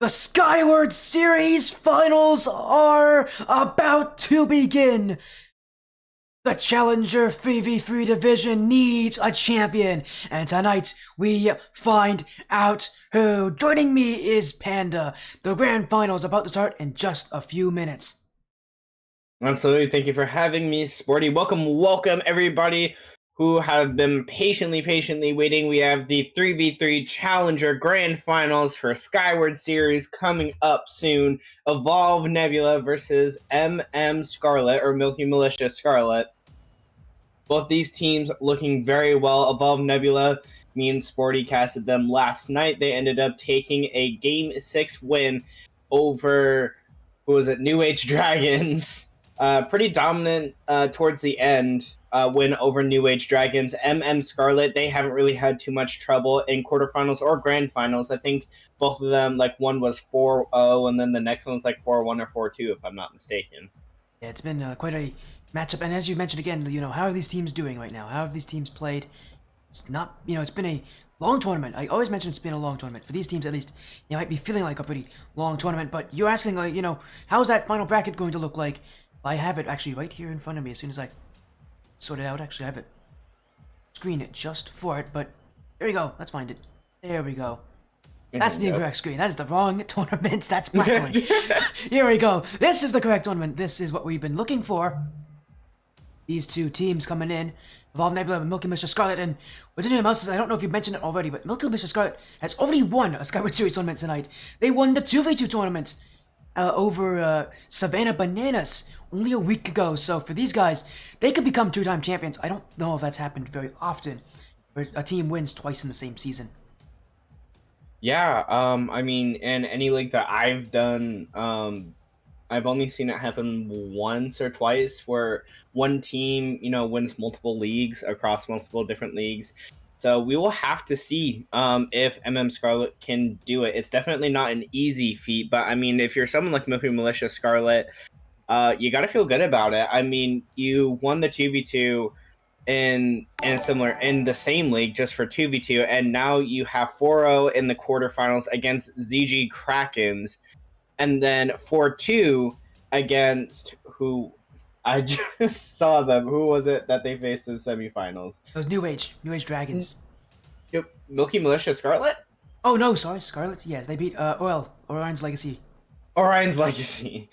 The Skyward Series finals are about to begin. The Challenger 3v3 division needs a champion, and tonight we find out who. Joining me is Panda. The grand finals about to start in just a few minutes. Absolutely. Thank you for having me, Sporty. Welcome, everybody who have been patiently waiting. We have the 3v3 Challenger Grand Finals for Skyward Series coming up soon. Evolve Nebula versus Scarlet, or Milky Militia Scarlet. Both these teams looking very well. Evolve Nebula, me and Sporty casted them last night. They ended up taking a Game 6 win over, New Age Dragons. Pretty dominant towards the end. Win over New Age Dragons. Scarlet, they haven't really had too much trouble in quarterfinals or grand finals. I think both of them, like, one was 4-0, and then the next one was like 4-1 or 4-2, if I'm not mistaken. Yeah, it's been quite a matchup, and as you mentioned again, how are these teams doing right now? How have these teams played? It's not, it's been a long tournament. I always mention it's been a long tournament. For these teams, at least, it might be feeling like a pretty long tournament, but you're asking, how's that final bracket going to look like? I have it actually right here in front of me as soon as I sort it out. Actually, I have it screen it just for it, but there we go. Let's find it. There we go. That's the incorrect screen. That is the wrong tournament. That's blackling. Here we go. This is the correct tournament. This is what we've been looking for. These two teams coming in. Evolve Nebula and Milky Mr. Scarlet. And what's interesting about this is, I don't know if you mentioned it already, but Milky Mr. Scarlet has already won a Skyward Series tournament tonight. They won the 2v2 tournament over Savannah Bananas only a week ago. So for these guys, they could become two-time champions. I don't know if that's happened very often, where a team wins twice in the same season. Yeah, I mean, in any league that I've done, I've only seen it happen once or twice, where one team, wins multiple leagues across multiple different leagues. So we will have to see if Scarlet can do it. It's definitely not an easy feat, but I mean, if you're someone like Milky Militia Scarlet, you got to feel good about it. I mean, you won the 2v2 in the same league just for 2v2, and now you have 4-0 in the quarterfinals against ZG Krakens, and then 4-2 against who I just saw them. Who was it that they faced in the semifinals? It was New Age Dragons. Yep, Milky Militia Scarlet? Oh no, sorry, Scarlet. Yes, they beat Orion's Legacy. Orion's Legacy.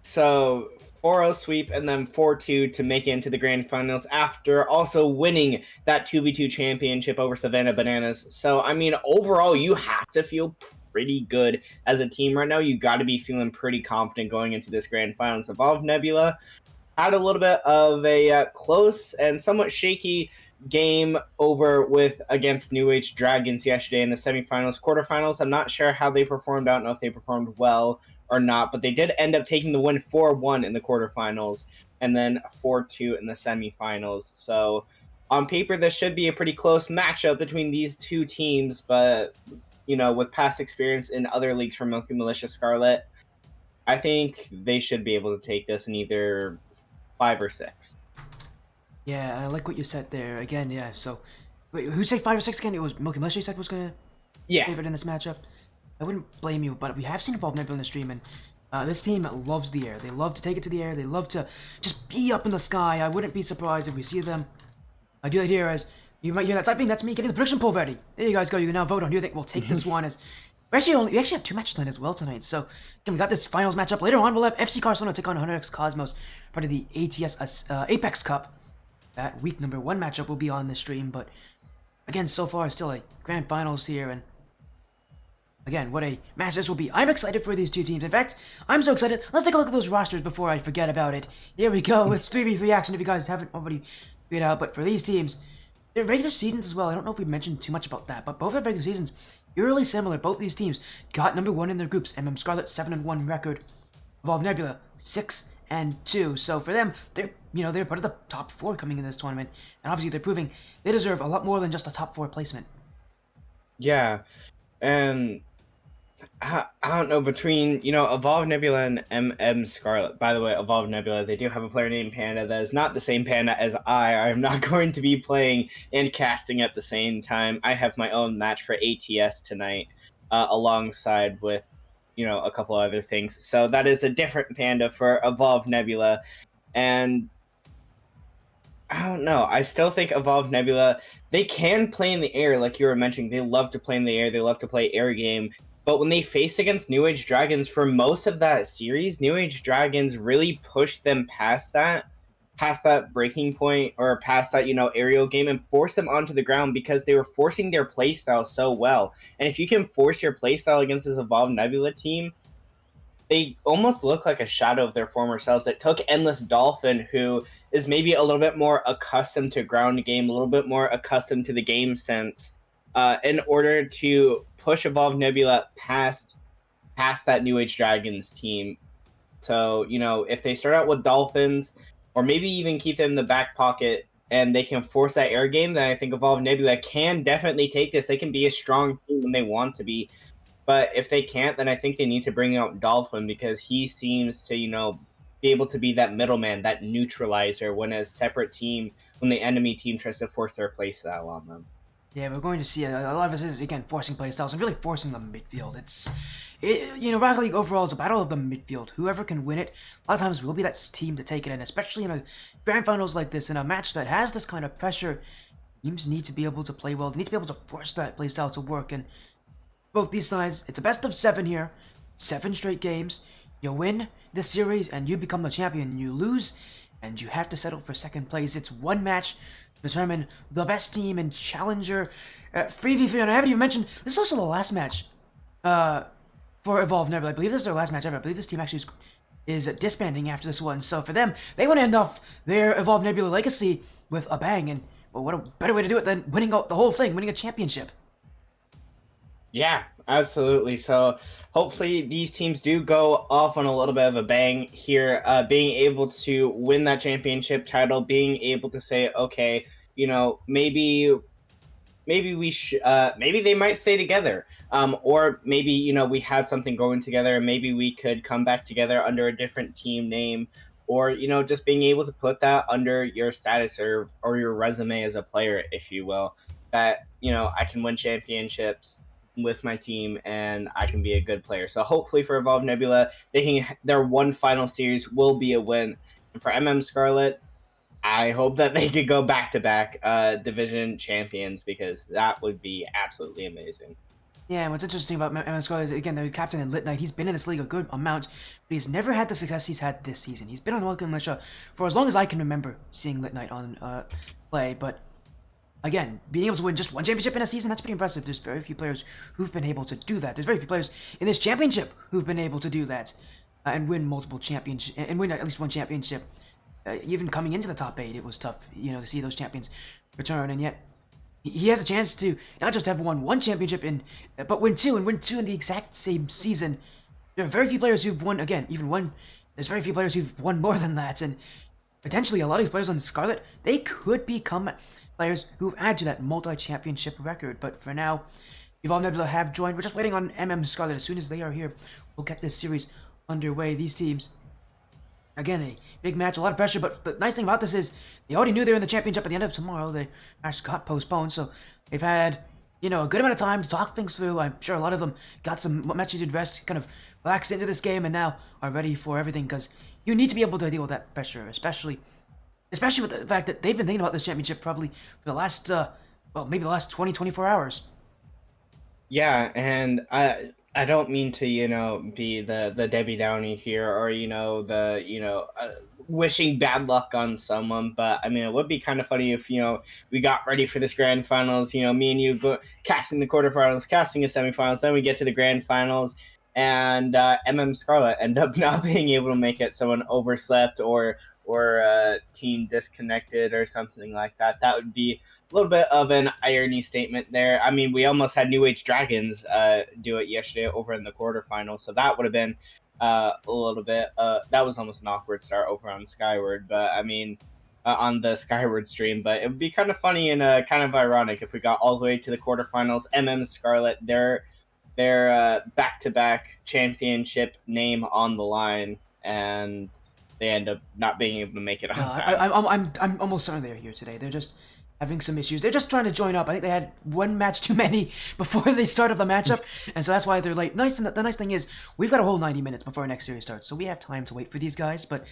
So 4-0 sweep and then 4-2 to make it into the grand finals after also winning that 2v2 championship over Savannah Bananas. So, I mean, overall, you have to feel pretty good as a team right now. You got to be feeling pretty confident going into this grand finals. Evolve Nebula had a little bit of a close and somewhat shaky game against New Age Dragons yesterday in the semifinals, quarterfinals. I'm not sure how they performed. I don't know if they performed well or not, but they did end up taking the win 4-1 in the quarterfinals and then 4-2 in the semifinals. So on paper, this should be a pretty close matchup between these two teams, but with past experience in other leagues from Milky Militia Scarlet, I think they should be able to take this in either 5 or 6. Yeah, I like what you said there. Again, yeah, so wait, who said 5 or 6 again? It was Milky Militia you said was gonna favorite in this matchup. I wouldn't blame you, but we have seen Evolve Nebula in the stream, and this team loves the air. They love to take it to the air. They love to just be up in the sky. I wouldn't be surprised if we see them. I do that here as you might hear that typing. That's me getting the prediction poll ready. There you guys go. You can now vote on who you think will take this one. As we actually have 2 matches tonight as well tonight. So again, we got this finals matchup later on. We'll have FC Carcelona take on 100X Cosmos, part of the ATS Apex Cup. That week number 1 matchup will be on this stream, but again, so far still a grand finals here, and again, what a match this will be. I'm excited for these two teams. In fact, I'm so excited. Let's take a look at those rosters before I forget about it. Here we go. It's 3v3 action if you guys haven't already figured out. But for these teams, their regular seasons as well. I don't know if we mentioned too much about that, but both their regular seasons, eerily similar. Both these teams got number 1 in their groups. Scarlet 7-1 record. Evolve Nebula 6-2. So for them, they're part of the top 4 coming in this tournament, and obviously they're proving they deserve a lot more than just a top 4 placement. Yeah, and I don't know, between, Evolve Nebula and Scarlet. By the way, Evolve Nebula, they do have a player named Panda that is not the same Panda as I'm not going to be playing and casting at the same time. I have my own match for ATS tonight. alongside with a couple other things. So that is a different Panda for Evolved Nebula, and I don't know. I still think Evolved Nebula, they can play in the air, like you were mentioning. They love to play in the air. They love to play air game. But when they face against New Age Dragons for most of that series, New Age Dragons really pushed them past that breaking point, or past that, aerial game, and force them onto the ground because they were forcing their playstyle so well. And if you can force your playstyle against this Evolved Nebula team, they almost look like a shadow of their former selves. It took Endless Dolphin, who is maybe a little bit more accustomed to ground game, a little bit more accustomed to the game sense, in order to push Evolved Nebula past that New Age Dragons team. So, if they start out with Dolphins, or maybe even keep them in the back pocket, and they can force that air game, then I think Evolved Nebula can definitely take this. They can be a strong team when they want to be. But if they can't, then I think they need to bring out Dolphin, because he seems to, be able to be that middleman, that neutralizer when a separate team, when the enemy team tries to force their playstyle on them. Yeah, we're going to see a lot of this is, again, forcing playstyles and really forcing the midfield. Rocket League overall is a battle of the midfield. Whoever can win it, a lot of times will be that team to take it in, especially in a grand finals like this, in a match that has this kind of pressure. Teams need to be able to play well. They need to be able to force that playstyle to work, and both these sides, it's a best of 7 here. 7 straight games. You win this series and you become the champion. You lose and you have to settle for second place. It's one match to determine the best team and challenger. 3v3, and I haven't even mentioned, this is also the last match for Evolved Nebula. I believe this is their last match ever. I believe this team actually is disbanding after this one. So for them, they want to end off their Evolved Nebula legacy with a bang. And well, what a better way to do it than winning the whole thing, winning a championship. Yeah, absolutely. So hopefully these teams do go off on a little bit of a bang here, being able to win that championship title, being able to say, okay, maybe maybe they might stay together, or maybe we had something going together, and maybe we could come back together under a different team name, or just being able to put that under your status, or your resume as a player, if you will, that I can win championships with my team and I can be a good player. So hopefully for Evolved Nebula, their one final series will be a win. And for Scarlet, I hope that they could go back-to-back division champions, because that would be absolutely amazing. Yeah, and what's interesting about Scarlet is, again, the captain in Lit Knight. He's been in this league a good amount, but he's never had the success he's had this season. He's been on Welcome Militia for as long as I can remember seeing Lit Knight on play, but again, being able to win just one championship in a season, that's pretty impressive. There's very few players who've been able to do that. There's very few players in this championship who've been able to do that and win multiple championships, and win at least one championship. Even coming into the top 8, it was tough, to see those champions return, and yet he has a chance to not just have won one championship, but win two in the exact same season. There are very few players who've won, again, even one. There's very few players who've won more than that, and potentially a lot of these players on Scarlet, they could become players who add to that multi-championship record. But for now, Evolved Nebula have joined. We're just waiting on Scarlet. As soon as they are here, we'll get this series underway. These teams, again, a big match, a lot of pressure, but the nice thing about this is they already knew they were in the championship at the end of tomorrow. The match got postponed, so they've had, a good amount of time to talk things through. I'm sure a lot of them got some much-needed rest, kind of relaxed into this game, and now are ready for everything, because you need to be able to deal with that pressure, especially with the fact that they've been thinking about this championship probably for the last, maybe the last 24 hours. Yeah, and I don't mean to, be the Debbie Downey here, or, wishing bad luck on someone, but I mean, it would be kind of funny if, we got ready for this grand finals, me and you casting the quarterfinals, casting a semifinals, then we get to the grand finals, and Scarlet end up not being able to make it. Someone overslept, or team disconnected or something like that. That would be a little bit of an irony statement there. I mean, we almost had New Age Dragons do it yesterday over in the quarterfinals, so that would have been a little bit, that was almost an awkward start over on Skyward, but I mean, on the Skyward stream. But it would be kind of funny and kind of ironic if we got all the way to the quarterfinals. Scarlet, their back-to-back championship name on the line, and they end up not being able to make it on time. I'm almost certain they're here today. They're just having some issues. They're just trying to join up. I think they had one match too many before they started the matchup, and so that's why they're late. The nice thing is, we've got a whole 90 minutes before our next series starts, so we have time to wait for these guys, but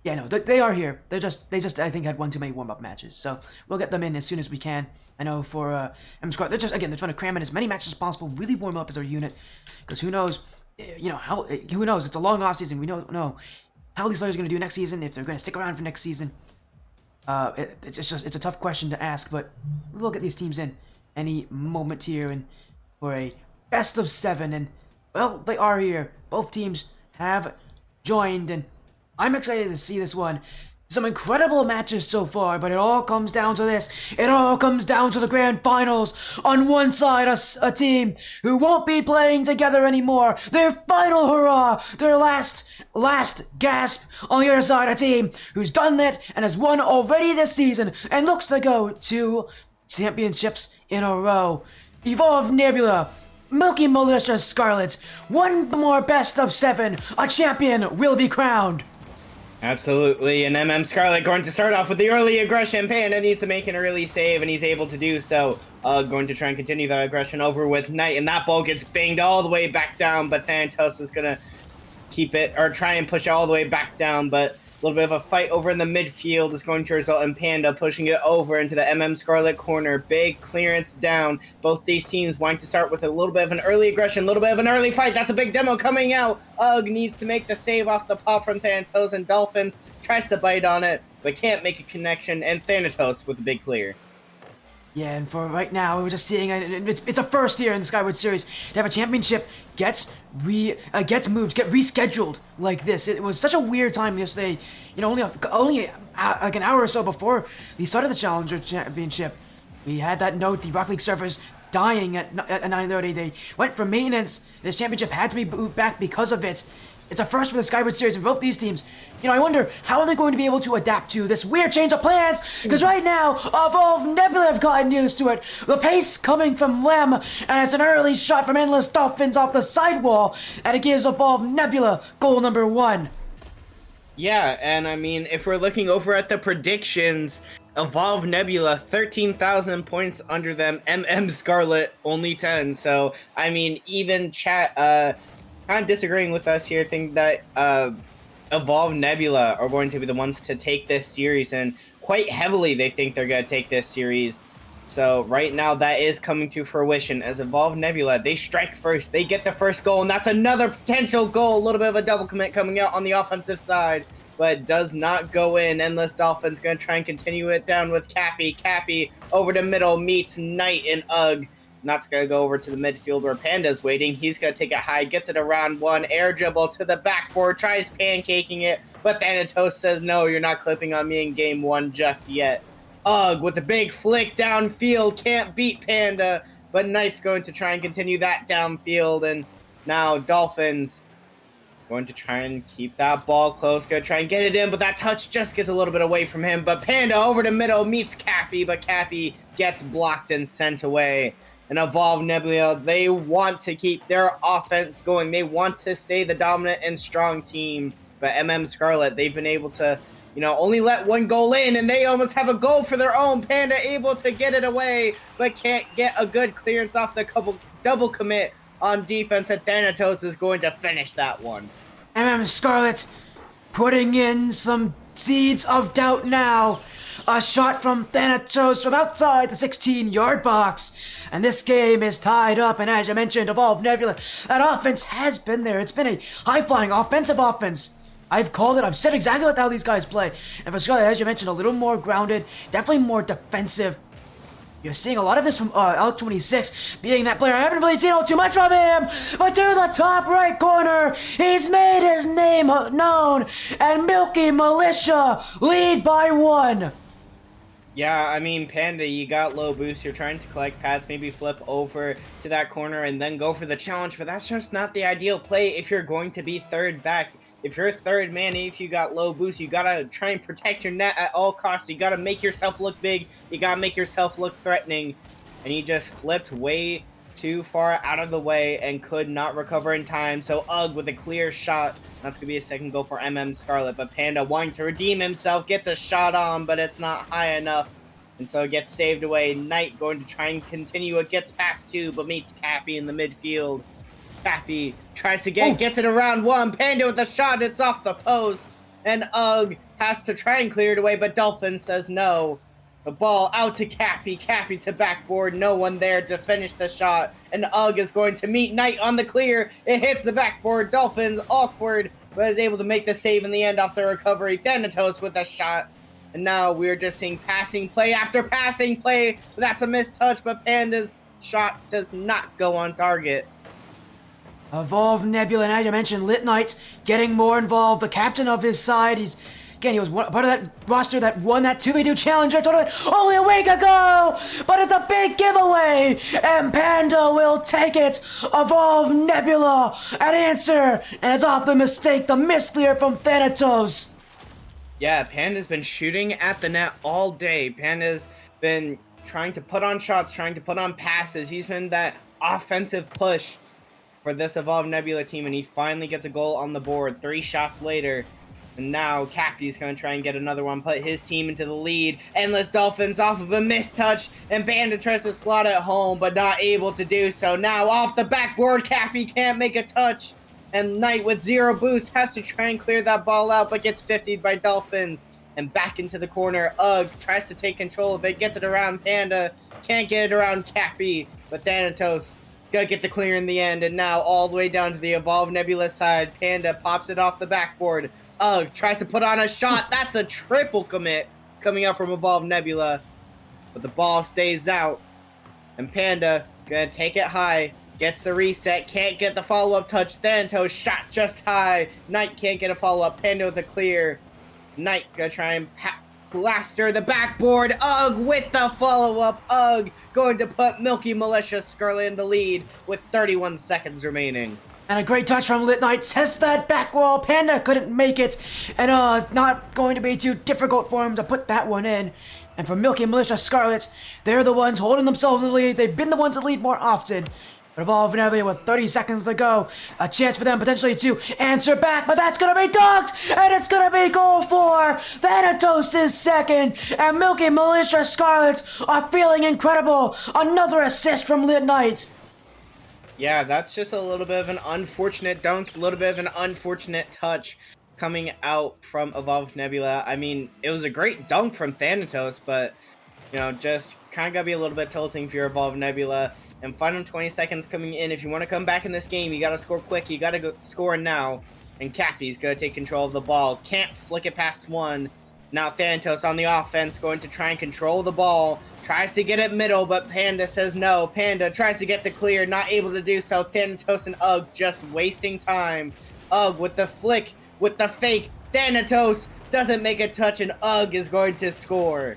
yeah, no, they are here. They just, I think, had one too many warm-up matches, so we'll get them in as soon as we can. I know for Scarlet, they're trying to cram in as many matches as possible, really warm up as our unit, because who knows, who knows? It's a long off season. We don't know how these players are going to do next season, if they're going to stick around for next season. It's a tough question to ask, but we'll get these teams in any moment here, and for a best of 7, and well, they are here. Both teams have joined, and I'm excited to see this one. Some incredible matches so far, but it all comes down to this. It all comes down to the grand finals. On one side, a team who won't be playing together anymore. Their final hurrah, their last gasp. On the other side, a team who's done that and has won already this season and looks to go 2 championships in a row. Evolve Nebula, Milky Militia Scarlet. One more best of 7. A champion will be crowned. Absolutely, and Scarlet going to start off with the early aggression. Panda needs to make an early save, and he's able to do so. Going to try and continue that aggression over with Knight, and that ball gets banged all the way back down, but Thanatos is going to keep it, or try and push it all the way back down, but a little bit of a fight over in the midfield is going to result in Panda pushing it over into the Scarlet corner. Big clearance down. Both these teams wanting to start with a little bit of an early aggression, a little bit of an early fight. That's a big demo coming out. Ugg needs to make the save off the pop from Thanatos, and Dolphins tries to bite on it, but can't make a connection, and Thanatos with a big clear. Yeah, and for right now, we're just seeing it's a first here in the Skyward series to have a championship gets rescheduled like this. It was such a weird time yesterday. Only like an hour or so before the start of the Challenger Championship, we had that note: the Rocket League servers dying at 9:30. They went for maintenance. This championship had to be moved back because of it. It's a first for the Skyward series for both these teams. I wonder how are they going to be able to adapt to this weird change of plans, because right now, Evolve Nebula have gotten used to it. The pace coming from Lem, and it's an early shot from Endless Dolphins off the sidewall, and it gives Evolve Nebula goal number 1. Yeah, and I mean, if we're looking over at the predictions, Evolve Nebula, 13,000 points under them, Scarlet, only 10. So, I mean, even chat, kind of disagreeing with us here, think that Evolve Nebula are going to be the ones to take this series, and quite heavily they think they're going to take this series. So right now that is coming to fruition as Evolve Nebula, they strike first, they get the first goal, and that's another potential goal. A little bit of a double commit coming out on the offensive side, but does not go in. Endless Dolphins going to try and continue it down with Cappy. Cappy over the middle meets Knight and Ugg. And that's going to go over to the midfield where Panda's waiting. He's going to take it high, gets it around 1, air dribble to the backboard, tries pancaking it, but Thanatos says, no, you're not clipping on me in game 1 just yet. Ugg with a big flick downfield, can't beat Panda, but Knight's going to try and continue that downfield, and now Dolphins going to try and keep that ball close, going to try and get it in, but that touch just gets a little bit away from him, but Panda over the middle meets Cappy, but Cappy gets blocked and sent away. And Evolve Nebula, they want to keep their offense going. They want to stay the dominant and strong team. But Scarlet, they've been able to, only let 1 goal in, and they almost have a goal for their own. Panda able to get it away, but can't get a good clearance off the double commit on defense, and Thanatos is going to finish that one. Scarlet putting in some seeds of doubt now. A shot from Thanatos from outside the 16-yard box. And this game is tied up, and as you mentioned, Evolve Nebula, that offense has been there. It's been a high-flying offensive offense. I've called it. I've said exactly how these guys play. And for Scarlet, as you mentioned, a little more grounded, definitely more defensive. You're seeing a lot of this from L26, being that player. I haven't really seen all too much from him, but to the top right corner, he's made his name known, and Milky Militia lead by 1. Yeah, I mean, Panda, you got low boost. You're trying to collect pads, maybe flip over to that corner and then go for the challenge, but that's just not the ideal play if you're going to be third back. If you're third man, if you got low boost, you gotta try and protect your net at all costs. You gotta make yourself look big. You gotta make yourself look threatening. And he just flipped way too far out of the way and could not recover in time. So Ugg with a clear shot. That's gonna be a second goal for Scarlet. But Panda wanting to redeem himself, gets a shot on, but it's not high enough. And so it gets saved away. Knight going to try and continue. It gets past 2, but meets Cappy in the midfield. Cappy tries to gets it around 1. Panda with a shot. It's off the post. And Ugg has to try and clear it away, but Dolphin says no. The ball out to Cappy. Cappy to backboard. No one there to finish the shot. And Ugg is going to meet Knight on the clear. It hits the backboard. Dolphins awkward, but is able to make the save in the end off the recovery. Thanatos with a shot. And now we're just seeing passing play after passing play. That's a missed touch, but Panda's shot does not go on target. Evolve Nebula, and as you mentioned, Lit Knight getting more involved. The captain of his side, he was part of that roster that won that 2v2 Challenger tournament only a week ago! But it's a big giveaway! And Panda will take it! Evolve Nebula! An answer! And it's off the mistake, the misclear from Thanatos! Yeah, Panda's been shooting at the net all day. Panda's been trying to put on shots, trying to put on passes. He's been that offensive push for this Evolve Nebula team, and he finally gets a goal on the board 3 shots later. And now Cappy's going to try and get another one, put his team into the lead. Endless Dolphins off of a missed touch, and Panda tries to slot it home, but not able to do so. Now off the backboard, Cappy can't make a touch. And Knight with 0 boost has to try and clear that ball out, but gets 50'd by Dolphins. And back into the corner, Ugg tries to take control of it, gets it around Panda. Can't get it around Cappy, but Thanatos gonna get the clear in the end. And now all the way down to the Evolve Nebula side, Panda pops it off the backboard. Ugg tries to put on a shot. That's a triple commit coming out from Evolve Nebula. But the ball stays out. And Panda gonna take it high. Gets the reset. Can't get the follow-up touch. Thanatos shot just high. Knight can't get a follow-up. Panda with a clear. Knight gonna try and plaster the backboard. Ugg with the follow-up. Ugg going to put Milky Militia Scarlet in the lead with 31 seconds remaining. And a great touch from Lit Knight. Test that back wall. Panda couldn't make it. And it's not going to be too difficult for him to put that one in. And for Milky Militia Scarlet, they're the ones holding themselves in the lead. They've been the ones to lead more often. But Evolve Nebula with 30 seconds to go. A chance for them potentially to answer back, but that's going to be dunked! And it's going to be goal for Thanatos' second. And Milky Militia Scarlet are feeling incredible. Another assist from Lit Knight. Yeah, that's just a little bit of an unfortunate dunk, a little bit of an unfortunate touch coming out from Evolve Nebula. I mean, it was a great dunk from Thanatos, but, you know, just kind of got to be a little bit tilting for your Evolve Nebula. And final 20 seconds coming in. If you want to come back in this game, you got to score quick. You got to go score now. And Cappy's going to take control of the ball. Can't flick it past 1. Now Thanatos on the offense going to try and control the ball. Tries to get it middle, but Panda says no. Panda tries to get the clear, not able to do so. Thanatos and Ugg just wasting time. Ugg with the flick, with the fake. Thanatos doesn't make a touch, and Ugg is going to score.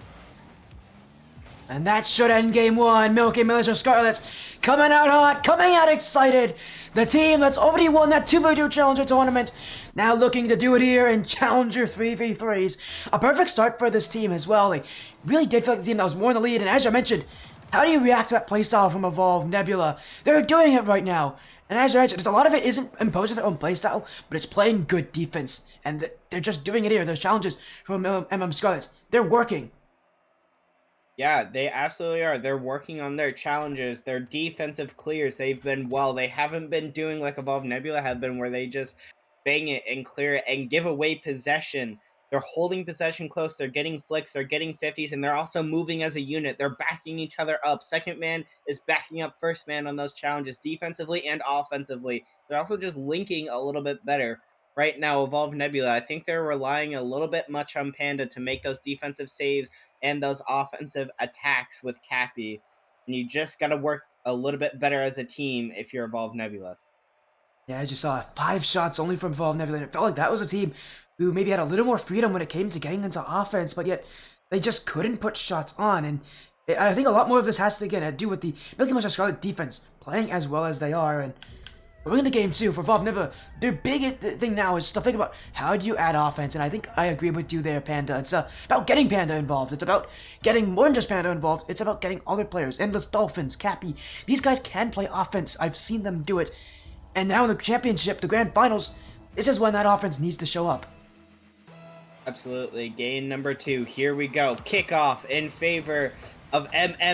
And that should end game 1. Milky Militia Scarlet coming out hot, coming out excited. The team that's already won that 2v2 Challenger tournament now looking to do it here in Challenger 3v3s. A perfect start for this team as well. They really did feel like the team that was more in the lead. And as I mentioned, how do you react to that playstyle from Evolve Nebula? They're doing it right now. And as I mentioned, a lot of it isn't imposing their own playstyle, but it's playing good defense. And they're just doing it here. There's challenges from MM Scarlet. They're working. Yeah, they absolutely are. They're working on their challenges, their defensive clears. They've been well. They haven't been doing like Evolve Nebula have been, where they just bang it and clear it and give away possession. They're holding possession close. They're getting flicks. They're getting 50s, and they're also moving as a unit. They're backing each other up. Second man is backing up first man on those challenges defensively and offensively. They're also just linking a little bit better. Right now, Evolve Nebula, I think they're relying a little bit much on Panda to make those defensive saves and those offensive attacks with Cappy. And you just got to work a little bit better as a team if you're Evolve Nebula. Yeah, as you saw, 5 shots only from Evolve Nebula, and it felt like that was a team who maybe had a little more freedom when it came to getting into offense, but yet they just couldn't put shots on. And I think a lot more of this has to, again, do with the Milky Militia Scarlet defense playing as well as they are. And we're into game 2 for Evolve Nebula. Their big thing now is to think about how do you add offense, and I think I agree with you there, Panda. It's about getting Panda involved. It's about getting more than just Panda involved. It's about getting other players. Endless Dolphins, Cappy. These guys can play offense. I've seen them do it. And now in the championship, the grand finals, this is when that offense needs to show up. Absolutely. Game number 2. Here we go. Kickoff in favor of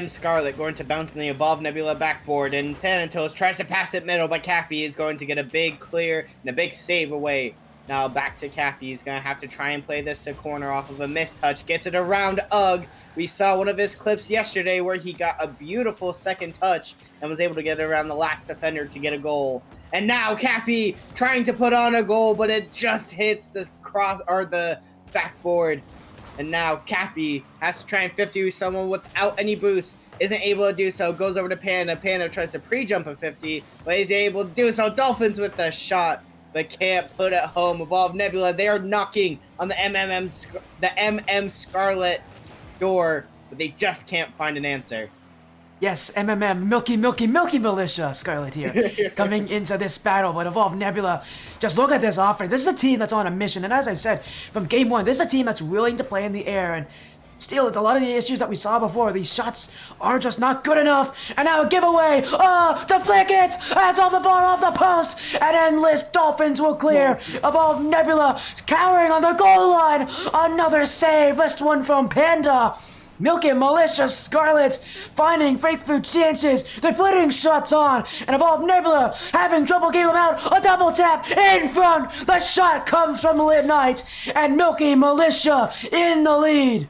Scarlet, going to bounce on the Evolved Nebula backboard, and Thanatos tries to pass it middle, but Cappy is going to get a big clear and a big save away. Now back to Cappy. He's going to have to try and play this to corner off of a mistouch. Gets it around Ugg. We saw one of his clips yesterday where he got a beautiful second touch and was able to get it around the last defender to get a goal. And now Cappy trying to put on a goal, but it just hits the the backboard. And now Cappy has to try and 50 with someone without any boost. Isn't able to do so. Goes over to Panda. Panda tries to pre-jump a 50, but he's able to do so. Dolphins with the shot, but can't put it home. Evolved Nebula, they are knocking on the Scarlet door, but they just can't find an answer. Yes, Milky Militia Scarlet here, coming into this battle, but Evolved Nebula, just look at this offense. This is a team that's on a mission, and as I've said, from game 1, this is a team that's willing to play in the air, and still, it's a lot of the issues that we saw before. These shots are just not good enough, and now a giveaway, to flick it, that's off the bar, off the post, and endless Dolphins will clear. Evolved Nebula cowering on the goal line, another save, this one from Panda. Milky Militia Scarlet finding breakthrough chances. They're putting shots on. And Evolved Nebula having trouble getting them out. A double tap in front. The shot comes from Lit Knight. And Milky Militia in the lead.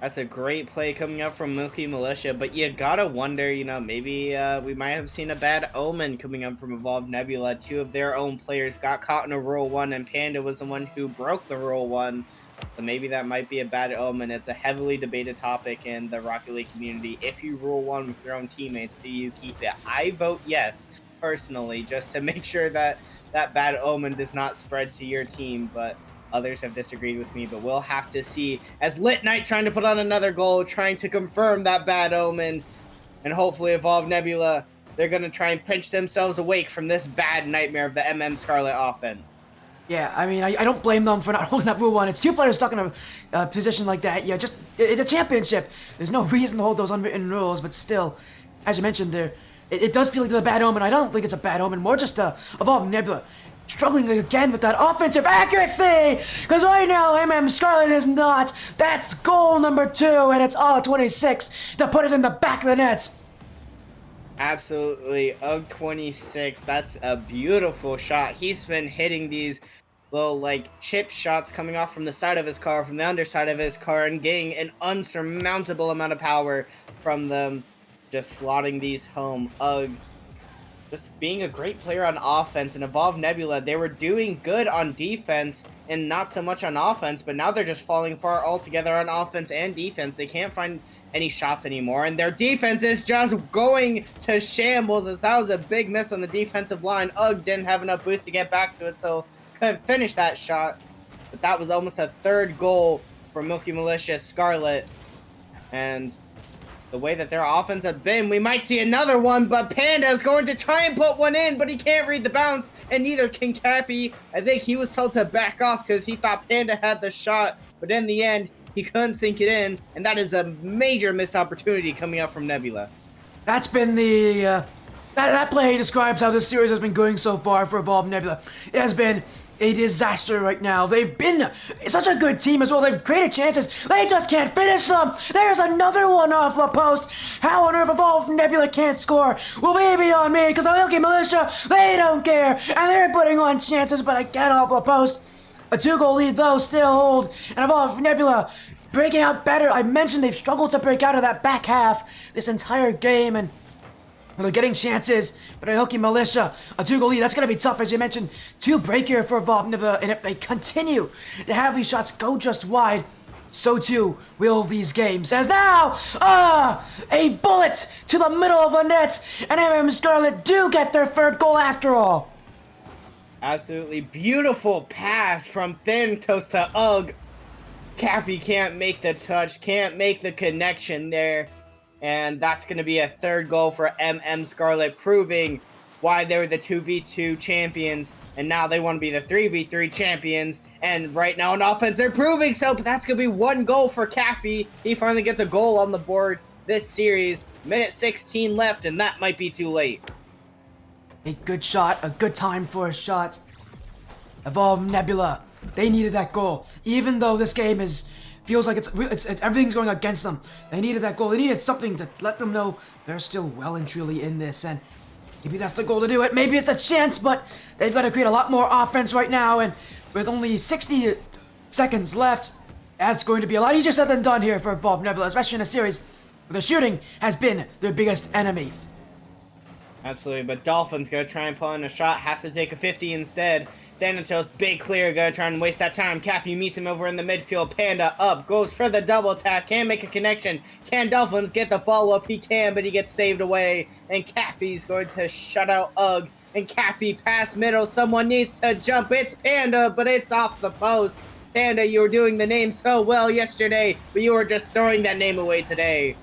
That's a great play coming up from Milky Militia, but you gotta wonder, maybe we might have seen a bad omen coming up from Evolved Nebula. 2 of their own players got caught in a Rule 1, and Panda was the one who broke the Rule 1. So maybe that might be a bad omen. It's a heavily debated topic in the Rocket League community. If you Rule 1 with your own teammates, do you keep it? I vote yes, personally, just to make sure that that bad omen does not spread to your team, but others have disagreed with me. But we'll have to see, as Lit Knight trying to put on another goal, trying to confirm that bad omen, and hopefully Evolved Nebula, they're going to try and pinch themselves awake from this bad nightmare of the Scarlet offense. Yeah, I mean, I don't blame them for not holding that Rule 1. It's 2 players stuck in a position like that. Yeah, it's a championship. There's no reason to hold those unwritten rules, but still, as you mentioned there, it does feel like it's a bad omen. I don't think it's a bad omen, more just Evolved Nebula struggling again with that offensive accuracy, because right now Scarlet is not. That's goal number 2, and it's all 26 to put it in the back of the net. Absolutely, of 26. That's a beautiful shot. He's been hitting these little chip shots coming off from the side of his car, from the underside of his car, and getting an unsurmountable amount of power from them, just slotting these home. Just being a great player on offense. And Evolved Nebula, they were doing good on defense and not so much on offense, but now they're just falling apart altogether on offense and defense. They can't find any shots anymore, and their defense is just going to shambles, as that was a big miss on the defensive line. Didn't have enough boost to get back to it, so couldn't finish that shot. But that was almost a 3rd goal for Milky Militia Scarlet, and the way that their offense have been, we might see another one, but Panda is going to try and put one in, but he can't read the bounce, and neither can Cappy. I think he was told to back off because he thought Panda had the shot, but in the end, he couldn't sink it in, and that is a major missed opportunity coming up from Nebula. That's been the, that play describes how this series has been going so far for Evolved Nebula. It has been a disaster right now. They've been such a good team as well. They've created chances. They just can't finish them. There's another one off the post. How on earth Evolved Nebula can't score? Well, maybe on me, because the Milky Militia, they don't care, and they're putting on chances, but again off the post. A 2-goal lead, though, still hold, and Evolved Nebula breaking out better. I mentioned they've struggled to break out of that back half this entire game, and they're getting chances, but a Milky Militia, a 2-goal lead, that's going to be tough, as you mentioned. 2 break here for Evolved Nebula, and if they continue to have these shots go just wide, so too will these games. As now, a bullet to the middle of the net, and Scarlet do get their 3rd goal after all. Absolutely beautiful pass from Thanatos to Ugg. Cappy can't make the touch, can't make the connection there. And that's going to be a 3rd goal for Scarlet, proving why they were the 2v2 champions. And now they want to be the 3v3 champions. And right now on offense, they're proving so. But that's going to be 1 goal for Cappy. He finally gets a goal on the board this series. Minute 16 left, and that might be too late. A good shot, a good time for a shot. Evolved Nebula They needed that goal. Even though this game feels like it's everything's going against them. They needed that goal. They needed something to let them know they're still well and truly in this, and maybe that's the goal to do it. Maybe it's the chance, but they've got to create a lot more offense right now, and with only 60 seconds left, that's going to be a lot easier said than done here for Evolve Nebula, especially in a series where the shooting has been their biggest enemy. Absolutely, but Dolphin's gonna try and pull in a shot, has to take a 50 instead. Thanatos, big clear, gonna try and waste that time. Cappy meets him over in the midfield. Panda up, goes for the double tap, can't make a connection. Can Dolphins get the follow-up? He can, but he gets saved away. And Cappy's going to shut out Ugg. And Cappy past middle, someone needs to jump. It's Panda, but it's off the post. Panda, you were doing the name so well yesterday, but you were just throwing that name away today.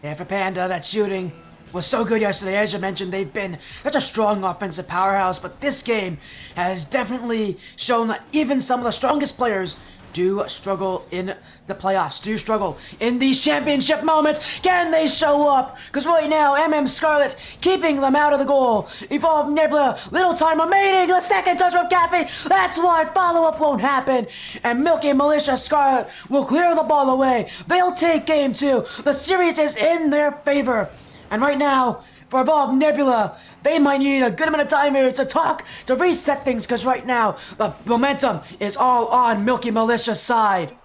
Yeah, for Panda, that shooting was so good yesterday. As you mentioned, they've been such a strong offensive powerhouse, but this game has definitely shown that even some of the strongest players do struggle in the playoffs, do struggle in these championship moments. Can they show up? Because right now, Scarlet keeping them out of the goal. Evolve Nebula, little time remaining. The second touch from Cappy. That's why follow-up won't happen. And Milky Militia Scarlet will clear the ball away. They'll take game 2. The series is in their favor. And right now, for Evolve Nebula, they might need a good amount of time here to talk, to reset things, because right now, the momentum is all on Milky Militia's side.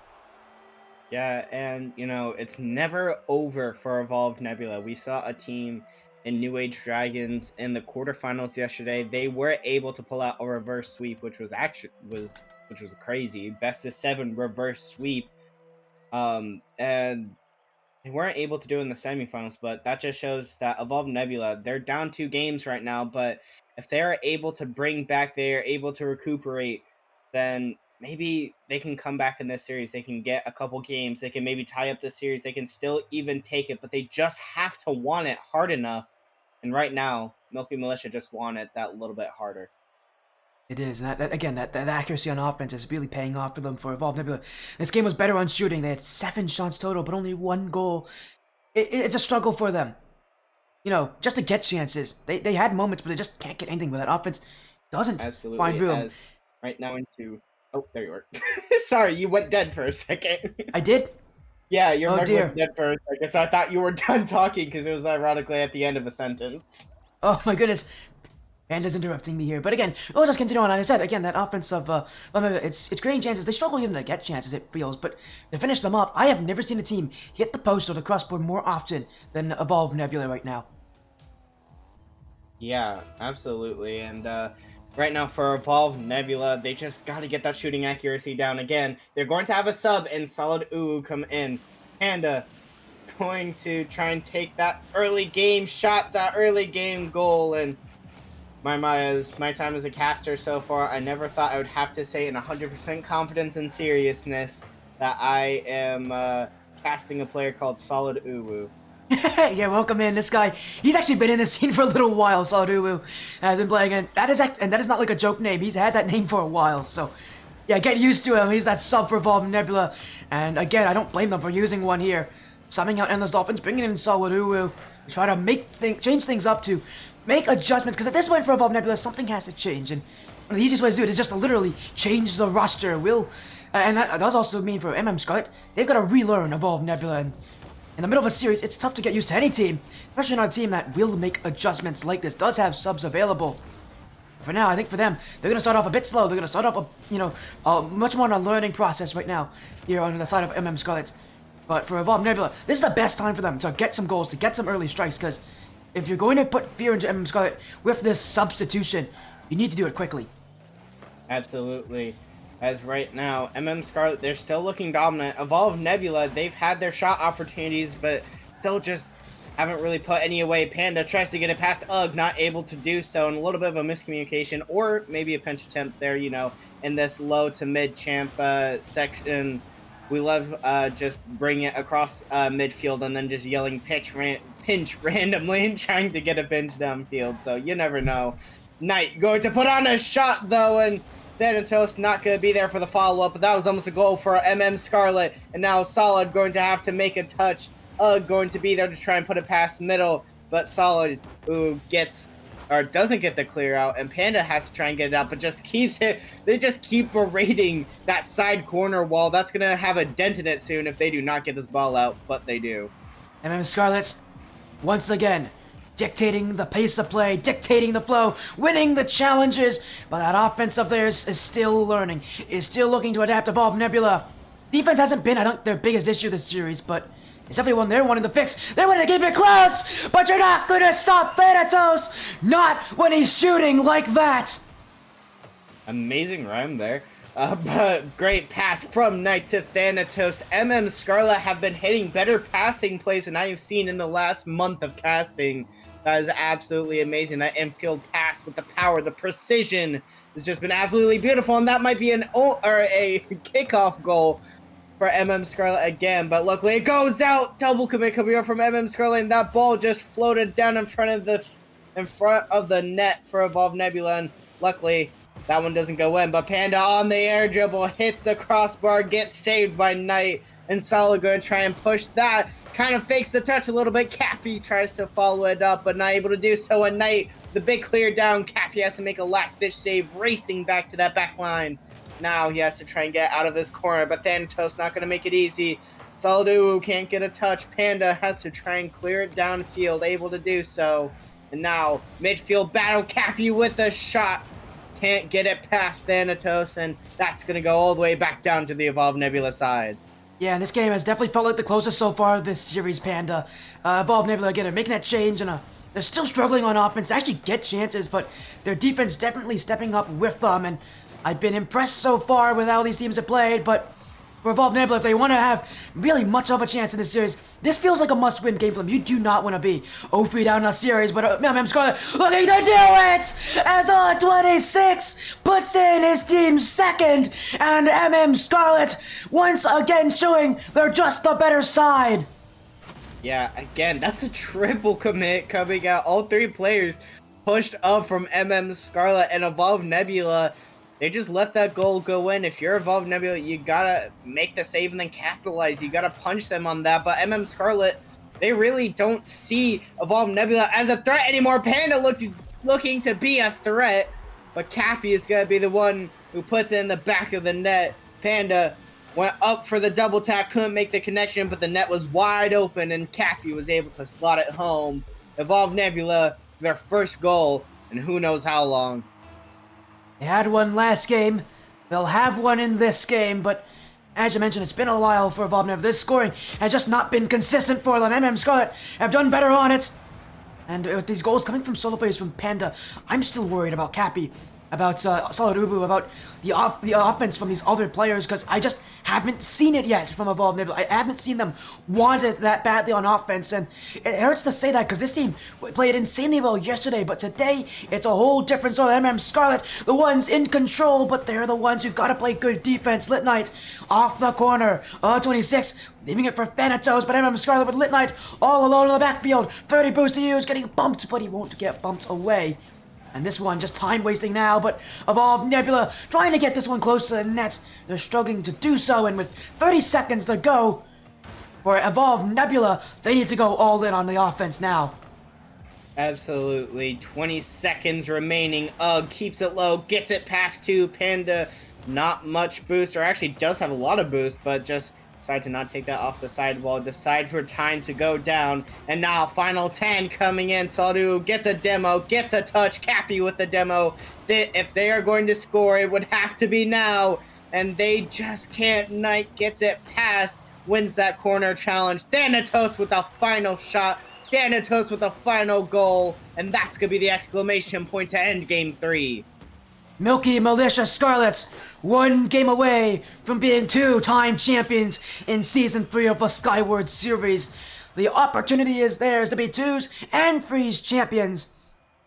Yeah, and, it's never over for Evolve Nebula. We saw a team in New Age Dragons in the quarterfinals yesterday. They were able to pull out a reverse sweep, which was crazy. Best of 7 reverse sweep. And they weren't able to do it in the semifinals, but that just shows that Evolve Nebula, they're down 2 games right now, but if they're able to bring back, they're able to recuperate, then maybe they can come back in this series. They can get a couple games. They can maybe tie up the series. They can still even take it, but they just have to want it hard enough. And right now, Milky Militia just want it that little bit harder. It is. And that accuracy on offense is really paying off for them for Evolve Nebula. This game was better on shooting. They had 7 shots total, but only 1 goal. It's a struggle for them. Just to get chances. They had moments, but they just can't get anything with that offense. Doesn't find room. Right now into... Oh, there you are. Sorry, you went dead for a second. I did? Yeah, your mic went dead for a second, so I thought you were done talking because it was ironically at the end of a sentence. Oh my goodness. Panda's interrupting me here. But again, we'll just continue on. As I said, again, that offense of, it's creating chances. They struggle even to get chances, it feels. But to finish them off, I have never seen a team hit the post or the crossbar more often than Evolve Nebula right now. Yeah, absolutely. And right now for Evolve Nebula, they just got to get that shooting accuracy down again. They're going to have a sub and Solid Uwu come in. Panda going to try and take that early game shot, that early game goal, and my time as a caster so far, I never thought I would have to say in 100% confidence and seriousness that I am casting a player called Solid Uwu. Yeah, welcome in. This guy, he's actually been in this scene for a little while. Solid Uwu has been playing, and that is not like a joke name. He's had that name for a while, so yeah, get used to him. He's that sub for Evolve Nebula, and again, I don't blame them for using one here. Summing out Endless Dolphins, bringing in Solid Uwu, try to change things up to make adjustments, because at this point for Evolve Nebula, something has to change, and one of the easiest ways to do it is just to literally change the roster. And that does also mean for Scarlet, they've got to relearn Evolve Nebula, and in the middle of a series, it's tough to get used to any team, especially not a team that will make adjustments like this, does have subs available. For now, I think for them, they're going to start off a bit slow. They're going to start off, much more on a learning process right now here on the side of Scarlet. But for Evolve Nebula, this is the best time for them to get some goals, to get some early strikes, because if you're going to put fear into Scarlet with this substitution, you need to do it quickly. Absolutely. As right now, Scarlet, they're still looking dominant. Evolve Nebula, they've had their shot opportunities, but still just haven't really put any away. Panda tries to get it past Ugg, not able to do so, and a little bit of a miscommunication, or maybe a pinch attempt there, in this low to mid champ section. We love just bringing it across midfield and then just yelling pinch randomly and trying to get a pinch downfield, so you never know. Knight going to put on a shot, though, and Thanatos not going to be there for the follow-up, but that was almost a goal for Scarlet, and now Solid going to have to make a touch. Going to be there to try and put it past middle, but Solid, who gets or doesn't get the clear out, and Panda has to try and get it out, but just keeps it. They just keep berating that side corner wall. That's going to have a dent in it soon if they do not get this ball out, but they do. Scarlet, once again, dictating the pace of play, dictating the flow, winning the challenges, but that offense of theirs is still learning, is still looking to adapt, evolve Nebula. Defense hasn't been, I think, their biggest issue this series, but it's definitely one they're wanting to fix. They want to keep it close, but you're not going to stop Thanatos, not when he's shooting like that. Amazing rhyme there. But great pass from Knight to Thanatos. Scarlet have been hitting better passing plays than I've seen in the last month of casting. That is absolutely amazing. That infield pass with the power, the precision has just been absolutely beautiful. And that might be a kickoff goal for Scarlet again. But luckily it goes out. Double commit coming up from Scarlet, and that ball just floated down in front of the net for Evolve Nebula. And luckily that one doesn't go in, but Panda on the air dribble hits the crossbar, gets saved by Knight, and Solid going to try and push that. Kind of fakes the touch a little bit. Cappy tries to follow it up, but not able to do so. And Knight, the big clear down. Cappy has to make a last-ditch save, racing back to that back line. Now he has to try and get out of this corner, but Thanatos not going to make it easy. Solid can't get a touch. Panda has to try and clear it downfield, able to do so. And now midfield battle. Cappy with a shot. Can't get it past Thanatos, and that's going to go all the way back down to the Evolve Nebula side. Yeah, and this game has definitely felt like the closest so far this series, Panda. Evolve Nebula, again, are making that change, and they're still struggling on offense to actually get chances, but their defense definitely stepping up with them, and I've been impressed so far with how these teams have played, but for Evolve Nebula, if they want to have really much of a chance in this series, this feels like a must-win game for them. You do not want to be 0-3 down in a series, but Scarlet looking to do it! As R26 puts in his team's second, and Scarlet once again showing they're just the better side. Yeah, again, that's a triple commit coming out. All three players pushed up from Scarlet, and Evolve Nebula, they just let that goal go in. If you're Evolve Nebula, you gotta make the save and then capitalize. You gotta punch them on that. But Scarlet, they really don't see Evolve Nebula as a threat anymore. Panda looking to be a threat, but Cappy is gonna be the one who puts it in the back of the net. Panda went up for the double tap, couldn't make the connection, but the net was wide open, and Cappy was able to slot it home. Evolve Nebula, their first goal, and who knows how long. They had one last game, they'll have one in this game, but as you mentioned, it's been a while for Evolve Nebula. This scoring has just not been consistent for them. Scarlet have done better on it, and with these goals coming from solo players from Panda, I'm still worried about Cappy, about Solid Ubu, about the offense from these other players, because I just haven't seen it yet from Evolve Nebula. I haven't seen them want it that badly on offense, and it hurts to say that because this team played insanely well yesterday, but today it's a whole different story. Scarlet, the ones in control, but they're the ones who gotta play good defense. Lit Knight off the corner, 26, leaving it for Thanatos, but Scarlet with Lit Knight all alone in the backfield. 30 boost to use, getting bumped, but he won't get bumped away. And this one, just time wasting now, but Evolve Nebula trying to get this one close to the net. They're struggling to do so, and with 30 seconds to go for Evolve Nebula, they need to go all in on the offense now. Absolutely. 20 seconds remaining. Keeps it low, gets it past to Panda. Not much boost, or actually does have a lot of boost, but just decide to not take that off the sidewall, decide for time to go down, and now final 10 coming in. Saldu gets a demo, gets a touch. Cappy with the demo. If they are going to score, it would have to be now, and they just can't. Knight gets it past, wins that corner challenge. Thanatos with a final shot. Thanatos with a final goal, and that's going to be the exclamation point to end Game 3. Milky Militia Scarlet, one game away from being two-time champions in Season 3 of the Skyward series. The opportunity is theirs to be 2s and 3s champions.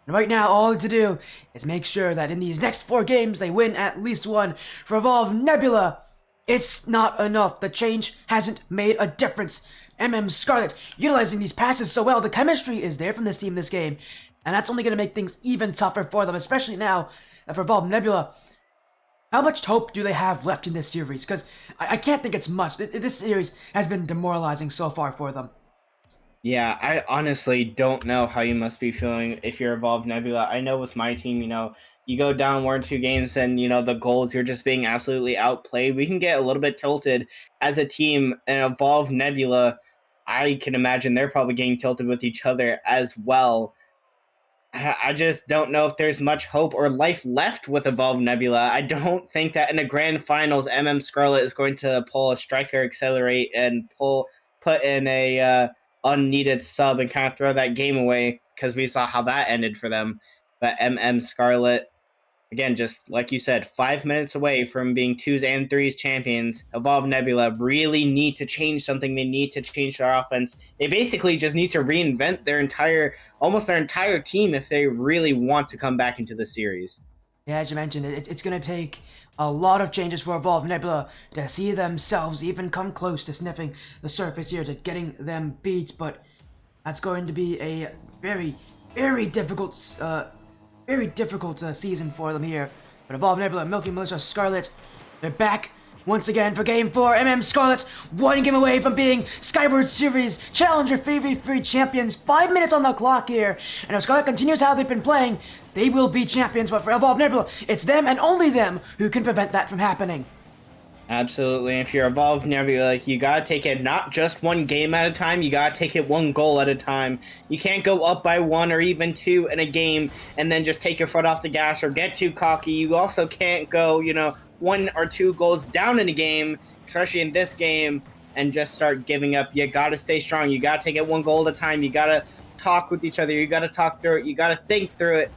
And right now, all to do is make sure that in these next 4 games, they win at least one. For Evolve Nebula, it's not enough. The change hasn't made a difference. Scarlet utilizing these passes so well. The chemistry is there from this team this game. And that's only going to make things even tougher for them, especially now that for Evolve Nebula, how much hope do they have left in this series? Because I can't think it's much. This series has been demoralizing so far for them. Yeah, I honestly don't know how you must be feeling if you're Evolved Nebula. I know with my team, you go down 1 or 2 games and, the goals, you're just being absolutely outplayed. We can get a little bit tilted as a team, and Evolved Nebula, I can imagine they're probably getting tilted with each other as well. I just don't know if there's much hope or life left with Evolved Nebula. I don't think that in the grand finals, Scarlet is going to pull a striker accelerate and put in a unneeded sub and kind of throw that game away, because we saw how that ended for them. But Scarlet, again, just like you said, 5 minutes away from being 2s and 3s champions. Evolve Nebula really need to change something. They need to change their offense. They basically just need to reinvent almost their entire team if they really want to come back into the series. Yeah, as you mentioned, it's going to take a lot of changes for Evolve Nebula to see themselves even come close to sniffing the surface here, to getting them beat, but that's going to be a very, very difficult season for them here. But Evolve Nebula, Milky Militia, Scarlet, they're back once again for Game 4. Scarlet, 1 game away from being Skyward Series Challenger 3v3 champions. 5 minutes on the clock here. And if Scarlet continues how they've been playing, they will be champions. But for Evolve Nebula, it's them and only them who can prevent that from happening. Absolutely. If you're Evolved Nebula, you gotta take it not just 1 game at a time, you gotta take it 1 goal at a time. You can't go up by 1 or even 2 in a game and then just take your foot off the gas or get too cocky. You also can't go, 1 or 2 goals down in a game, especially in this game, and just start giving up. You gotta stay strong. You gotta take it 1 goal at a time. You gotta talk with each other. You gotta talk through it. You gotta think through it.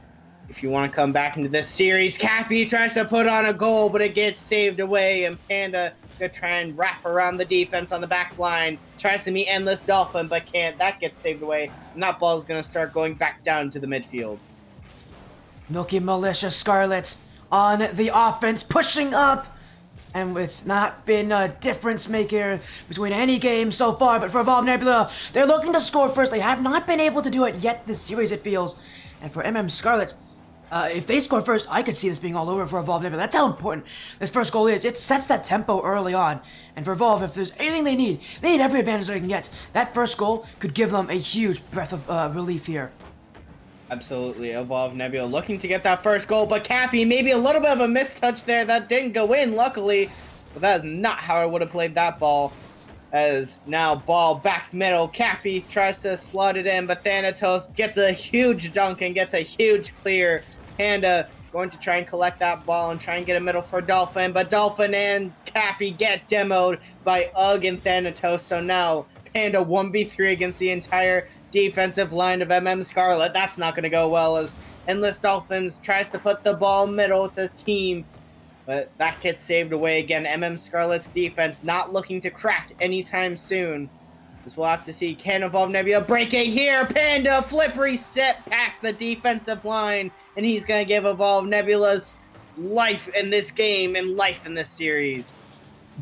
If you want to come back into this series, Cappy tries to put on a goal, but it gets saved away, and Panda gonna try and wrap around the defense on the back line. Tries to meet Endless Dolphin, but can't. That gets saved away, and that ball is gonna start going back down to the midfield. Milky Militia Scarlet on the offense, pushing up. And it's not been a difference maker between any game so far, but for Evolve Nebula, they're looking to score first. They have not been able to do it yet this series, it feels. And for Scarlet, if they score first, I could see this being all over for Evolve Nebula. That's how important this first goal is. It sets that tempo early on. And for Evolve, if there's anything they need every advantage they can get. That first goal could give them a huge breath of relief here. Absolutely. Evolve Nebula looking to get that first goal, but Cappy, maybe a little bit of a mistouch there. That didn't go in, luckily. But that is not how I would have played that ball. As now ball back middle. Cappy tries to slot it in, but Thanatos gets a huge dunk and gets a huge clear. Panda going to try and collect that ball and try and get a middle for Dolphin, but Dolphin and Cappy get demoed by Ugg and Thanatos. So now Panda 1v3 against the entire defensive line of Scarlet. That's not going to go well, as Endless Dolphins tries to put the ball middle with this team, but that gets saved away again. Scarlet's defense not looking to crack anytime soon. As we'll have to see, can Evolve Nebula break it here? Panda flip reset past the defensive line, and he's going to give Evolve Nebula's life in this game and life in this series.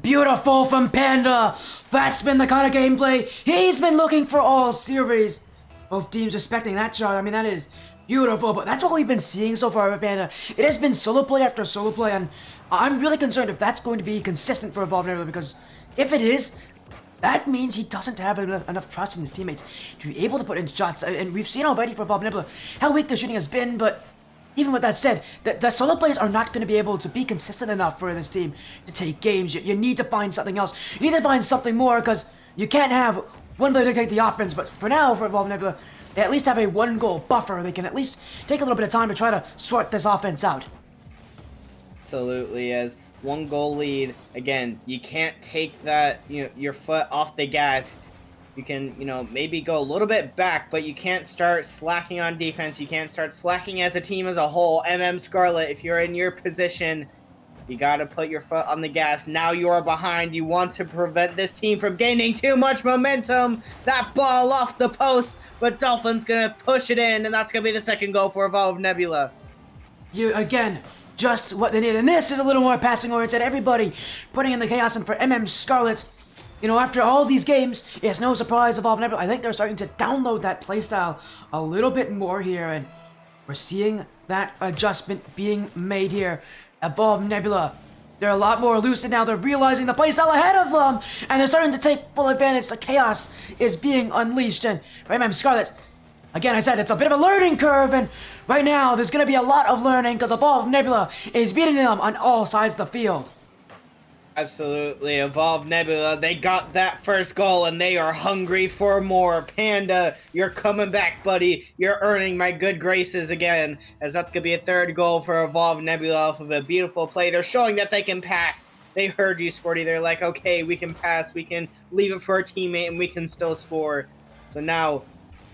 Beautiful from Panda! That's been the kind of gameplay he's been looking for all series. Both teams respecting that shot. I mean, that is beautiful, but that's what we've been seeing so far with Panda. It has been solo play after solo play, and I'm really concerned if that's going to be consistent for Evolve Nebula, because if it is, that means he doesn't have enough trust in his teammates to be able to put in shots. And we've seen already for Evolve Nebula how weak their shooting has been, but even with that said, the solo plays are not going to be able to be consistent enough for this team to take games. You need to find something else. You need to find something more, because you can't have one player to take the offense. But for now, for Evolve Nebula, they at least have a 1-goal buffer. They can at least take a little bit of time to try to sort this offense out. Absolutely, as 1-goal lead, again, you can't take that, your foot off the gas. You can, maybe go a little bit back, but you can't start slacking on defense. You can't start slacking as a team as a whole. Scarlet, if you're in your position, you got to put your foot on the gas. Now you are behind. You want to prevent this team from gaining too much momentum. That ball off the post, but Dolphin's going to push it in, and that's going to be the 2nd goal for Evolve Nebula. Again, just what they need. And this is a little more passing oriented. Everybody putting in the chaos, and for Scarlet, after all these games, it's no surprise Evolve Nebula, I think they're starting to download that playstyle a little bit more here, and we're seeing that adjustment being made here. Evolve Nebula They're a lot more lucid now. They're realizing the playstyle ahead of them, and they're starting to take full advantage. The chaos is being unleashed, and remember, Scarlet, again, I said it's a bit of a learning curve, and right now there's going to be a lot of learning because Evolve Nebula is beating them on all sides of the field. Absolutely. Evolve Nebula, they got that first goal and they are hungry for more. Panda, you're coming back, buddy. You're earning my good graces again, as that's going to be a third goal for Evolve Nebula off of a beautiful play. They're showing that they can pass. They heard you, Sporty. They're like, okay, we can pass. We can leave it for our teammate and we can still score. So now,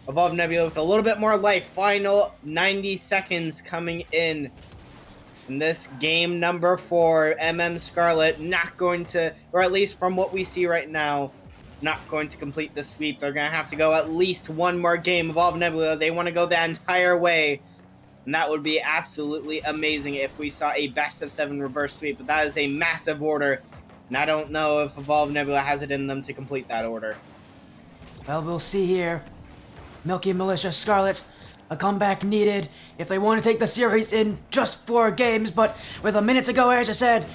Evolve Nebula with a little bit more life. Final 90 seconds coming in. In this game number 4, Scarlet not going to, or at least from what we see right now, not going to complete the sweep. They're going to have to go at least one more game. Evolve Nebula, they want to go the entire way. And that would be absolutely amazing if we saw a best-of-7 reverse sweep. But that is a massive order. And I don't know if Evolve Nebula has it in them to complete that order. Well, we'll see here. Milky Militia Scarlet, a comeback needed if they want to take the series in just 4 games, but with a minute to go, as I said,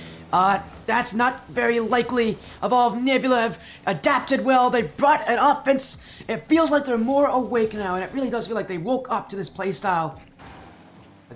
that's not very likely. Evolve Nebula have adapted well. They brought an offense. It feels like they're more awake now, and it really does feel like they woke up to this playstyle.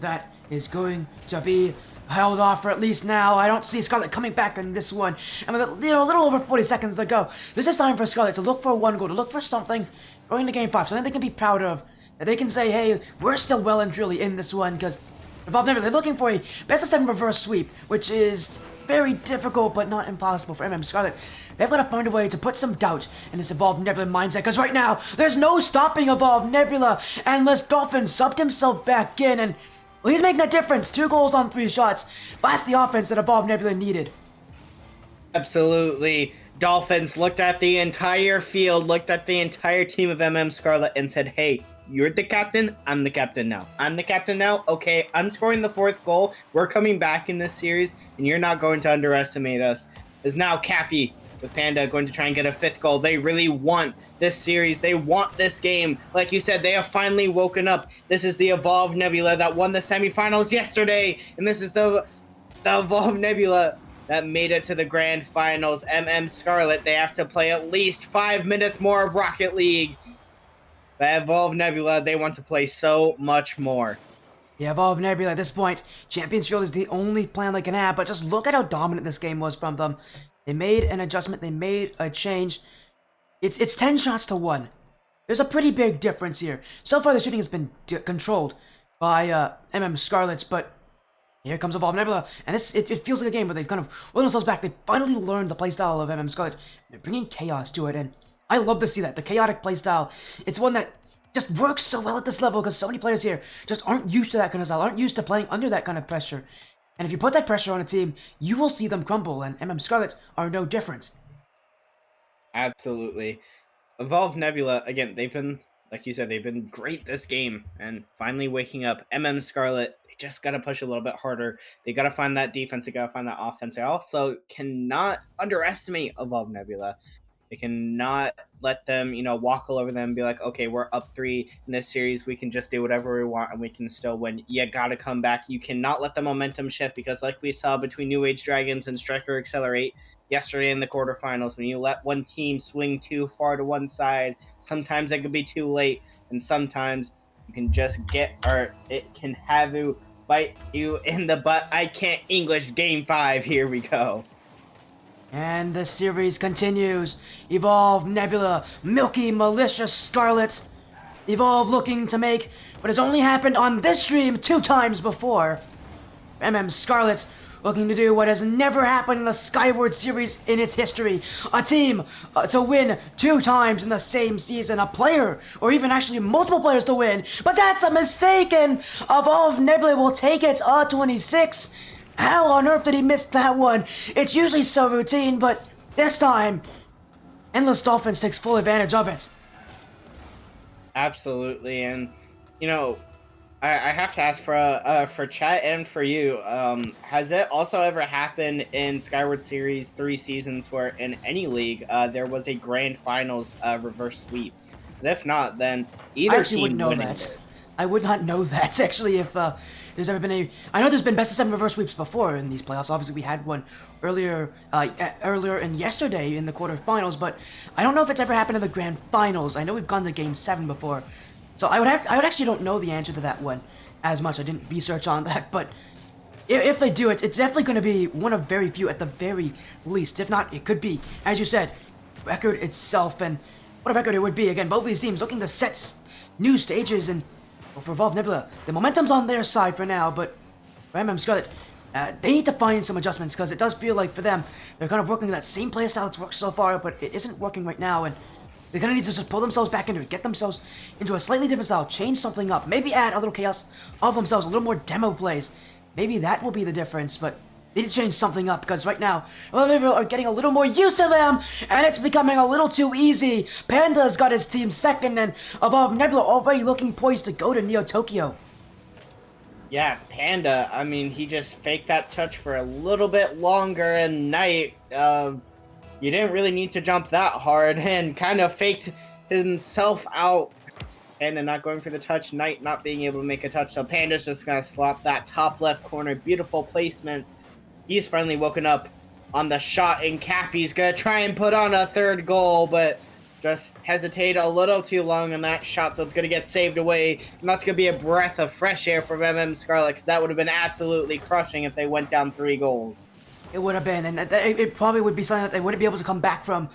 That is going to be held off for at least now. I don't see Scarlet coming back in this one. And with a little over 40 seconds to go, this is time for Scarlet to look for one goal, to look for something going to game 5, something they can be proud of. That they can say, hey, we're still well and truly in this one, because Evolve Nebula, they're looking for a best-of-7 reverse sweep, which is very difficult but not impossible for Scarlet. They've got to find a way to put some doubt in this Evolve Nebula mindset, because right now, there's no stopping Evolve Nebula, and Les Dolphin subbed himself back in, and well, he's making a difference. 2 goals on 3 shots. That's the offense that Evolve Nebula needed. Absolutely. Dolphins looked at the entire field, looked at the entire team of Scarlet, and said, hey, you're the captain, I'm the captain now. I'm the captain now, okay, I'm scoring the 4th goal, we're coming back in this series, and you're not going to underestimate us. Is now Cappy with Panda going to try and get a 5th goal. They really want this series, they want this game. Like you said, they have finally woken up. This is the Evolve Nebula that won the semifinals yesterday, and this is the Evolve Nebula that made it to the grand finals. Scarlet, they have to play at least 5 minutes more of Rocket League. But Evolve Nebula, they want to play so much more. Yeah, Evolve Nebula at this point, Champions Field is the only plan they can have, but just look at how dominant this game was from them. They made an adjustment, they made a change. It's 10 shots to 1. There's a pretty big difference here. So far, the shooting has been controlled by Scarlet, but here comes Evolve Nebula, and it feels like a game where they've kind of won themselves back. They finally learned the playstyle of Scarlet. They're bringing chaos to it, and I love to see that. The chaotic playstyle, it's one that just works so well at this level because so many players here just aren't used to that kind of style, aren't used to playing under that kind of pressure. And if you put that pressure on a team, you will see them crumble, and Scarlet are no different. Absolutely. Evolve Nebula, again, they've been, like you said, they've been great this game, and finally waking up. Scarlet, they just got to push a little bit harder. They got to find that defense, they got to find that offense. They also cannot underestimate Evolve Nebula. They cannot let them, walk all over them and be like, okay, we're up 3 in this series. We can just do whatever we want and we can still win. You got to come back. You cannot let the momentum shift because like we saw between New Age Dragons and Striker Accelerate yesterday in the quarterfinals, when you let one team swing too far to one side, sometimes it can be too late. And sometimes you can just it can have you bite you in the butt. I can't English. Game 5. Here we go. And the series continues. Evolve Nebula, Milky Militia Scarlet. Evolve looking to make what has only happened on this stream 2 times before. Scarlet looking to do what has never happened in the Skyward series in its history. A team to win 2 times in the same season. A player, or even actually multiple players to win. But that's a mistake, and Evolve Nebula will take it. 26. How on earth did he miss that one? It's usually so routine, but this time, Endless Dolphins takes full advantage of it. Absolutely, and I have to ask for chat and for you. Has it also ever happened in Skyward Series 3 seasons where in any league there was a grand finals reverse sweep? Because if not, then either I actually team wouldn't know winning that. this. I would not know that actually if there's ever been a... I know there's been best of 7 reverse sweeps before in these playoffs. Obviously, we had one earlier and yesterday in the quarterfinals, but I don't know if it's ever happened in the grand finals. I know we've gone to Game 7 before, so I would actually don't know the answer to that one as much. I didn't research on that, but if they do, it's definitely going to be one of very few at the very least. If not, it could be, as you said, record itself, and what a record it would be. Again, both these teams looking to set new stages, and for Evolve Nebula, the momentum's on their side for now, but for Scarlet, they need to find some adjustments, because it does feel like for them, they're kind of working that same playstyle that's worked so far, but it isn't working right now, and they're going to need to just pull themselves back into it, get themselves into a slightly different style, change something up, maybe add a little chaos of themselves, a little more demo plays. Maybe that will be the difference, but they need to change something up, because right now, people are getting a little more used to them, and it's becoming a little too easy. Panda's got his team second, and Evolve Nebula already looking poised to go to Neo Tokyo. Yeah, Panda, I mean, he just faked that touch for a little bit longer, and Knight, you didn't really need to jump that hard, and kind of faked himself out. Panda not going for the touch, Knight not being able to make a touch, so Panda's just gonna slap that top left corner. Beautiful placement. He's finally woken up on the shot, and Cappy's gonna try and put on a third goal, but just hesitate a little too long on that shot, so it's gonna get saved away. And that's gonna be a breath of fresh air for Scarlet, because that would have been absolutely crushing if they went down 3 goals. It would have been, and it probably would be something that they wouldn't be able to come back from.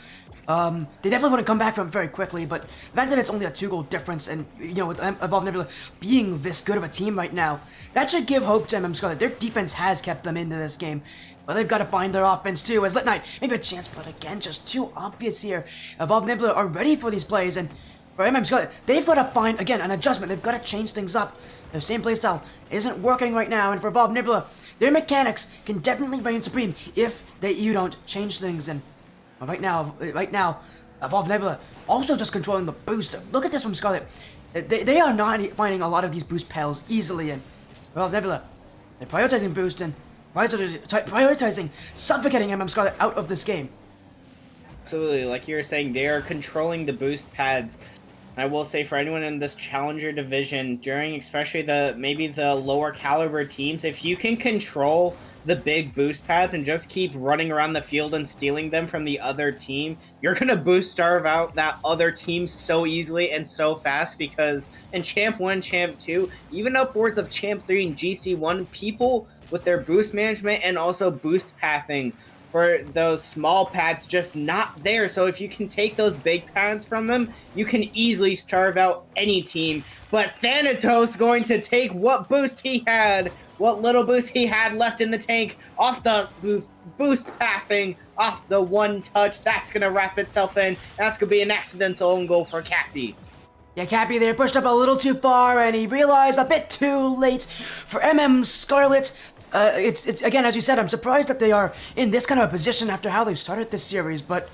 They definitely wouldn't come back from very quickly, but the fact that it's only a 2-goal difference, and, you know, with Evolve Nebula being this good of a team right now, that should give hope to Scarlet. Their defense has kept them into this game, but they've got to find their offense too, as Lit Knight, maybe a chance, but again, just too obvious here. Evolve Nebula are ready for these plays, and for Scarlet, they've got to find, again, an adjustment. They've got to change things up. Their same playstyle isn't working right now, and for Evolve Nebula, their mechanics can definitely reign supreme if you don't change things, and right now, Evolve Nebula also just controlling the boost. Look at this from Scarlet. They are not finding a lot of these boost pals easily, and Evolve Nebula, they're prioritizing boost and prioritizing suffocating Scarlet out of this game. Absolutely, like you were saying, they are controlling the boost pads. I will say, for anyone in this challenger division, during especially maybe the lower caliber teams, if you can control the big boost pads and just keep running around the field and stealing them from the other team, you're gonna boost starve out that other team so easily and so fast, because in Champ 1, Champ 2, even upwards of Champ 3 and GC1, people with their boost management and also boost pathing for those small pads just not there. So if you can take those big pads from them, you can easily starve out any team. But Thanatos going to take what boost he had, what little boost he had left in the tank, off the boost pathing, off the one touch. That's going to wrap itself in. That's going to be an accidental own goal for Cappy. Yeah, Cappy there pushed up a little too far, and he realized a bit too late for Scarlet. It's again, as you said, I'm surprised that they are in this kind of a position after how they've started this series, but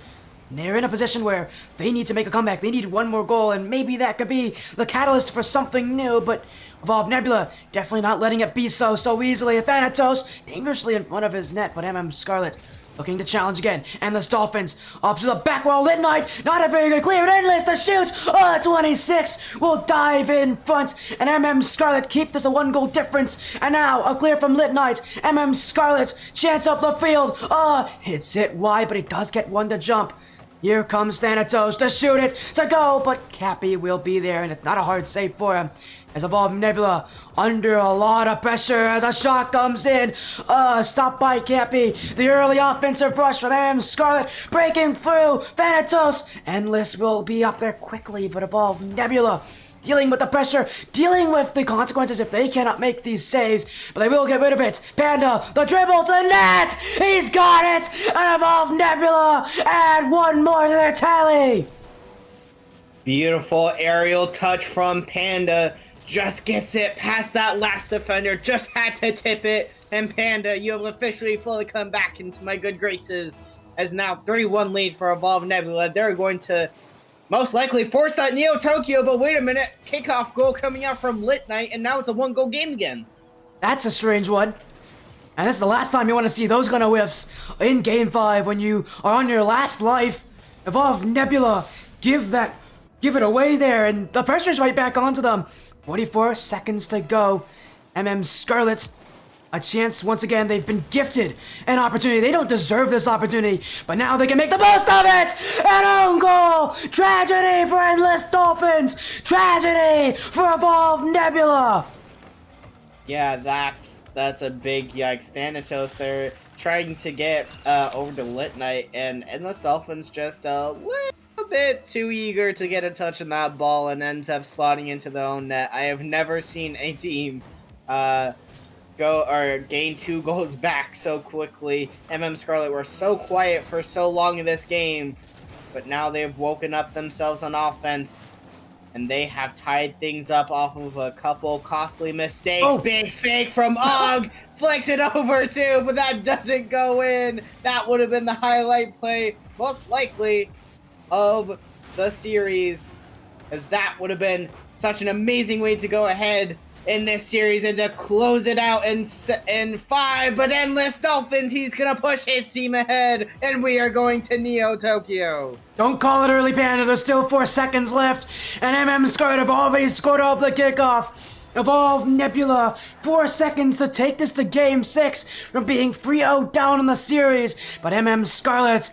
they're in a position where they need to make a comeback. They need one more goal, and maybe that could be the catalyst for something new, but Evolve Nebula definitely not letting it be so easily. Thanatos dangerously in front of his net, but Scarlet looking to challenge again, and the Dolphins up to the back wall. Lit Knight, not a very good clear, endless to shoot. 26 will dive in front, and Scarlet keep this a 1-goal difference. And now a clear from Lit Knight. Scarlet chance up the field. Hits it wide, but he does get one to jump. Here comes Thanatos to shoot it, to go, but Cappy will be there, and it's not a hard save for him. As Evolve Nebula under a lot of pressure as a shot comes in. Stopped by Cappy. The early offensive rush from Scarlet breaking through. Thanatos. Endless will be up there quickly, but Evolve Nebula dealing with the pressure, dealing with the consequences if they cannot make these saves, but they will get rid of it. Panda, the dribble to net! He's got it! And Evolve Nebula add one more to their tally! Beautiful aerial touch from Panda. Just gets it past that last defender. Just had to tip it. And Panda, you have officially fully come back into my good graces. As now 3-1 lead for Evolve Nebula. They're going to most likely force that Neo Tokyo, but wait a minute. Kickoff goal coming out from Lit Knight, and now it's a 1-goal game again. That's a strange one. And this is the last time you want to see those kind of whiffs in Game 5 when you are on your last life. Evolve Nebula, give it away there, and the pressure's right back onto them. 44 seconds to go. Scarlet a chance once again. They've been gifted an opportunity. They don't deserve this opportunity, but now they can make the most of it. An own goal. Tragedy for Endless Dolphins. Tragedy for Evolve Nebula. Yeah, that's a big yikes. Thanatos, they're trying to get over to Lit Knight, and Endless Dolphins just a little bit too eager to get a touch on that ball and ends up slotting into their own net. I have never seen a team go or gain 2 goals back so quickly. Scarlet were so quiet for so long in this game, but now they've woken up themselves on offense, and they have tied things up off of a couple costly mistakes. Oh. Big fake from Og, flicks it over too, but that doesn't go in. That would have been the highlight play, most likely, of the series, as that would have been such an amazing way to go ahead in this series and to close it out in 5. But Endless Dolphins, he's gonna push his team ahead, and we are going to Neo Tokyo. Don't call it early, Panda. There's still 4 seconds left, and Scarlet have already scored off the kickoff. Evolve Nebula, 4 seconds to take this to Game 6 from being 3-0 down in the series. But Scarlet,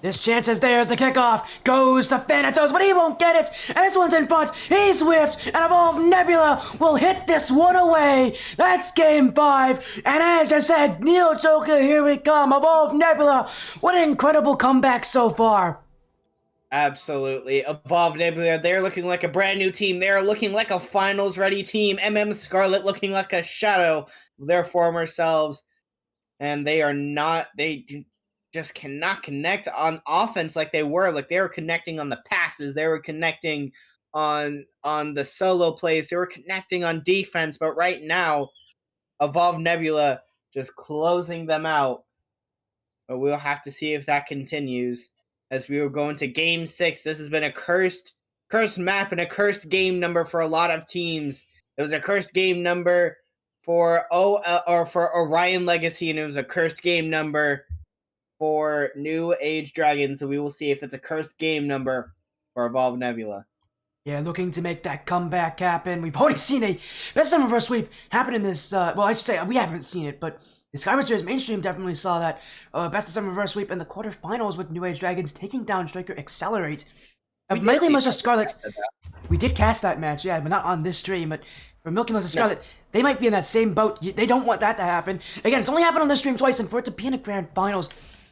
this chance is theirs. The kickoff goes to Thanatos, but he won't get it. And this one's in front. He's whiffed, and Evolve Nebula will hit this one away. That's Game 5. And as I said, Neo Tokyo, here we come. Evolve Nebula. What an incredible comeback so far. Absolutely. Evolve Nebula, they're looking like a brand new team. They're looking like a finals-ready team. Scarlet looking like a shadow of their former selves. And they are not... just cannot connect on offense like they were. Like, they were connecting on the passes, they were connecting on the solo plays, they were connecting on defense, but right now Evolve Nebula just closing them out. But we'll have to see if that continues as we were going to Game 6. This has been a cursed map and a cursed game number for a lot of teams. It was a cursed game number for Orion Legacy, and it was a cursed game number for New Age Dragon, so we will see if it's a cursed game number for Evolve Nebula. Yeah, looking to make that comeback happen. We've already seen a best of reverse sweep happen in this, well, I should say, we haven't seen it, but the Skyward Series mainstream definitely saw that best of 7 reverse sweep in the quarterfinals with New Age Dragons taking down Striker Accelerate. Milky Melissa Scarlet, we did cast that match, yeah, but not on this stream, but for Milky Melissa Scarlet, they might be in that same boat. They don't want that to happen. Again, it's only happened on this stream twice, and for it to be in a grand finals,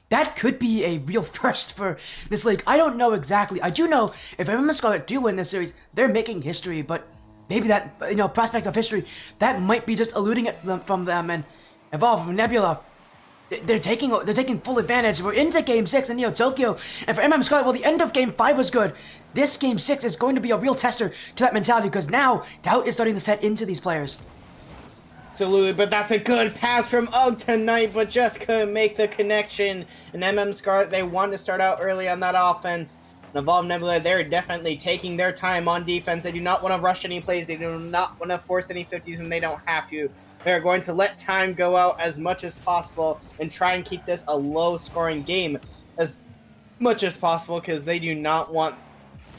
that could be a real first for this league. I don't know exactly. I do know if Scarlet do win this series, they're making history, but maybe that, prospect of history, that might be just eluding it from them. And Evolve Nebula, they're taking full advantage. We're into Game 6 in Neo Tokyo, and for Scarlet, well, the end of Game 5 was good. This Game 6 is going to be a real tester to that mentality, because now doubt is starting to set into these players. Absolutely, but that's a good pass from Og tonight, but just couldn't make the connection. And Scarlet, they want to start out early on that offense. And Evolve Nebula, they're definitely taking their time on defense. They do not want to rush any plays. They do not want to force any 50s when they don't have to. They're going to let time go out as much as possible and try and keep this a low-scoring game as much as possible, because they do not want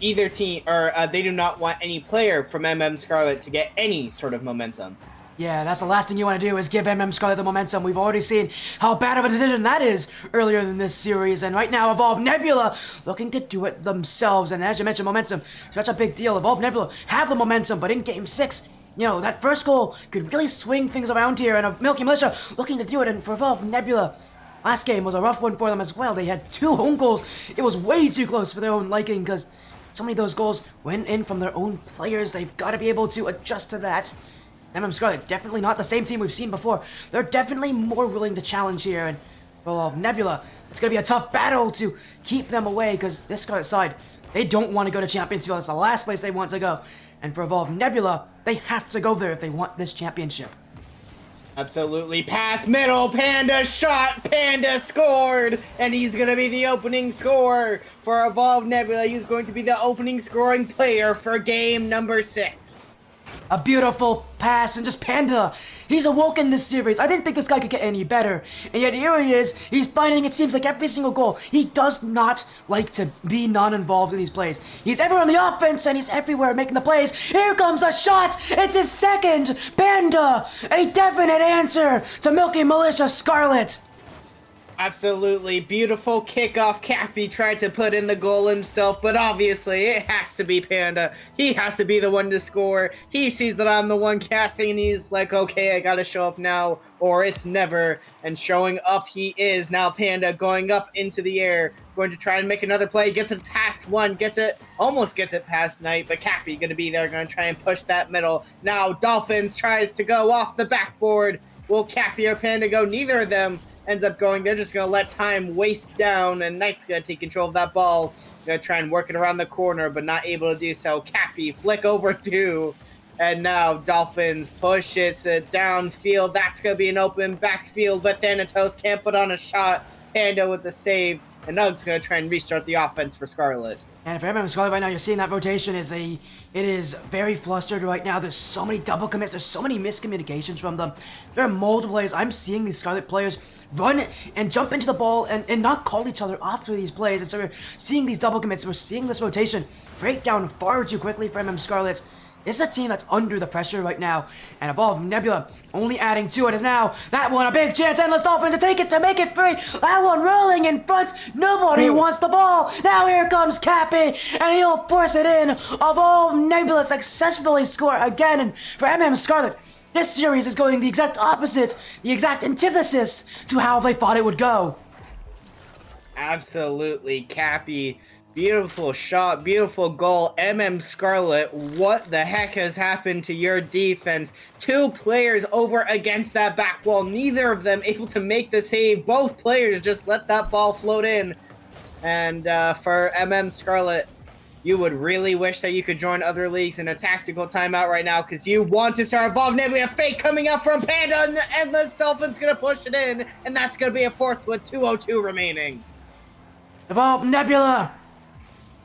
either team, or they do not want any player from Scarlet to get any sort of momentum. Yeah, that's the last thing you want to do is give Scarlet the momentum. We've already seen how bad of a decision that is earlier in this series, and right now Evolve Nebula looking to do it themselves. And as you mentioned, momentum, such a big deal. Evolve Nebula have the momentum, but in Game 6, that first goal could really swing things around here, and Milky Militia looking to do it. And for Evolve Nebula, last game was a rough one for them as well. They had 2 own goals. It was way too close for their own liking, because so many of those goals went in from their own players. They've got to be able to adjust to that. Scarlet, definitely not the same team we've seen before. They're definitely more willing to challenge here, and for Nebula, it's going to be a tough battle to keep them away, because this Scarlet side, they don't want to go to Champions Field. It's the last place they want to go. And for Evolve Nebula, they have to go there if they want this championship. Absolutely. Pass middle, Panda shot, Panda scored, and he's going to be the opening scorer for Evolve Nebula. He's going to be the opening scoring player for game number 6. A beautiful pass, and just Panda He's awoken this series. I didn't think this guy could get any better. And yet here he is. He's finding, it seems like, every single goal. He does not like to be non-involved in these plays. He's everywhere on the offense and he's everywhere making the plays. Here comes a shot. It's his second. Panda, a definite answer to Milky Militia Scarlet. Absolutely beautiful kickoff. Cappy tried to put in the goal himself, but obviously it has to be Panda. He has to be the one to score. He sees that I'm the one casting and he's like, okay, I gotta show up now or it's never. And showing up he is. Now Panda going up into the air, going to try and make another play. Gets it past one, almost gets it past Knight, but Cappy gonna be there, gonna try and push that middle. Now Dolphins tries to go off the backboard. Will Cappy or Panda go? Neither of them ends up going. They're just going to let time waste down, and Knight's going to take control of that ball. Going to try and work it around the corner, but not able to do so. Cappy, flick over two, and now Dolphins push it downfield. That's going to be an open backfield, but Thanatos can't put on a shot. Panda with the save, and Nug's going to try and restart the offense for Scarlet. And for MM Scarlet right now, you're seeing that rotation it is very flustered right now. There's so many double commits, there's so many miscommunications from them. There are multiple plays. I'm seeing these Scarlet players run and jump into the ball and not call each other after these plays. And so we're seeing these double commits, we're seeing this rotation break down far too quickly for MM Scarlet. This is a team that's under the pressure right now. And Evolve Nebula only adding to it is now that one a big chance. Endless Dolphins to take it, to make it free. That one rolling in front. Nobody wants the ball. Now here comes Cappy and he'll force it in. Evolve Nebula successfully score again. And for MM Scarlet, this series is going the exact opposite, the exact antithesis to how they thought it would go. Absolutely, Cappy. Beautiful shot, beautiful goal. MM Scarlet, what the heck has happened to your defense? Two players over against that back wall, neither of them able to make the save. Both players just let that ball float in. And for MM Scarlet, you would really wish that you could join other leagues in a tactical timeout right now because you want to start Evolve Nebula. Fake coming up from Panda, and the Endless Dolphin's going to push it in, and that's going to be a fourth with 2:02 remaining. Evolve Nebula!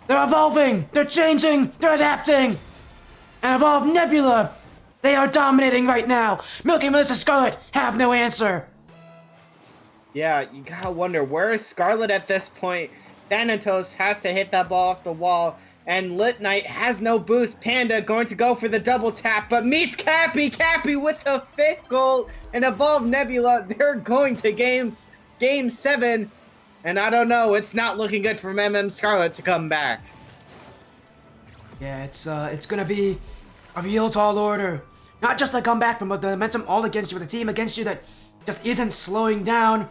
They're evolving, they're changing, they're adapting. And Evolve Nebula, they are dominating right now. Milky Militia Scarlet have no answer. Yeah, you gotta wonder, where is Scarlet at this point? Thanatos has to hit that ball off the wall, and Lit Knight has no boost. Panda going to go for the double tap, but meets Cappy. Cappy with the fifth goal, and Evolve Nebula, they're going to game 7. And I don't know, it's not looking good for MM Scarlet to come back. Yeah, it's gonna be a real tall order. Not just a comeback from the momentum all against you, with a team against you that just isn't slowing down.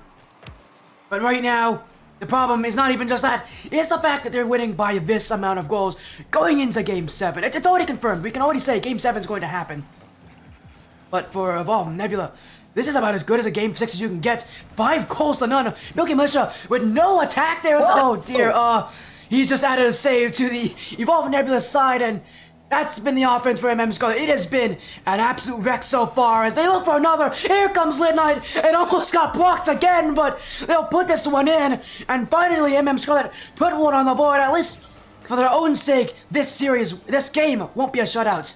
But right now, the problem is not even just that. It's the fact that they're winning by this amount of goals going into Game 7. It's already confirmed. We can already say Game 7 is going to happen. But for Evolve Nebula, this is about as good as a Game 6 as you can get. 5 goals to none. Milky Militia with no attack there. Oh dear, he's just added a save to the Evolve Nebula side, and that's been the offense for MM Scarlet. It has been an absolute wreck so far as they look for another. Here comes Lit Knight. It almost got blocked again, but they'll put this one in. And finally, MM Scarlet put one on the board. At least for their own sake, this game won't be a shutout.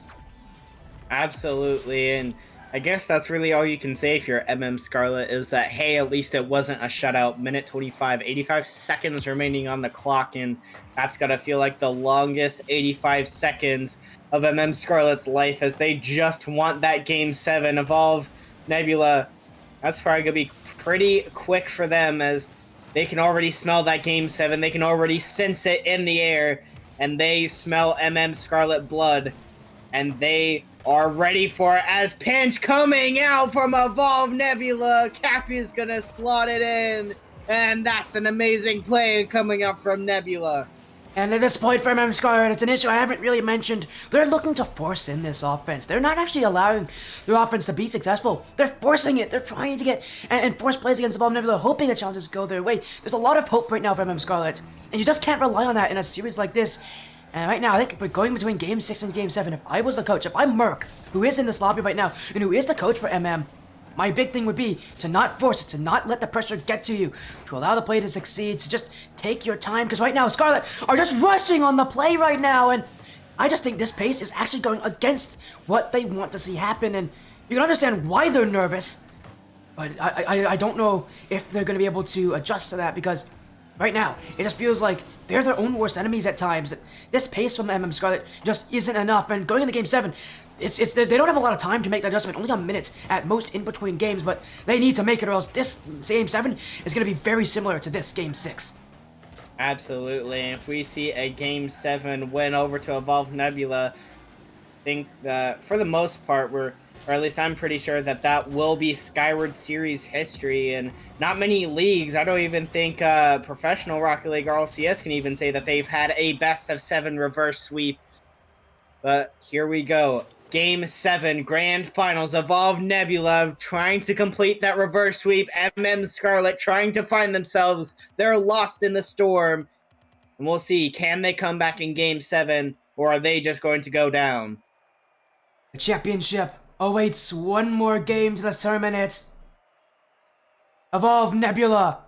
Absolutely, and I guess that's really all you can say if you're MM Scarlet is that, hey, at least it wasn't a shutout. Minute 25, 85 seconds remaining on the clock, and that's got to feel like the longest 85 seconds of MM Scarlet's life as they just want that Game 7. Evolve Nebula, that's probably going to be pretty quick for them as they can already smell that Game 7. They can already sense it in the air, and they smell MM Scarlet blood, and they are ready for it as pinch coming out from Evolve Nebula. Cappy is going to slot it in, and that's an amazing play coming up from Nebula. And at this point for MM Scarlet, it's an issue I haven't really mentioned. They're looking to force in this offense. They're not actually allowing their offense to be successful. They're forcing it. They're trying to get and force plays against Evolve Nebula, hoping the challenges go their way. There's a lot of hope right now for MM Scarlet, and you just can't rely on that in a series like this. And right now, I think we're going between Game 6 and Game 7. If I was the coach, if I'm Merc, who is in this lobby right now, and who is the coach for MM, my big thing would be to not force it, to not let the pressure get to you, to allow the play to succeed, to just take your time, because right now, Scarlet are just rushing on the play right now, and I just think this pace is actually going against what they want to see happen, and You can understand why they're nervous, but I don't know if they're going to be able to adjust to that, because right now, it just feels like they're their own worst enemies at times. This pace from Scarlet just isn't enough, and going into Game 7, they don't have a lot of time to make that adjustment, only a minute at most in between games, but they need to make it, or else this Game 7 is going to be very similar to this Game 6. Absolutely, and if we see a Game 7 win over to Evolve Nebula, I think that for the most part, or at least I'm pretty sure that will be Skyward Series history, and not many leagues, I don't even think professional Rocket League or LCS can even say that they've had a best of 7 reverse sweep. But here we go. Game 7, Grand Finals, Evolve Nebula trying to complete that reverse sweep, Scarlet trying to find themselves. They're lost in the storm. And we'll see, can they come back in Game 7, or are they just going to go down? The championship awaits one more game to determine it. Evolve Nebula.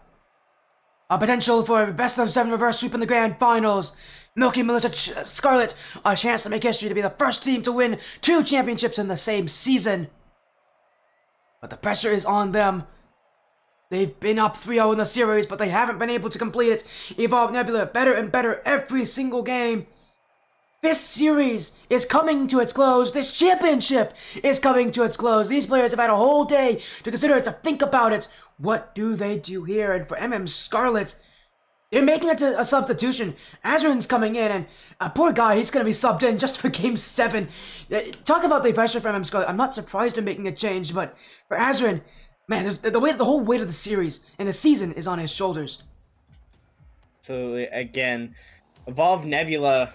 A potential for a best of 7 reverse sweep in the Grand Finals. Milky Militia Scarlet, a chance to make history to be the first team to win 2 championships in the same season. But the pressure is on them. They've been up 3-0 in the series, but they haven't been able to complete it. Evolve Nebula better and better every single game. This series is coming to its close. This championship is coming to its close. These players have had a whole day to consider it, to think about it. What do they do here? And for Scarlet, they're making it a substitution. Azrin's coming in, and poor guy, he's going to be subbed in just for Game 7. Talk about the pressure for Scarlet. I'm not surprised they're making a change, but for Azrin, man, the whole weight of the series and the season is on his shoulders. Absolutely. Again, Evolve Nebula,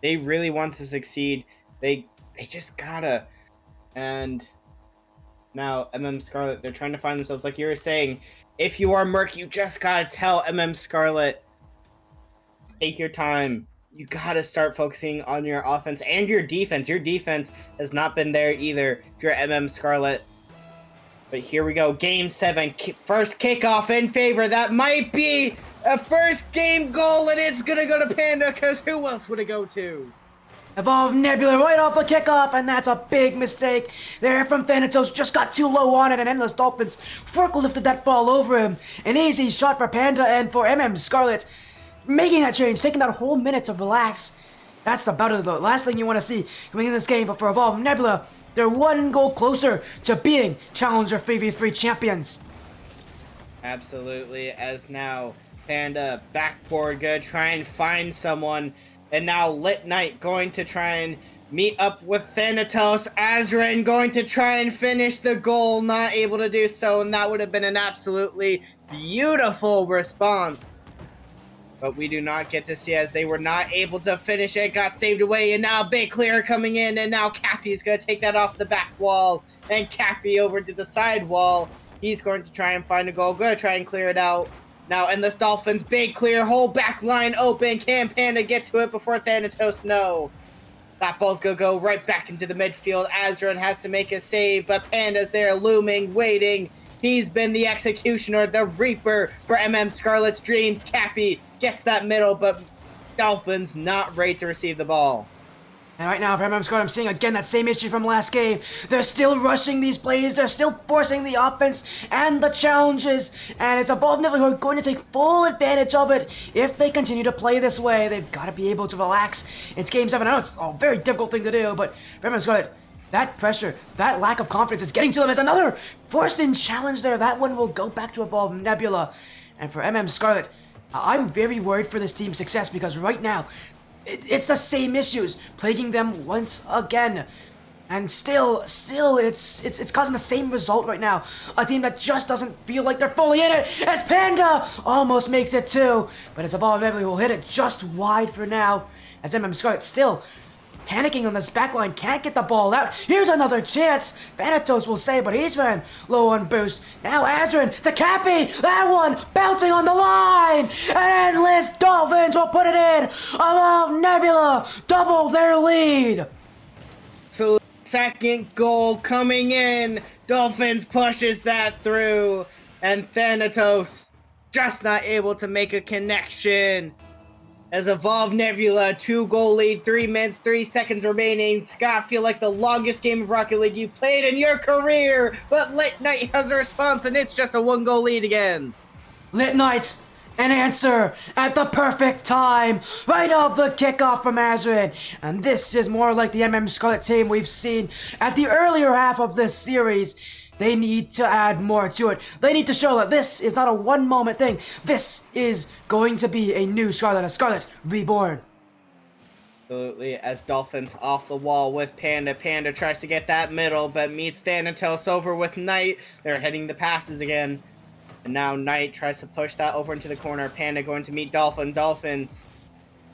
they really want to succeed. They just gotta. And now, Scarlet, they're trying to find themselves. Like you were saying, if you are Merc, you just gotta tell Scarlet, take your time. You gotta start focusing on your offense and your defense. Your defense has not been there either if you're Scarlet. But here we go, Game 7, first kickoff in favor. That might be a first game goal, and it's gonna go to Panda, because who else would it go to? Evolve Nebula right off the kickoff, and that's a big mistake. There from Thanatos, just got too low on it, and Endless Dolphins forklifted that ball over him. An easy shot for Panda, and for Scarlet, making that change, taking that whole minute to relax. That's about the last thing you want to see coming in this game, but for Evolve Nebula, they're one goal closer to being Challenger 3v3 champions. Absolutely, as now Panda backboard gonna try and find someone, and now Lit Knight going to try and meet up with Thanatos. Azrin going to try and finish the goal, not able to do so, and that would have been an absolutely beautiful response. But we do not get to see, as they were not able to finish it, got saved away, and now Big Clear coming in, and now Cappy's going to take that off the back wall, and Cappy over to the side wall. He's going to try and find a goal, going to try and clear it out. Now Endless Dolphins, Big Clear, whole back line open. Can Panda get to it before Thanatos? No. That ball's going to go right back into the midfield. Azrin has to make a save, but Panda's there looming, waiting. He's been the executioner, the reaper for Scarlet's dreams. Cappy gets that middle, but Dolphins not ready to receive the ball. And right now, for Scarlet, I'm seeing again that same issue from last game. They're still rushing these plays, they're still forcing the offense and the challenges, and it's Evolve Nebula who are going to take full advantage of it. If they continue to play this way, they've got to be able to relax. It's Game 7. I know it's a very difficult thing to do, but for Scarlet, that pressure, that lack of confidence is getting to them. As another forced-in challenge there. That one will go back to Evolve Nebula. And for Scarlet, I'm very worried for this team's success, because right now, it's the same issues plaguing them once again. And still, it's causing the same result right now. A team that just doesn't feel like they're fully in it, as Panda almost makes it too. But it's Evolve Nebula who will hit it just wide for now. As Scarlet still panicking on this backline, can't get the ball out. Here's another chance. Thanatos will save, but he's ran low on boost. Now Azrin to Cappy. That one bouncing on the line. And Endless Dolphins will put it in. Evolve Nebula double their lead. So second goal coming in. Dolphins pushes that through. And Thanatos just not able to make a connection. As Evolve Nebula, 2-goal lead, 3 minutes, 3 seconds remaining. Scott, feel like the longest game of Rocket League you've played in your career, but Lit Knight has a response, and it's just a 1-goal lead again. Lit Knight, an answer at the perfect time, right off the kickoff from Azrin. And this is more like the Scarlet team we've seen at the earlier half of this series. They need to add more to it. They need to show that this is not a one-moment thing. This is going to be a new Scarlet, a Scarlet reborn. Absolutely, as Dolphins off the wall with Panda. Panda tries to get that middle, but meets Thanatos over with Knight. They're heading the passes again. And now Knight tries to push that over into the corner. Panda going to meet Dolphin. Dolphins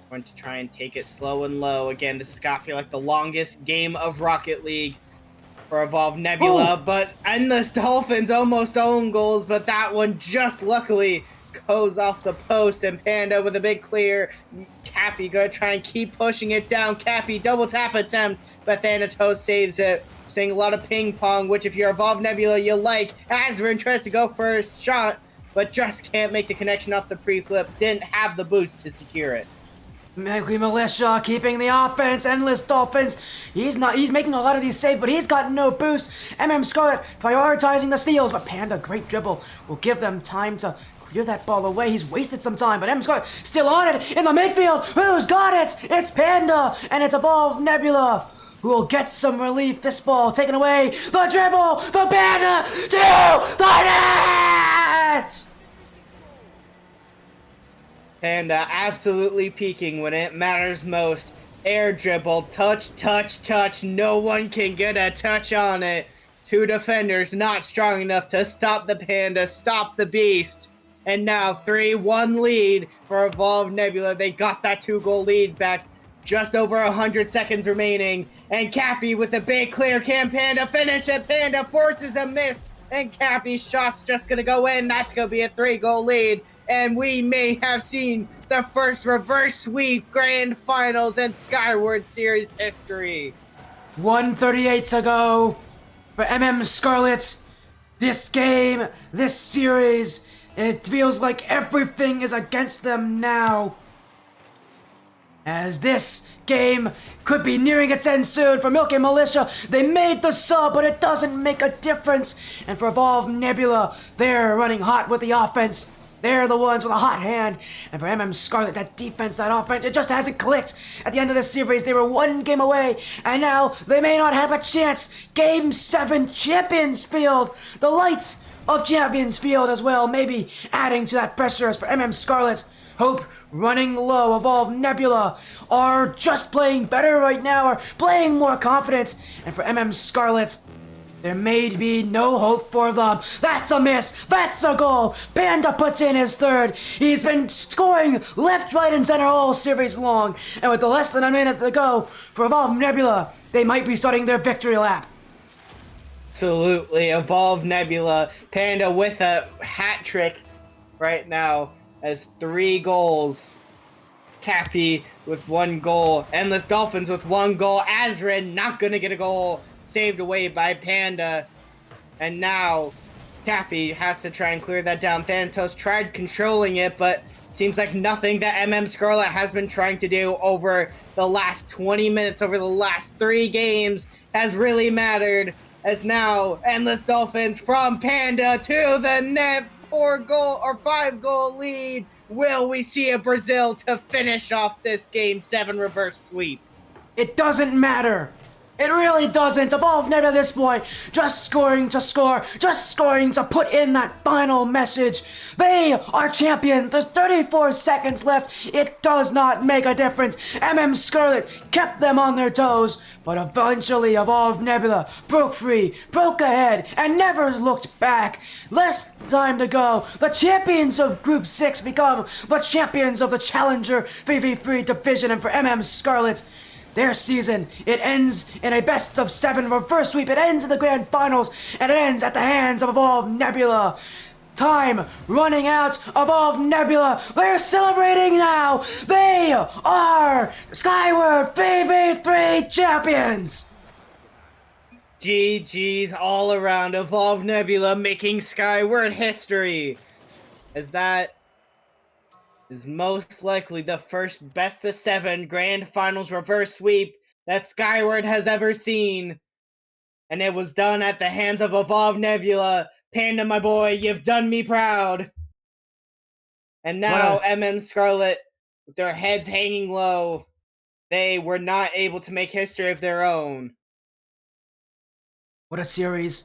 going to try and take it slow and low. Again, this has got to feel like the longest game of Rocket League for Evolve Nebula. Ooh. But Endless Dolphins almost own goals, but that one just luckily goes off the post. And Panda with a big clear. Cappy going to try and keep pushing it down. Cappy double tap attempt, but Thanatos saves it. Seeing a lot of ping pong, which if you're Evolve Nebula, you like. Azrin tries to go for a shot, but just can't make the connection off the pre-flip. Didn't have the boost to secure it. Milky Militia keeping the offense. Endless Dolphins. He's making a lot of these saves, but he's got no boost. Scarlet prioritizing the steals, but Panda, great dribble, will give them time to clear that ball away. He's wasted some time, but Scarlet still on it in the midfield. Who's got it? It's Panda, and it's Evolve Nebula who will get some relief. This ball taken away. The dribble for Panda to the net! Panda absolutely peaking when it matters most. Air dribble, touch, touch, touch. No one can get a touch on it. 2 defenders not strong enough to stop the Panda, stop the beast. And now 3-1 lead for Evolve Nebula. They got that 2-goal lead back. Just over 100 seconds remaining. And Cappy with a big clear. Can Panda finish it? Panda forces a miss. And Cappy's shot's just going to go in. That's going to be a 3-goal lead. And we may have seen the first reverse sweep grand finals in Skyward Series history. 1:38 to go for Scarlet. This game, this series, it feels like everything is against them now. As this game could be nearing its end soon for Milky Militia. They made the sub, but it doesn't make a difference. And for Evolve Nebula, they're running hot with the offense. They're the ones with a hot hand. And for Scarlet, that defense, that offense, it just hasn't clicked. At the end of the series, they were 1 game away, and now they may not have a chance. Game 7, Champions Field. The lights of Champions Field as well, maybe adding to that pressure as for Scarlet. Hope running low. Evolve Nebula are just playing better right now, are playing more confident. And for Scarlet, there may be no hope for them. That's a miss. That's a goal. Panda puts in his 3rd. He's been scoring left, right, and center all series long. And with less than a minute to go for Evolve Nebula, they might be starting their victory lap. Absolutely. Evolve Nebula. Panda with a hat trick right now as 3 goals. Cappy with 1 goal. Endless Dolphins with 1 goal. Azrin not going to get a goal. Saved away by Panda. And now Cappy has to try and clear that down. Thanatos tried controlling it, but seems like nothing that Scarlet has been trying to do over the last 20 minutes, over the last 3 games, has really mattered. As now, Endless Dolphins from Panda to the net. 5-goal lead. Will we see a Brazil to finish off this Game 7 reverse sweep? It doesn't matter. It really doesn't. Evolve Nebula at this point, just scoring to score, just scoring to put in that final message. They are champions. There's 34 seconds left. It does not make a difference. Scarlet kept them on their toes, but eventually Evolve Nebula broke free, broke ahead, and never looked back. Less time to go. The champions of Group 6 become the champions of the Challenger VV3 division, and for Scarlet, their season, it ends in a best-of-7 reverse sweep. It ends in the grand finals, and it ends at the hands of Evolve Nebula. Time running out. Evolve Nebula, they're celebrating now. They are Skyward VV3 champions. GG's all around. Evolve Nebula making Skyward history. As that is most likely the first best of 7 grand finals reverse sweep that Skyward has ever seen. And it was done at the hands of Evolved Nebula. Panda, my boy, you've done me proud. And now and Scarlet, with their heads hanging low, they were not able to make history of their own. What a series.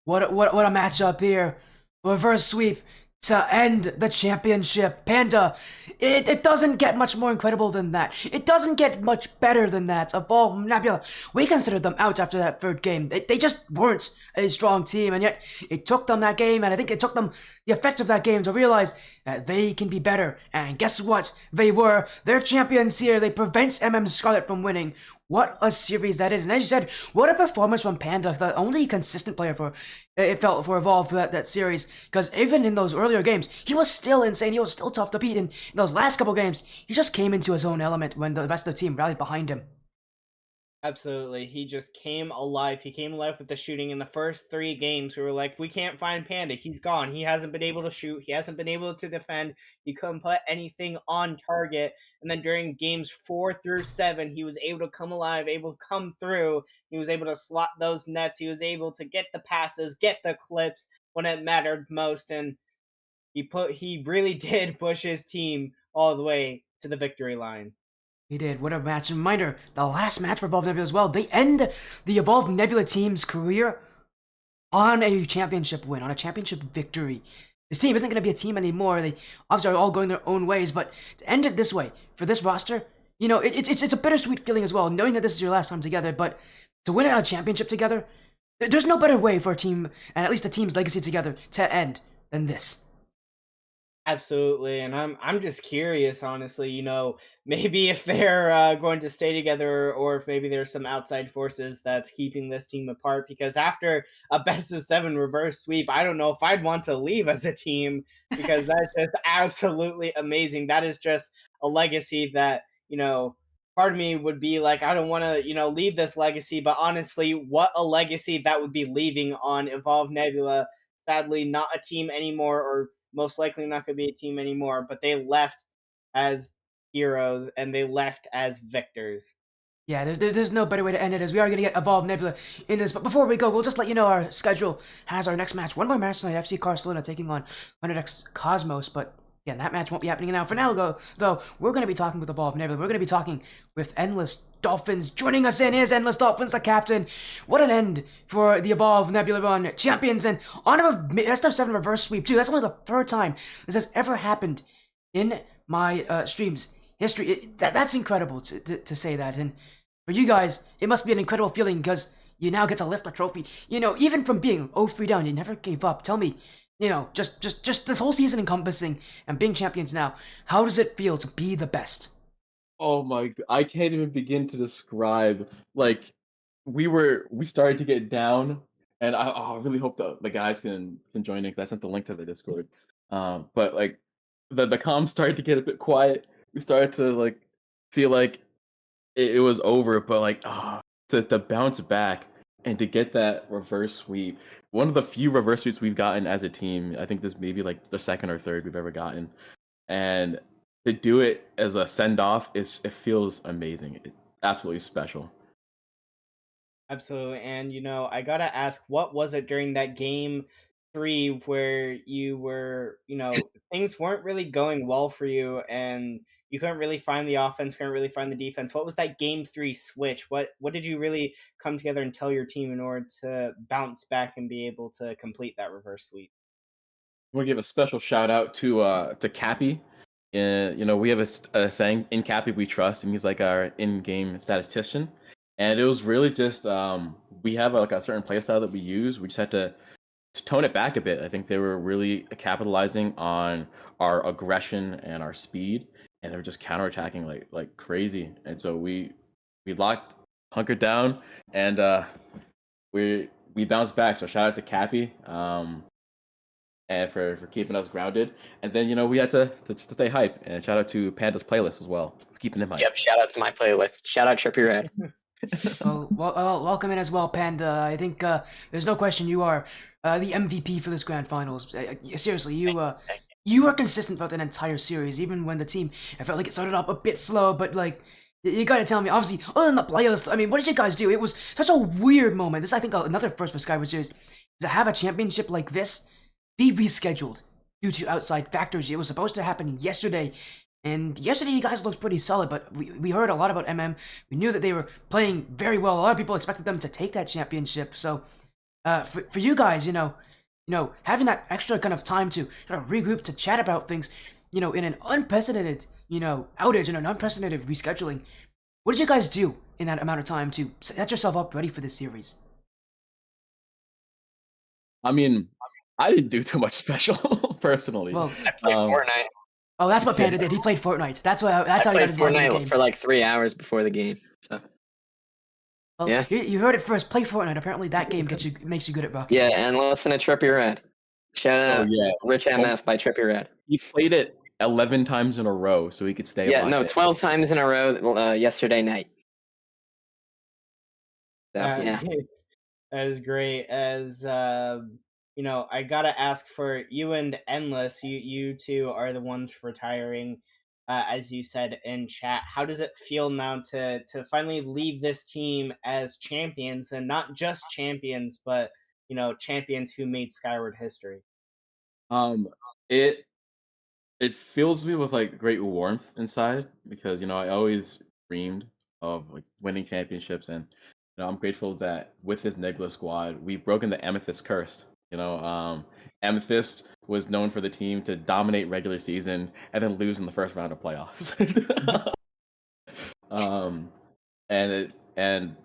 What a matchup here. Reverse sweep to end the championship. Panda, it doesn't get much more incredible than that. It doesn't get much better than that. Evolve Nebula, we considered them out after that third game. They just weren't a strong team, and yet it took them that game, and I think it took them the effect of that game to realize that they can be better. And guess what? They were. They're champions here. They prevent Scarlet from winning. What a series that is. And as you said, what a performance from Panda, the only consistent player for it felt for Evolve for that series. Because even in those earlier games, he was still insane. He was still tough to beat. And in those last couple games, he just came into his own element when the rest of the team rallied behind him. Absolutely. He just came alive. He came alive with the shooting in the first 3 games. We were like, we can't find Panda. He's gone. He hasn't been able to shoot. He hasn't been able to defend. He couldn't put anything on target. And then during games 4 through 7, he was able to come alive, able to come through. He was able to slot those nets. He was able to get the passes, get the clips when it mattered most. And he really did push his team all the way to the victory line. He did. What a match. Reminder, the last match for Evolve Nebula as well. They end the Evolve Nebula team's career on a championship win, on a championship victory. This team isn't going to be a team anymore. They obviously are all going their own ways, but to end it this way, for this roster, you know, it's a bittersweet feeling as well, knowing that this is your last time together, but to win a championship together, there's no better way for a team, and at least a team's legacy together, to end than this. Absolutely, and I'm just curious, honestly. Maybe if they're going to stay together, or if maybe there's some outside forces that's keeping this team apart. Because after a best of 7 reverse sweep, I don't know if I'd want to leave as a team, because that's just absolutely amazing. That is just a legacy that part of me would be like, I don't want to leave this legacy. But honestly, what a legacy that would be leaving on Evolve Nebula. Sadly, not a team anymore, or most likely not going to be a team anymore, but they left as heroes and they left as victors. Yeah, there's no better way to end it, as we are going to get Evolve Nebula in this. But before we go, we'll just let you know our schedule has our next match. One more match tonight, FC Carcelona taking on Underdex Cosmos. But again, that match won't be happening now. For now, though, we're going to be talking with Evolve Nebula. We're going to be talking with Endless Dolphins. Joining us in is Endless Dolphins, the captain. What an end for the Evolve Nebula run. Champions, and on a best of 7 reverse sweep, too. That's only the 3rd time this has ever happened in my streams history. That's incredible to say that. And for you guys, it must be an incredible feeling, because you now get to lift the trophy. Even from being 0-3 down, you never gave up. Tell me, just this whole season encompassing and being champions now, how does it feel to be the best? Oh my, I can't even begin to describe. Like, we started to get down, and I really hope the guys can join in, because I sent the link to the Discord. But like, the comms started to get a bit quiet. We started to like feel like it was over, but like, to bounce back and to get that reverse sweep, one of the few reverse sweeps we've gotten as a team. I think this may be like the 2nd or 3rd we've ever gotten, and to do it as a send off, it feels amazing. It's absolutely special. Absolutely. And I gotta ask, what was it during that game 3 where you were, things weren't really going well for you, and you couldn't really find the offense, couldn't really find the defense? What was that game 3 switch? What did you really come together and tell your team in order to bounce back and be able to complete that reverse sweep? I want to give a special shout out to Cappy. We have a saying, in Cappy we trust, and he's like our in-game statistician. And it was really just we have like a certain playstyle that we use. We just had to tone it back a bit. I think they were really capitalizing on our aggression and our speed, and they were just counterattacking like crazy. And so we hunkered down, and we bounced back. So shout out to Cappy, and for keeping us grounded. And then we had to stay hype. And shout out to Panda's playlist as well, for keeping them hype. Yep, shout out to my playlist. Shout out Trippy Red. Well, welcome in as well, Panda. I think there's no question you are the MVP for this grand finals. Seriously, you were consistent throughout that entire series, even when the team, I felt like it started off a bit slow, but like, you gotta tell me, obviously, other than the playoffs, I mean, what did you guys do? It was such a weird moment. This, I think, another first for Skyward Series, is to have a championship like this be rescheduled due to outside factors. It was supposed to happen yesterday, and yesterday you guys looked pretty solid, but we heard a lot about MM. We knew that they were playing very well. A lot of people expected them to take that championship, so for you guys, having that extra kind of time to sort of regroup, to chat about things, in an unprecedented, outage and an unprecedented rescheduling, what did you guys do in that amount of time to set yourself up ready for this series? I mean, I didn't do too much special personally. Well, I played Fortnite. oh, that's what Panda did. He played Fortnite. That's how he I got played his mind in the Fortnite game. for like 3 hours before the game. So Well, yeah. you heard it first. Play Fortnite. Apparently, that game makes you good at rocket. Yeah, and listen to Trippy Red. Shout out yeah. Rich MF by Trippy Red. He played it 11 times in a row so he could stay Yeah, locked no, in. 12 times in a row yesterday night. So, yeah. That is great. As I gotta ask for you and Endless. You two are the ones retiring, as you said in chat. How does it feel now to finally leave this team as champions, and not just champions, but champions who made Skyward history? It it fills me with like great warmth inside because I always dreamed of like winning championships, and I'm grateful that with this Nebula squad we've broken the Amethyst curse. Amethyst was known for the team to dominate regular season and then lose in the first round of playoffs. And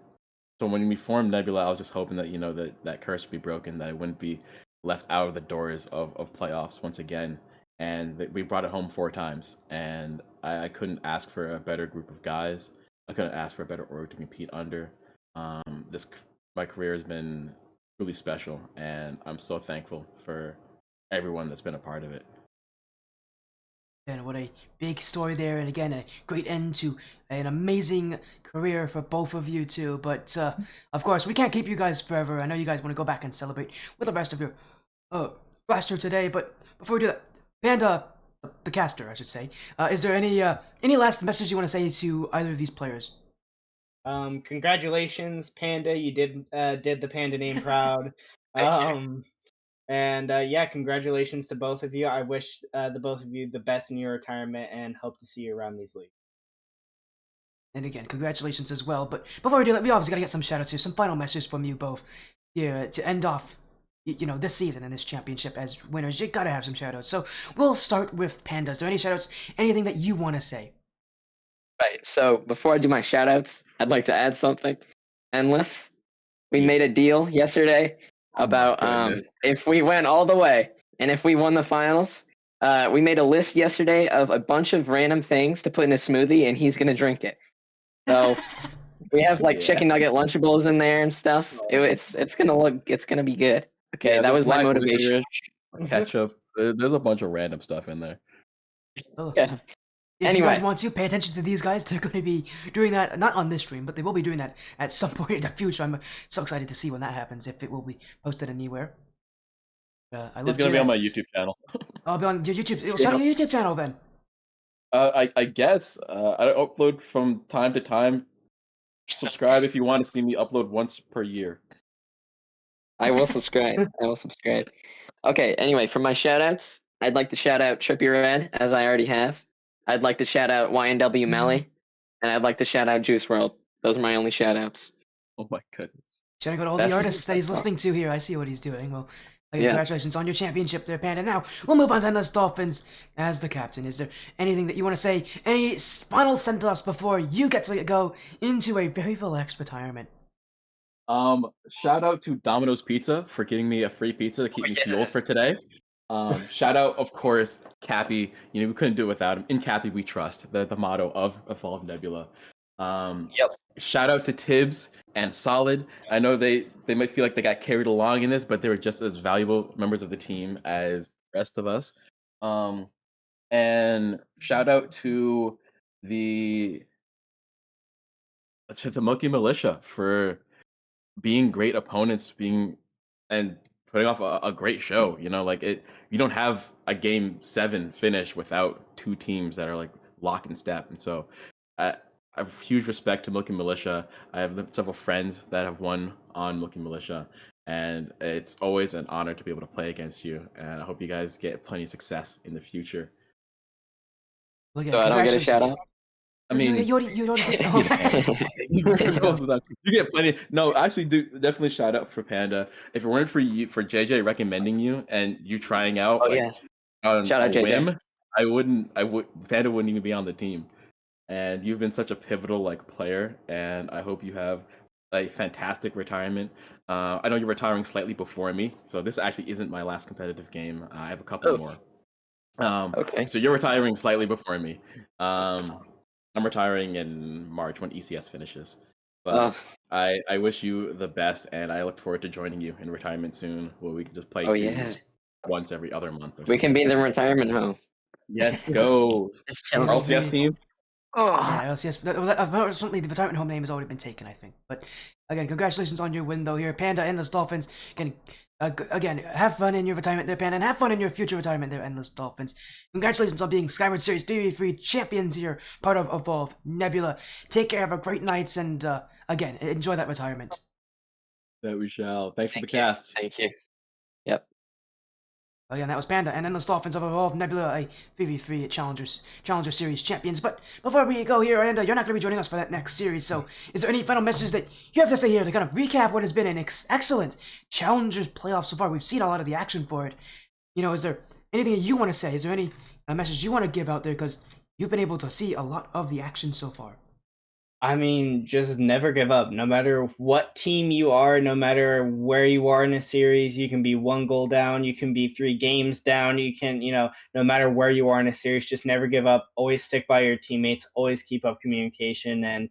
so when we formed Nebula, I was just hoping that that curse would be broken, that it wouldn't be left out of the doors of playoffs once again. And we brought it home 4 times, and I couldn't ask for a better group of guys. I couldn't ask for a better org to compete under. This My career has been really special, and I'm so thankful for everyone that's been a part of it. And what a big story there, and again, a great end to an amazing career for both of you two. But of course, we can't keep you guys forever. I know you guys want to go back and celebrate with the rest of your roster today. But before we do that, Panda, the caster, I should say, is there any last message you want to say to either of these players? Congratulations, Panda. You did the Panda name proud. And yeah, congratulations to both of you. I wish the both of you the best in your retirement, and hope to see you around these leagues. And again, congratulations as well. But before we do that, we obviously got to get some shoutouts here, some final messages from you both here to end off, this season and this championship as winners. You got to have some shoutouts. So we'll start with Panda. Is there any shoutouts, anything that you want to say? Right. So before I do my shoutouts, I'd like to add something. Endless. We made a deal yesterday about if we went all the way and if we won the finals. We made a list yesterday of a bunch of random things to put in a smoothie, and he's gonna drink it. So we have like chicken nugget Lunchables in there and stuff. It's gonna be good. Okay, that was my motivation. Ketchup. There's a bunch of random stuff in there. Oh. Yeah. If Anyway. you guys want to, pay attention to these guys. They're going to be doing that, not on this stream, but they will be doing that at some point in the future. I'm so excited to see when that happens, if it will be posted anywhere. It's going to be on my YouTube channel. I'll be on your YouTube. Shout out your YouTube channel then. I guess. I upload from time to time. Subscribe if you want to see me upload once per year. I will subscribe. Okay, anyway, for my shoutouts, I'd like to shout out Trippy Red, as I already have. I'd like to shout out YNW Melly, and I'd like to shout out Juice World. Those are my only shoutouts. Oh my goodness. Shouting out all the artists that he's listening to here. I see what he's doing. Well, congratulations on your championship there, Panda. Now, we'll move on to Endless Dolphins as the captain. Is there anything that you want to say? Any final send-offs before you get to go into a very relaxed retirement? Shout out to Domino's Pizza for giving me a free pizza to keep me fueled for today. Shout out, of course, Cappy. We couldn't do it without him. In Cappy, we trust. The motto of Evolved Nebula. Shout out to Tibbs and Solid. I know they might feel like they got carried along in this, but they were just as valuable members of the team as the rest of us. And shout out to the Monkey Militia for being great opponents, and putting off a great show. You know, like you don't have a game 7 finish without two teams that are like lock and step. And so I have huge respect to Milky Militia. I have several friends that have won on Milky Militia, and it's always an honor to be able to play against you. And I hope you guys get plenty of success in the future. Look at So I don't get a shout out. I mean, you already did. you Oh. get plenty. No, actually, do definitely shout out for Panda. If it weren't for you, for JJ recommending you and you trying out Oh like yeah, on shout a out JJ. whim, Panda wouldn't even be on the team. And you've been such a pivotal like player, and I hope you have a fantastic retirement. I know you're retiring slightly before me, so this actually isn't my last competitive game. I have a couple more. Okay. So you're retiring slightly before me. I'm retiring in March when ECS finishes. But I wish you the best, and I look forward to joining you in retirement soon, where we can just play twos once every other month. We can be in the retirement home. Let's go. Just chilling. RLCS team. Yeah, LCS. Unfortunately, the retirement home name has already been taken, I think. But again, congratulations on your win, though. Here, Panda, Endless Dolphins. Again, have fun in your retirement there, Panda, and have fun in your future retirement there, Endless Dolphins. Congratulations on being Skyward Series 3v3 champions here, part of Evolve Nebula. Take care, have a great night, and again, enjoy that retirement. That we shall. Thanks for the cast. Thank you. Yep. Again, that was Panda and Endless Dolphins of Evolve Nebula, a 3v3 Challenger Series champions. But before we go here, and you're not going to be joining us for that next series, so is there any final messages that you have to say here to kind of recap what has been an excellent Challengers playoff so far? We've seen a lot of the action for it. You know, is there anything you want to say? Is there any message you want to give out there? Because you've been able to see a lot of the action so far. I mean, just never give up. No matter what team you are, no matter where you are in a series, you can be 1 goal down, you can be 3 games down, you can, no matter where you are in a series, just never give up. Always stick by your teammates, always keep up communication, and,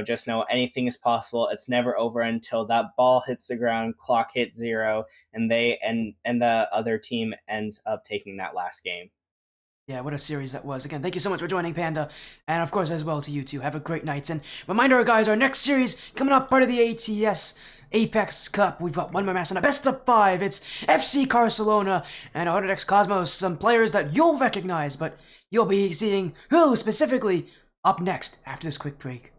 just know anything is possible. It's never over until that ball hits the ground, clock hits 0, and the other team ends up taking that last game. Yeah, what a series that was. Again, thank you so much for joining, Panda. And of course, as well to you two. Have a great night. And reminder, guys, our next series coming up, part of the ATS Apex Cup. We've got one more match on a best of 5. It's FC Carcelona and Autodex Cosmos. Some players that you'll recognize, but you'll be seeing who specifically up next after this quick break.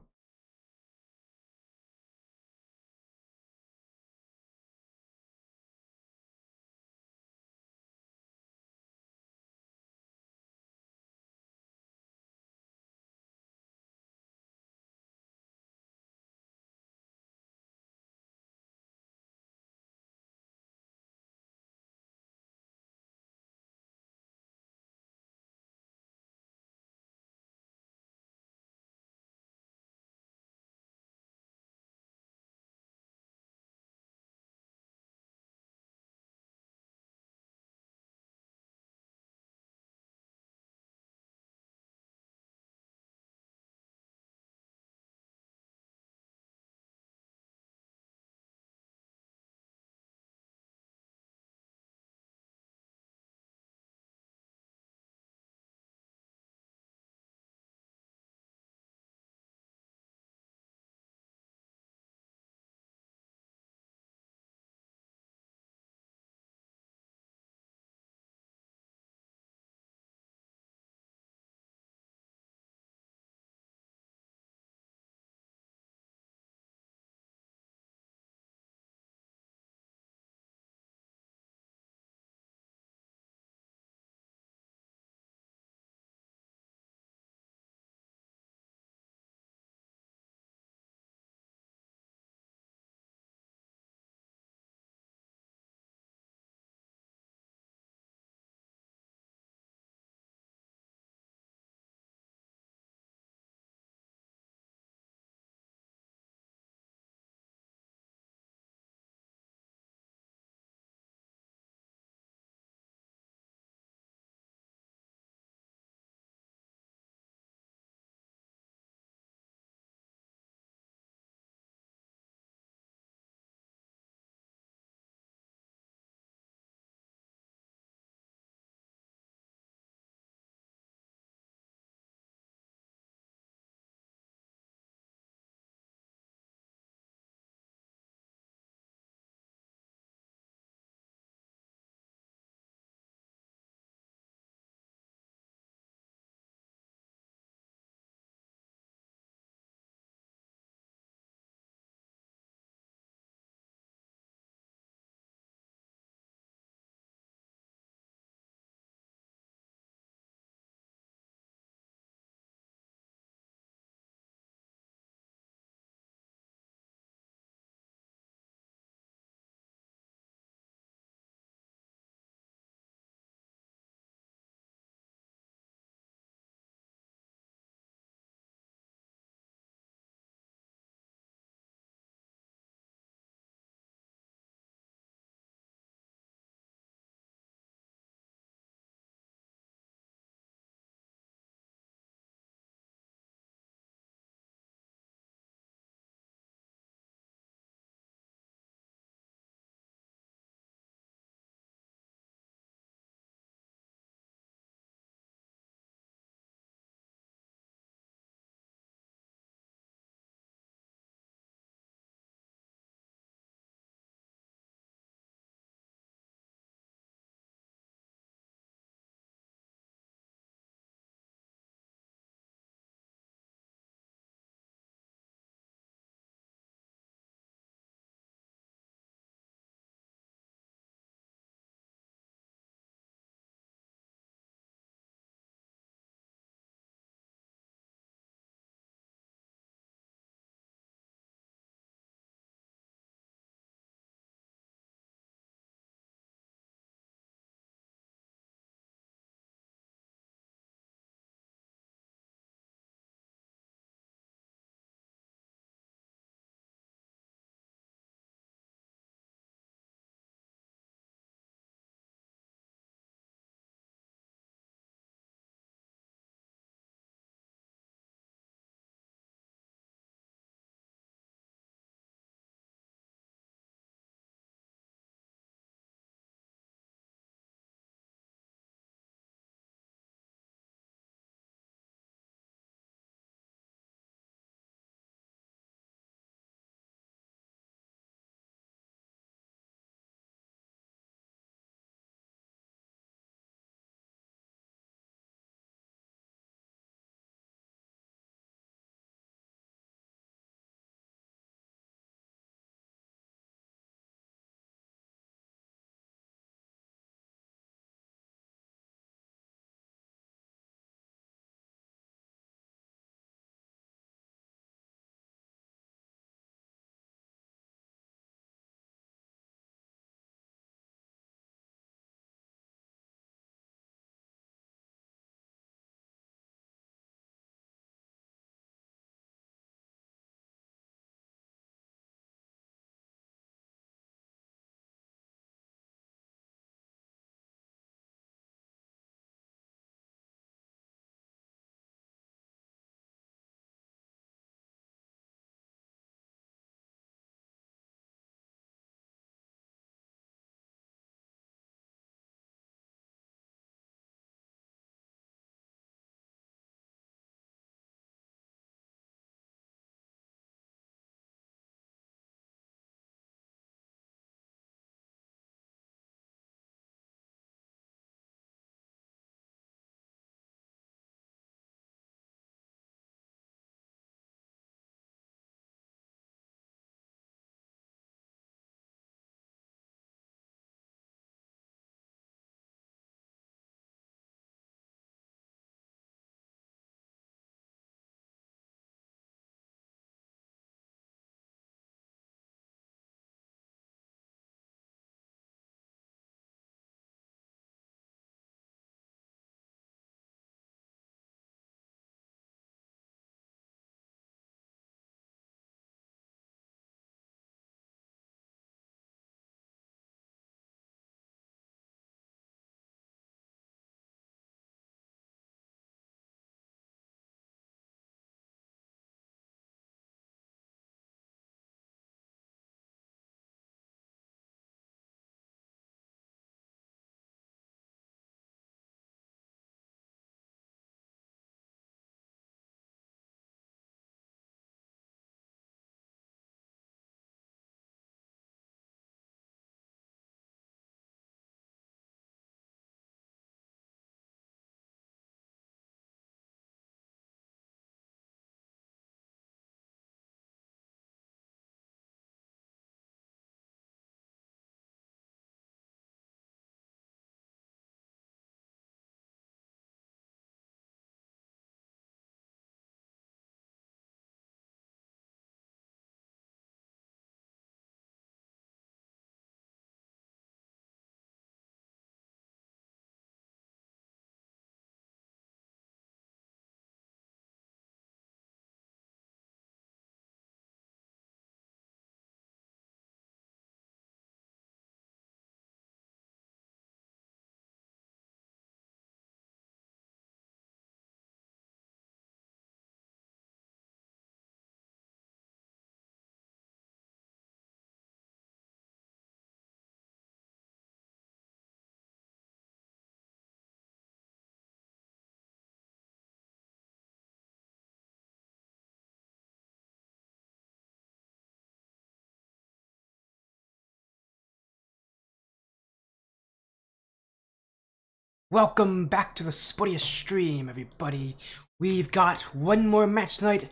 Welcome back to the sportiest stream, everybody. We've got one more match tonight.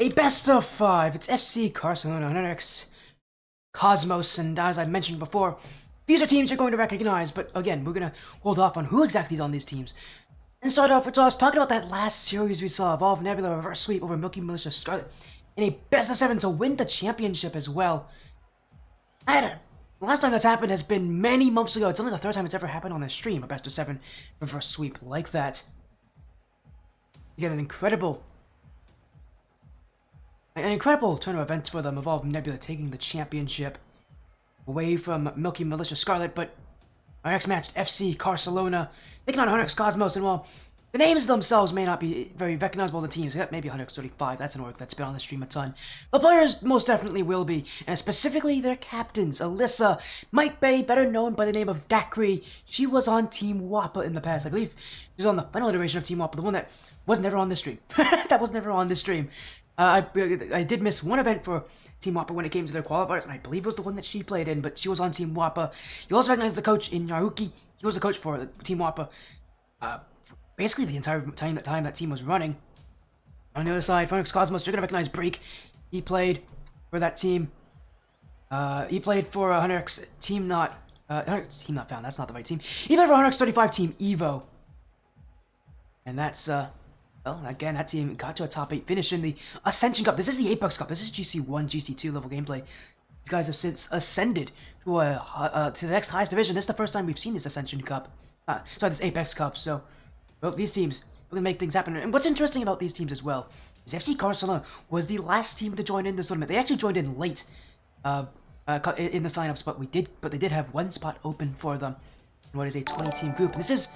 A best of 5. It's FC Carcelona and Cosmos, and as I mentioned before, these are teams you're going to recognize, but again, we're going to hold off on who exactly is on these teams. And start off with us talking about that last series we saw, Evolve Nebula reverse sweep over Milky Militia Scarlet in a best of 7 to win the championship as well. The last time that's happened has been many months ago. It's only the third time it's ever happened on this stream, a best of 7 reverse sweep like that. You get an incredible turn of events for them. Evolve Nebula taking the championship away from Milky Militia Scarlet, but our next match, FC Carcelona taking on 100x Cosmos, and while the names themselves may not be very recognizable to teams, maybe 135, that's an org that's been on the stream a ton. The players most definitely will be, and specifically their captains. Alyssa might be better known by the name of Dakri. She was on Team Wappa in the past. I believe she was on the final iteration of Team Wappa, the one that was never on this stream. That was never on this stream. I did miss one event for Team Wappa when it came to their qualifiers, and I believe it was the one that she played in, but she was on Team Wappa. You also recognize the coach in Yaruki. He was the coach for Team Wappa. Basically the entire time that team was running. On the other side, 100x Cosmos, you're going to recognize Break. He played for that team. He played for 100x Team Not Found, that's not the right team. He played for 100x 35 Team Evo. And that's, well, again, that team got to a top 8 finish in the Ascension Cup. This is the Apex Cup. This is GC1, GC2 level gameplay. These guys have since ascended to the next highest division. This is the first time we've seen this Ascension Cup. Sorry, this Apex Cup, so... Well, these teams, we're going to make things happen. And what's interesting about these teams as well is FC Carcelona was the last team to join in this tournament. They actually joined in late in the signups, but they did have one spot open for them in what is a 20-team group. And this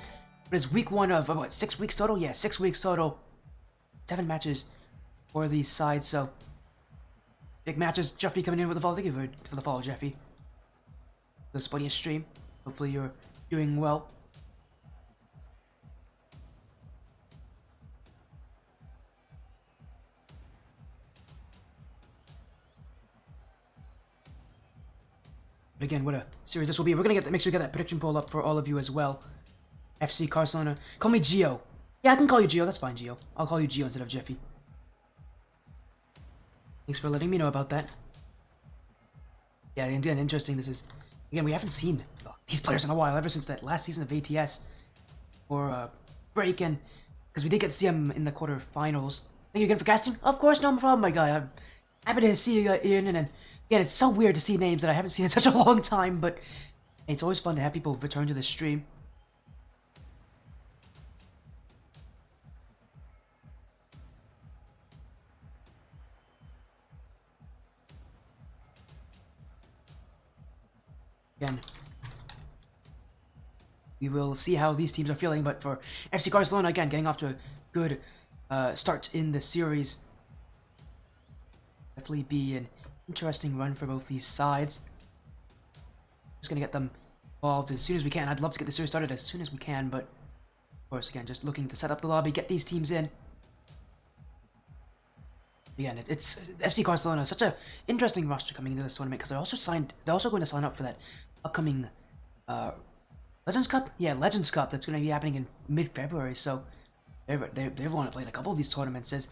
is week 1 of, what, 6 weeks total? Yeah, 6 weeks total. 7 matches for these sides, so big matches. Jeffy coming in with the follow. Thank you for the follow, Jeffy. The sportiest stream. Hopefully you're doing well. Again, what a series this will be. We're gonna make sure we get that prediction poll up for all of you as well. FC Carcelona. Call me Gio. Yeah, I can call you Gio. That's fine, Gio. I'll call you Gio instead of Jeffy. Thanks for letting me know about that. Yeah, again, interesting. This is... Again, we haven't seen these players in a while, ever since that last season of ATS. Or, break, and... Because we did get to see them in the quarterfinals. Thank you again for casting. Of course, no problem, my guy. I'm happy to see you in, and again, it's so weird to see names that I haven't seen in such a long time, but it's always fun to have people return to the stream. Again, we will see how these teams are feeling, but for FC Carcelona, again, getting off to a good start in the series. Definitely be an interesting run for both these sides. Just gonna get them involved as soon as we can. I'd love to get the series started as soon as we can, but of course, again, just looking to set up the lobby, get these teams in. Again, it's FC Carcelona, such a interesting roster coming into this tournament because they're also going to sign up for that upcoming Legends Cup. Yeah, Legends Cup that's going to be happening in mid-February. So they want to play in a couple of these tournaments. Says,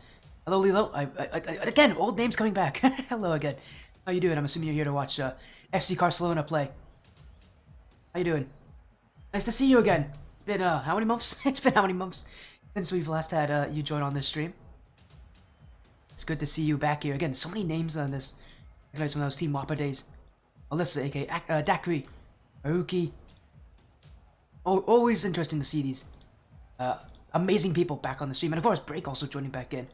hello, Lilo. Again, old names coming back. Hello again. How you doing? I'm assuming you're here to watch FC Carcelona play. How you doing? Nice to see you again. It's been how many months? It's been how many months since we've last had you join on this stream? It's good to see you back here again. So many names on this. Recognize from those Team Wappa days. Alyssa, aka Dakri, Haruki. Always interesting to see these amazing people back on the stream, and of course, Break also joining back in.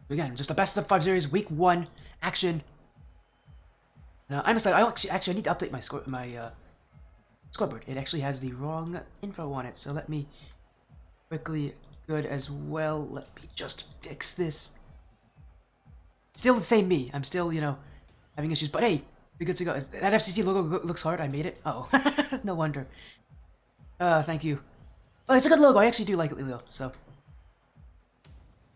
Again, just a best of 5 series, week 1 action. I'm excited. I actually need to update my scoreboard. It actually has the wrong info on it, so let me quickly good as well. Let me just fix this. Still the same me. I'm still, you know, having issues, but hey, we're good to go. That FCC logo looks hard. I made it. Oh, no wonder. Thank you. Oh, it's a good logo. I actually do like it, Lilo. So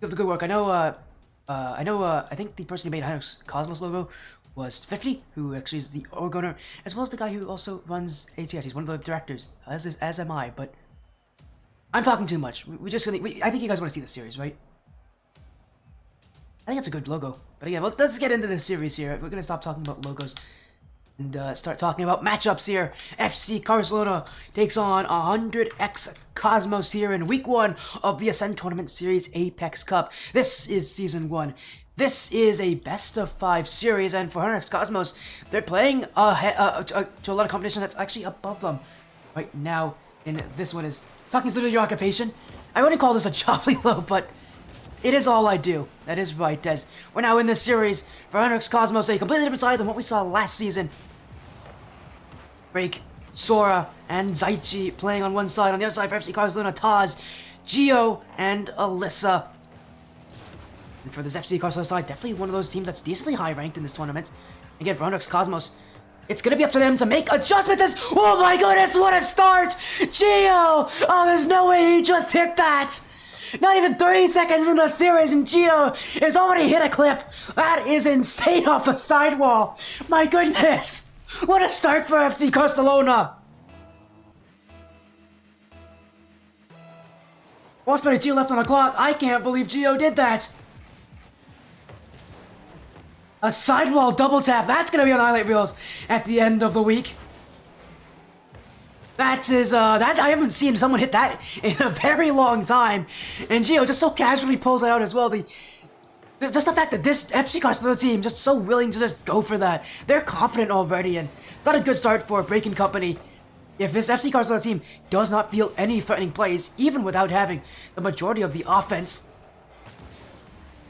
up the good work. I think the person who made Hynix Cosmos logo was 50, who actually is the org owner, as well as the guy who also runs ATS. He's one of the directors, as am I, but I'm talking too much. I think you guys want to see the series, right? I think it's a good logo. But again, let's get into this series here. We're going to stop talking about logos and start talking about matchups here. FC Carcelona takes on 100X Cosmos here in Week 1 of the Ascent Tournament Series Apex Cup. This is Season 1. This is a best-of-5 series, and for 100X Cosmos, they're playing to a lot of competition that's actually above them right now. And this one is talking is literally your occupation. I wouldn't call this a job low, but it is all I do. That is right, as we're now in this series for 100X Cosmos, a completely different side than what we saw last season. Break, Sora, and Zaichi playing on one side. On the other side for FC Carcelona, Taz, Gio, and Alyssa. And for this FC Carcelona side, definitely one of those teams that's decently high ranked in this tournament. Again, for 100X Cosmos, it's gonna be up to them to make adjustments as, oh my goodness, what a start! Gio! Oh, there's no way he just hit that! Not even 30 seconds in the series and Gio has already hit a clip. That is insane off the sidewall. My goodness! What a start for FC Carcelona! 1:22 left on the clock. I can't believe Gio did that. A sidewall double tap. That's going to be on highlight reels at the end of the week. That I haven't seen someone hit that in a very long time. And Gio just so casually pulls it out as well. Just the fact that this FC Carcelona team just so willing to just go for that. They're confident already, and it's not a good start for Breaking Company. If this FC Carcelona team does not feel any threatening plays, even without having the majority of the offense.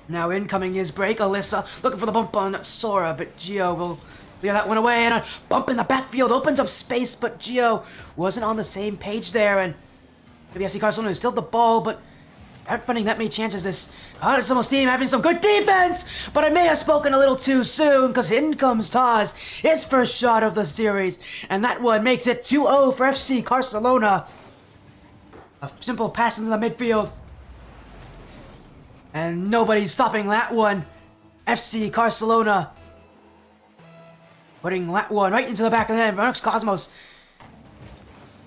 Now incoming is Break. Alyssa looking for the bump on Sora, but Gio will clear that one away, and a bump in the backfield opens up space, but Gio wasn't on the same page there, and maybe FC Carcelona is still the ball, but not finding that many chances. This Carcelona team having some good defense, but I may have spoken a little too soon, because in comes Taz, his first shot of the series, and that one makes it 2-0 for FC Carcelona. A simple pass into the midfield. And nobody's stopping that one. FC Carcelona putting that one right into the back of the net. 100X Cosmos.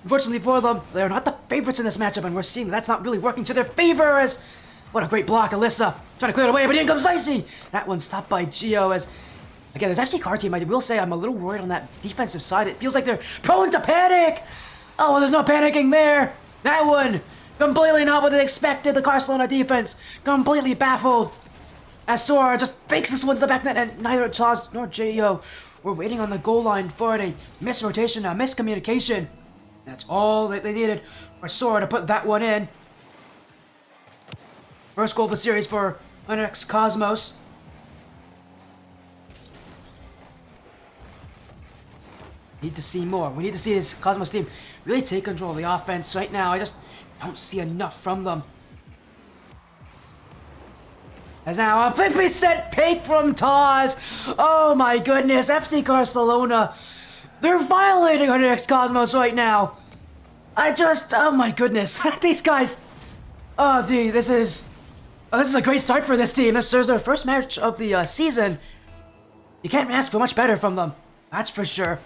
Unfortunately for them, they're not the favorites in this matchup, and we're seeing that's not really working to their favor as... What a great block, Alyssa. Trying to clear it away, but in comes Icy. That one's stopped by Gio as... Again, this FC Car team, I will say I'm a little worried on that defensive side. It feels like they're prone to panic. Oh, well, there's no panicking there. That one... Completely not what they expected, the Carcelona defense. Completely baffled. As Sora just fakes this one to the back net, and neither Taz nor Gio were waiting on the goal line for a misrotation, a miscommunication. That's all that they needed for Sora to put that one in. First goal of the series for 100X Cosmos. Need to see more. We need to see this Cosmos team really take control of the offense right now. I just don't see enough from them. As now a 50% pick from Taz. Oh my goodness, FC Carcelona. They're violating 100X Cosmos right now. Oh my goodness. These guys. Oh dude, this is a great start for this team. This is their first match of the season. You can't ask for much better from them. That's for sure.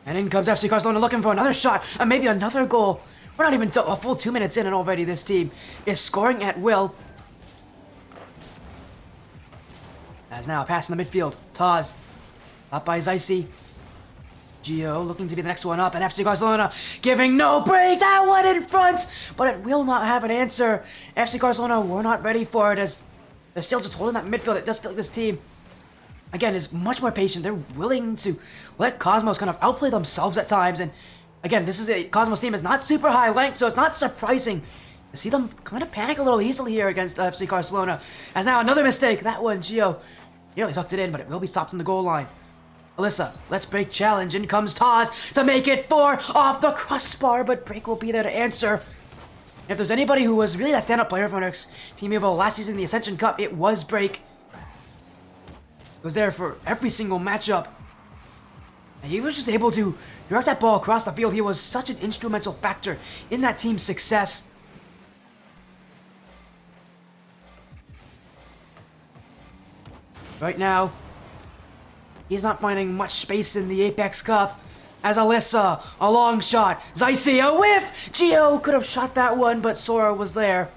And in comes FC Carcelona looking for another shot, and maybe another goal. We're not even a full 2 minutes in, and already this team is scoring at will. As now a pass in the midfield. Taz, up by Zaichi. Gio looking to be the next one up, and FC Carcelona giving no break. That one in front, but it will not have an answer. FC Carcelona were not ready for it, as they're still just holding that midfield. It does feel like this team, again, is much more patient. They're willing to let Cosmos kind of outplay themselves at times. And again, this is a Cosmos team is not super high ranked, so it's not surprising to see them kind of panic a little easily here against FC Carcelona. As now another mistake. That one, Gio nearly tucked it in, but it will be stopped on the goal line. Alyssa, let's break challenge. In comes Taz to make it 4 off the crossbar, but Break will be there to answer. If there's anybody who was really that stand-up player for our Team Evo last season in the Ascension Cup, it was Break. Was there for every single matchup. And he was just able to direct that ball across the field. He was such an instrumental factor in that team's success. Right now, he's not finding much space in the Apex Cup. As Alyssa, a long shot. Zaisi, a whiff! Gio could have shot that one, but Sora was there.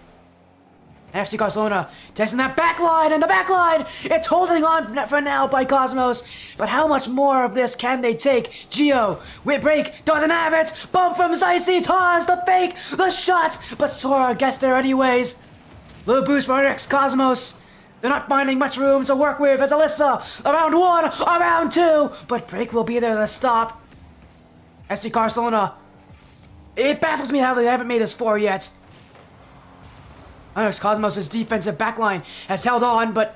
FC Carcelona testing that backline, and the backline, it's holding on for now by Cosmos. But how much more of this can they take? Gio, whip break, doesn't have it. Bump from Zaisi, toss, the fake, the shot. But Sora gets there anyways. Little boost for X Cosmos. They're not finding much room to work with as Alyssa. Around 1, around 2. But break will be there to stop. FC Carcelona. It baffles me how they haven't made this 4 yet. Onyx Cosmos' defensive backline has held on, but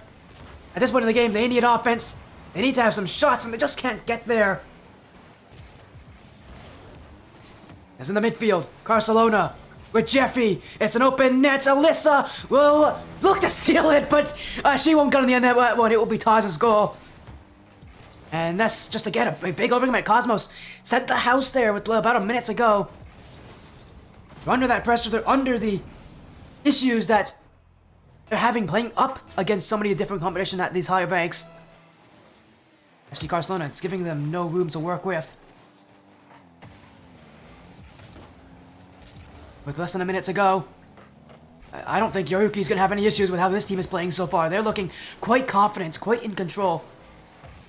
at this point in the game, they need offense. They need to have some shots, and they just can't get there. As in the midfield, Carcelona with Jeffy. It's an open net. Alyssa will look to steal it, but she won't get on the end of that one. It will be Taz's goal. And that's just, again, a big overcommit. Cosmos set the house there with about a minute to go. They're under that pressure. They're under the issues that they're having playing up against so many different competition at these higher ranks. FC Carcelona, it's giving them no room to work with. With less than a minute to go, I don't think Yoruki's going to have any issues with how this team is playing so far. They're looking quite confident, quite in control.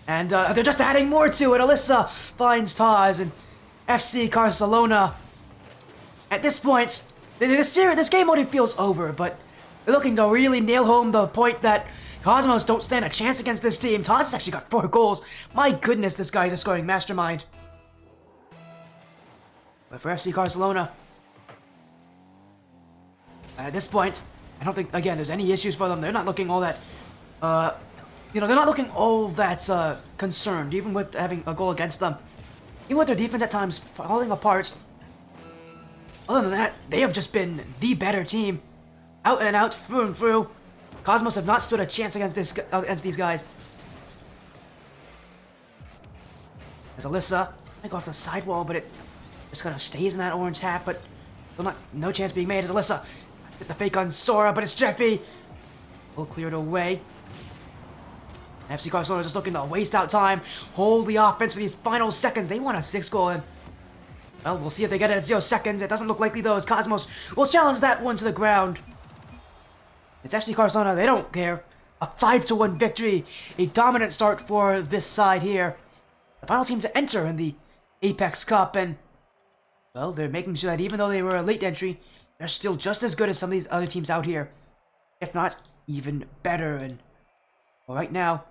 And they're just adding more to it. Alyssa finds Taz, and FC Carcelona. At this point, this game already feels over, but they're looking to really nail home the point that Cosmos don't stand a chance against this team. Taz has actually got 4 goals. My goodness, this guy's a scoring mastermind. But for FC Carcelona, at this point, I don't think, again, there's any issues for them. They're not looking all that, they're not looking all that concerned, even with having a goal against them. Even with their defense at times falling apart. Other than that, they have just been the better team. Out and out, through and through. Cosmos have not stood a chance against these guys. As Alyssa, I go off the sidewall, but it just kind of stays in that orange hat, but still no chance being made as Alyssa. Get the fake on Sora, but it's Jeffy. Will clear it away. FC Carcelona just looking to waste out time. Hold the offense for these final seconds. They want a 6 goal in. Well, we'll see if they get it at 0 seconds. It doesn't look likely though, as Cosmos will challenge that one to the ground. It's FC Carcelona, they don't care. A 5-1 victory. A dominant start for this side here. The final team to enter in the Apex Cup, and well, they're making sure that even though they were a late entry, they're still just as good as some of these other teams out here. If not, even better. And well, right now,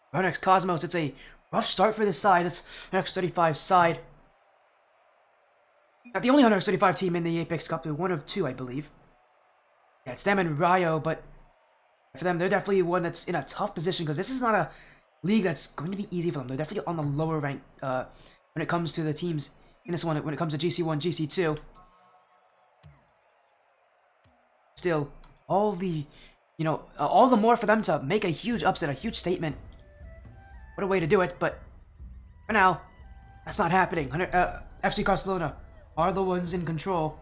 for Onyx Cosmos, it's a rough start for this side. It's Onyx 35 side. Not the only 135 team in the Apex Cup, they're one of 2, I believe. Yeah, it's them and Rio, but for them, they're definitely one that's in a tough position, because this is not a league that's going to be easy for them. They're definitely on the lower rank when it comes to the teams in this one, when it comes to GC1, GC2. Still, all the more for them to make a huge upset, a huge statement. What a way to do it, but for now, that's not happening. FC Carcelona are the ones in control.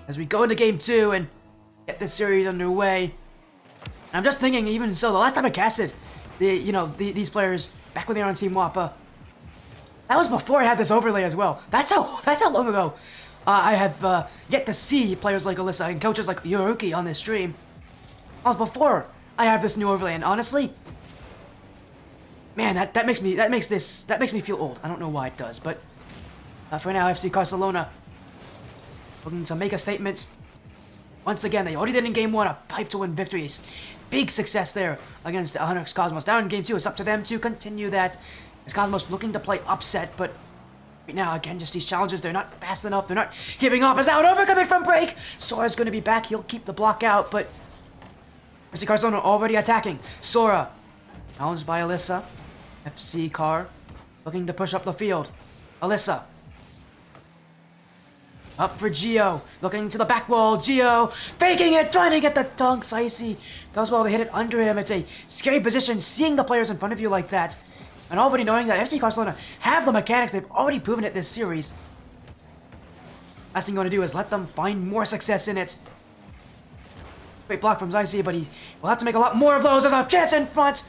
As we go into game 2 and get this series underway. And I'm just thinking, even so, the last time I casted these players back when they were on Team Wappa, that was before I had this overlay as well. That's how long ago I have yet to see players like Alyssa and coaches like Yoruki on this stream. That was before I have this new overlay, and honestly, man, that makes me feel old. I don't know why it does, but for now, FC Carcelona looking to make a statement. Once again, they already did in game 1 a 5-1 victory. Big success there against Onyx Cosmos. Now in game 2, it's up to them to continue that. As Cosmos looking to play upset, but right now, again, just these challenges, they're not fast enough. They're not giving up. As out overcoming from break. Sora's going to be back. He'll keep the block out, but FC Carcelona already attacking. Sora, challenged by Alyssa. FC Car looking to push up the field. Alyssa. Up for Gio. Looking to the back wall. Gio faking it, trying to get the dunk. Saisi goes well to hit it under him. It's a scary position seeing the players in front of you like that. And already knowing that FC Carcelona have the mechanics. They've already proven it this series. Last thing you want to do is let them find more success in it. Great block from Zycy, but he will have to make a lot more of those as a chance in front.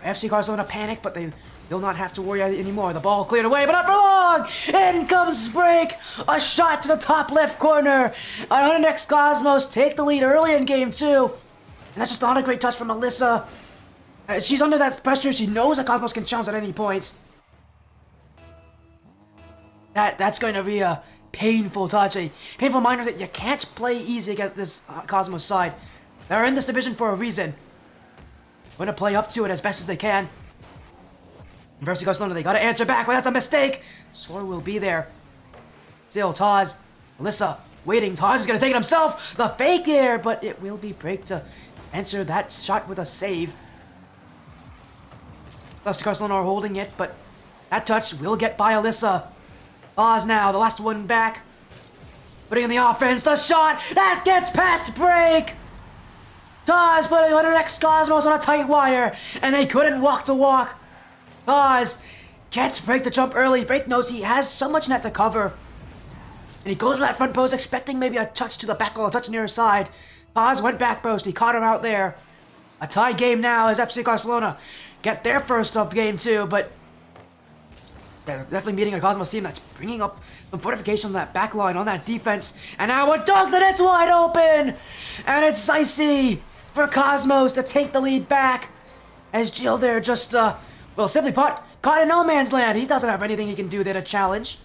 FC Carcelona panic, but they will not have to worry anymore. The ball cleared away, but not for long. In comes Break. A shot to the top left corner. Our next Cosmos take the lead early in game 2. And that's just not a great touch from Alyssa. She's under that pressure. She knows that Cosmos can challenge at any point. That's going to be a painful touch, a painful reminder that you can't play easy against this Cosmos side. They're in this division for a reason. Going to play up to it as best as they can. University Carcelona, they got to answer back, but that's a mistake. Soar will be there. Still, Taz, Alyssa, waiting. Taz is going to take it himself. The fake there, but it will be Break to answer that shot with a save. University Carcelona are holding it, but that touch will get by Alyssa. Taz now, the last one back. Putting in the offense, the shot, that gets past Break. Taz putting on the next Cosmos on a tight wire, and they couldn't walk to walk. Taz gets Break to jump early. Break knows he has so much net to cover. And he goes for that front post, expecting maybe a touch to the back wall, a touch near his side. Taz went back post, he caught him out there. A tie game now as FC Carcelona get their first of game 2, but they're definitely meeting a Cosmos team that's bringing up some fortification on that back line, on that defense. And now a dunk that it's wide open! And it's Zycy for Cosmos to take the lead back. As Jill there just, simply put, caught in no man's land. He doesn't have anything he can do there to challenge.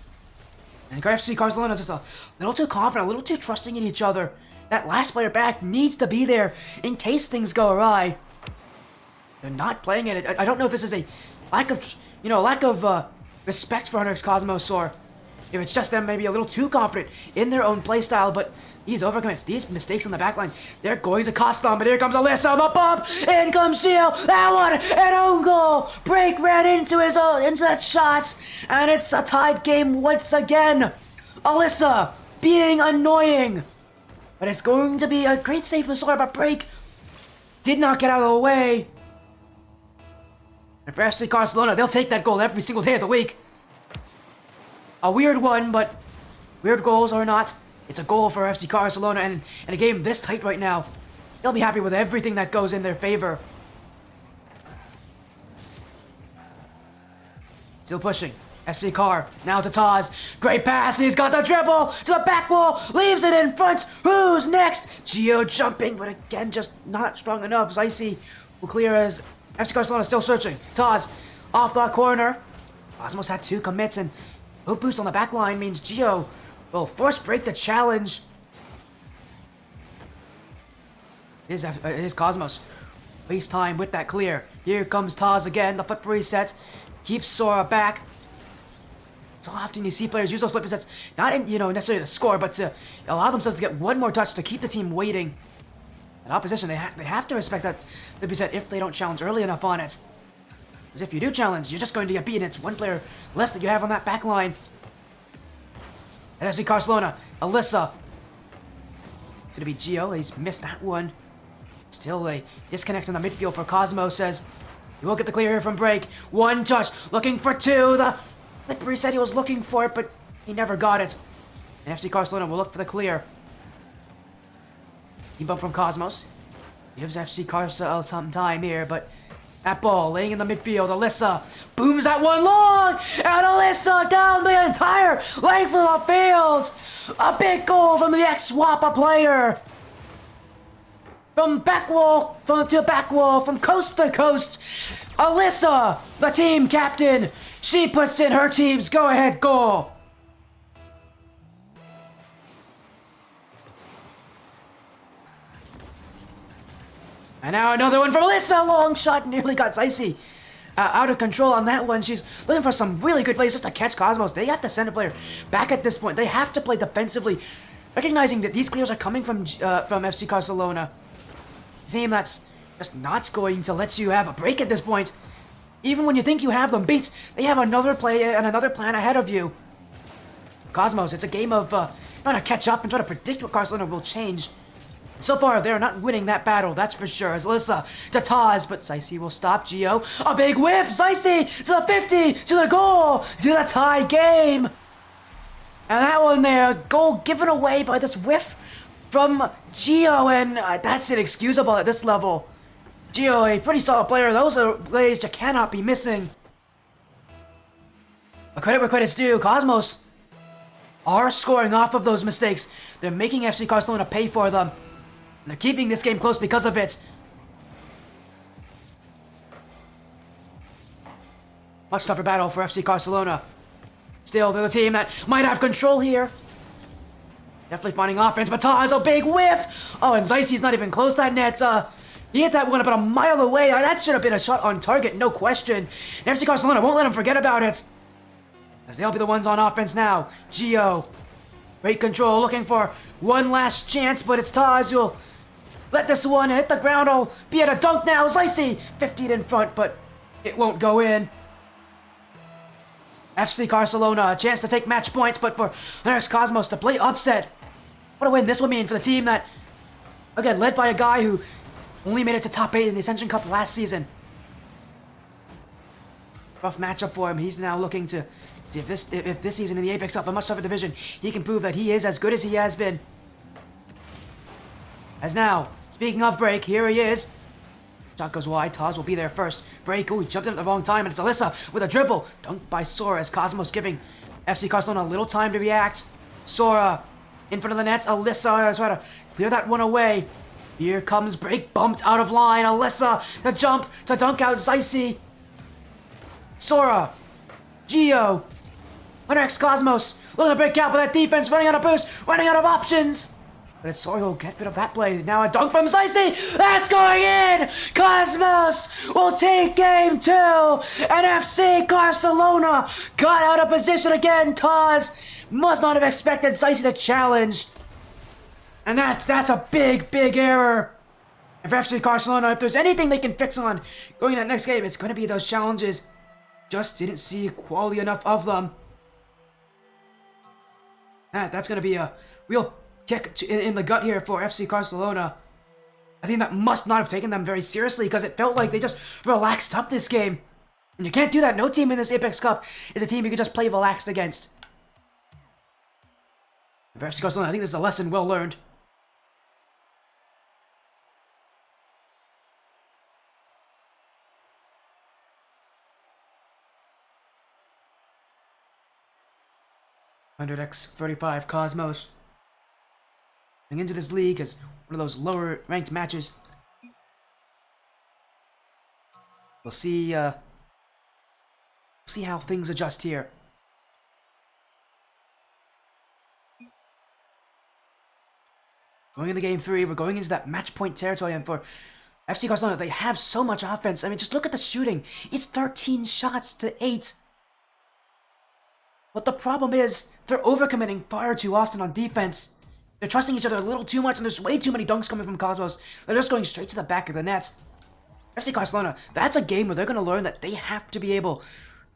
And FC Carcelona just a little too confident, a little too trusting in each other. That last player back needs to be there in case things go awry. They're not playing it. I don't know if this is a lack of, respect for Hunter's Cosmos, or if it's just them maybe a little too confident in their own playstyle, but these overcommits, these mistakes on the backline, they're going to cost them. But here comes Alyssa, the bump, in comes Gio, that one, an own goal. Break ran into that shot, and it's a tied game once again. Alyssa being annoying, but it's going to be a great save from Solar, but Break did not get out of the way. And for FC Carcelona, they'll take that goal every single day of the week. A weird one, but weird goals or not, it's a goal for FC Carcelona, and in a game this tight right now, they'll be happy with everything that goes in their favor. Still pushing. FC Car, now to Taz. Great pass, he's got the dribble to the back wall, leaves it in front. Who's next? Gio jumping, but again, just not strong enough. Zycy will clear as FC Carcelona still searching. Taz off the corner. Cosmos had 2 commits, and no boost on the back line means Gio will force Break the challenge. It is Cosmos. Waste time with that clear. Here comes Taz again. The flip reset keeps Sora back. So often you see players use those flip resets, not in, necessarily to score, but to allow themselves to get one more touch to keep the team waiting. In opposition, they have to respect that flip reset if they don't challenge early enough on it. Because if you do challenge, you're just going to get beaten. It's one player less that you have on that back line. And FC Carcelona, Alyssa. It's going to be Gio. He's missed that one. Still a disconnect in the midfield for Cosmos, says he will get the clear here from Break. One touch, looking for 2. The flip reset, he was looking for it, but he never got it. And FC Carcelona will look for the clear. Keep up from Cosmos. Gives FC Carcelona some time here, but that ball laying in the midfield. Alyssa booms that one long, and Alyssa down the entire length of the field. A big goal from the ex-Wapa player. From back wall, to back wall, from coast to coast. Alyssa, the team captain, she puts in her team's go-ahead goal. And now another one from Alyssa. Long shot, nearly got Zycy out of control on that one. She's looking for some really good plays just to catch Cosmos. They have to send a player back at this point. They have to play defensively, recognizing that these clears are coming from FC Carcelona. A team that's just not going to let you have a break at this point. Even when you think you have them beat, they have another play and another plan ahead of you. Cosmos, it's a game of trying to catch up and try to predict what Carcelona will change. So far, they're not winning that battle, that's for sure. As Alyssa to Taz, but Zycy will stop Gio. A big whiff! Zycy to the 50, to the goal, to the tie game! And that one there, goal given away by this whiff from Gio, and that's inexcusable at this level. Gio, a pretty solid player. Those are plays you cannot be missing. But credit where credit's due. Cosmos are scoring off of those mistakes. They're making FC Carcelona pay for them. And they're keeping this game close because of it. Much tougher battle for FC Carcelona. Still, they're the team that might have control here. Definitely finding offense, but Taz, a big whiff! Oh, and Zicey's not even close to that net. He hit that one about a mile away. That should have been a shot on target, no question. And FC Carcelona won't let him forget about it. As they'll be the ones on offense now. Gio. Great control, looking for one last chance, but it's Taz who'll let this one hit the ground. Oh, be it a dunk now. Zicey, 15 in front, but it won't go in. FC Carcelona, a chance to take match points, but for Onyx Cosmos to play upset. What a win this would mean for the team that, again, led by a guy who only made it to top 8 in the Ascension Cup last season. Rough matchup for him. He's now looking to see if this season in the Apex Cup, a much tougher division, he can prove that he is as good as he has been. As now, speaking of break, here he is. Shot goes wide. Taz will be there first. Break. Oh, he jumped in at the wrong time, and it's Alyssa with a dribble. Dunked by Sora as Cosmos giving FC Carcelona a little time to react. Sora in front of the nets. Alyssa trying to clear that one away. Here comes Break, bumped out of line. Alyssa, the jump to dunk out Zicey. Sora. Gio. Onyx Cosmos looking to break out, but that defense running out of boost, running out of options. But it's Sora who'll get rid of that play. Now a dunk from Zicey. That's going in. Cosmos will take game 2. And FC Carcelona got out of position again. Taz must not have expected Zicey to challenge. And that's a big, big error. And for FC Carcelona, if there's anything they can fix on going to that next game, it's going to be those challenges. Just didn't see quality enough of them. That's going to be a real kick in the gut here for FC Carcelona. I think that must not have taken them very seriously because it felt like they just relaxed up this game. And you can't do that. No team in this Apex Cup is a team you can just play relaxed against. For FC Carcelona, I think this is a lesson well learned. $100x35 Cosmos. Going into this league as one of those lower ranked matches. We'll see how things adjust here. Going into game 3, we're going into that match point territory, and for FC Carcelona, they have so much offense. I mean, just look at the shooting. It's 13 shots to 8. But the problem is, they're overcommitting far too often on defense. They're trusting each other a little too much, and there's way too many dunks coming from Cosmos. They're just going straight to the back of the net. FC Carcelona, that's a game where they're going to learn that they have to be able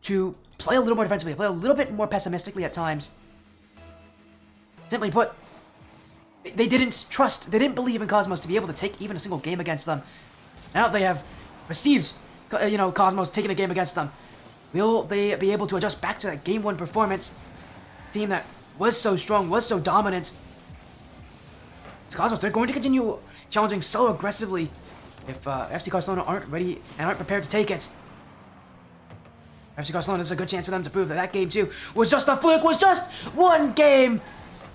to play a little more defensively, play a little bit more pessimistically at times. Simply put, they didn't believe in Cosmos to be able to take even a single game against them. Now they have received, Cosmos taking a game against them. Will they be able to adjust back to that Game 1 performance? Team that was so strong, was so dominant. It's Cosmos, they're going to continue challenging so aggressively if FC Carcelona aren't ready and aren't prepared to take it. FC Carcelona, this is a good chance for them to prove that that game 2 was just a fluke, was just one game.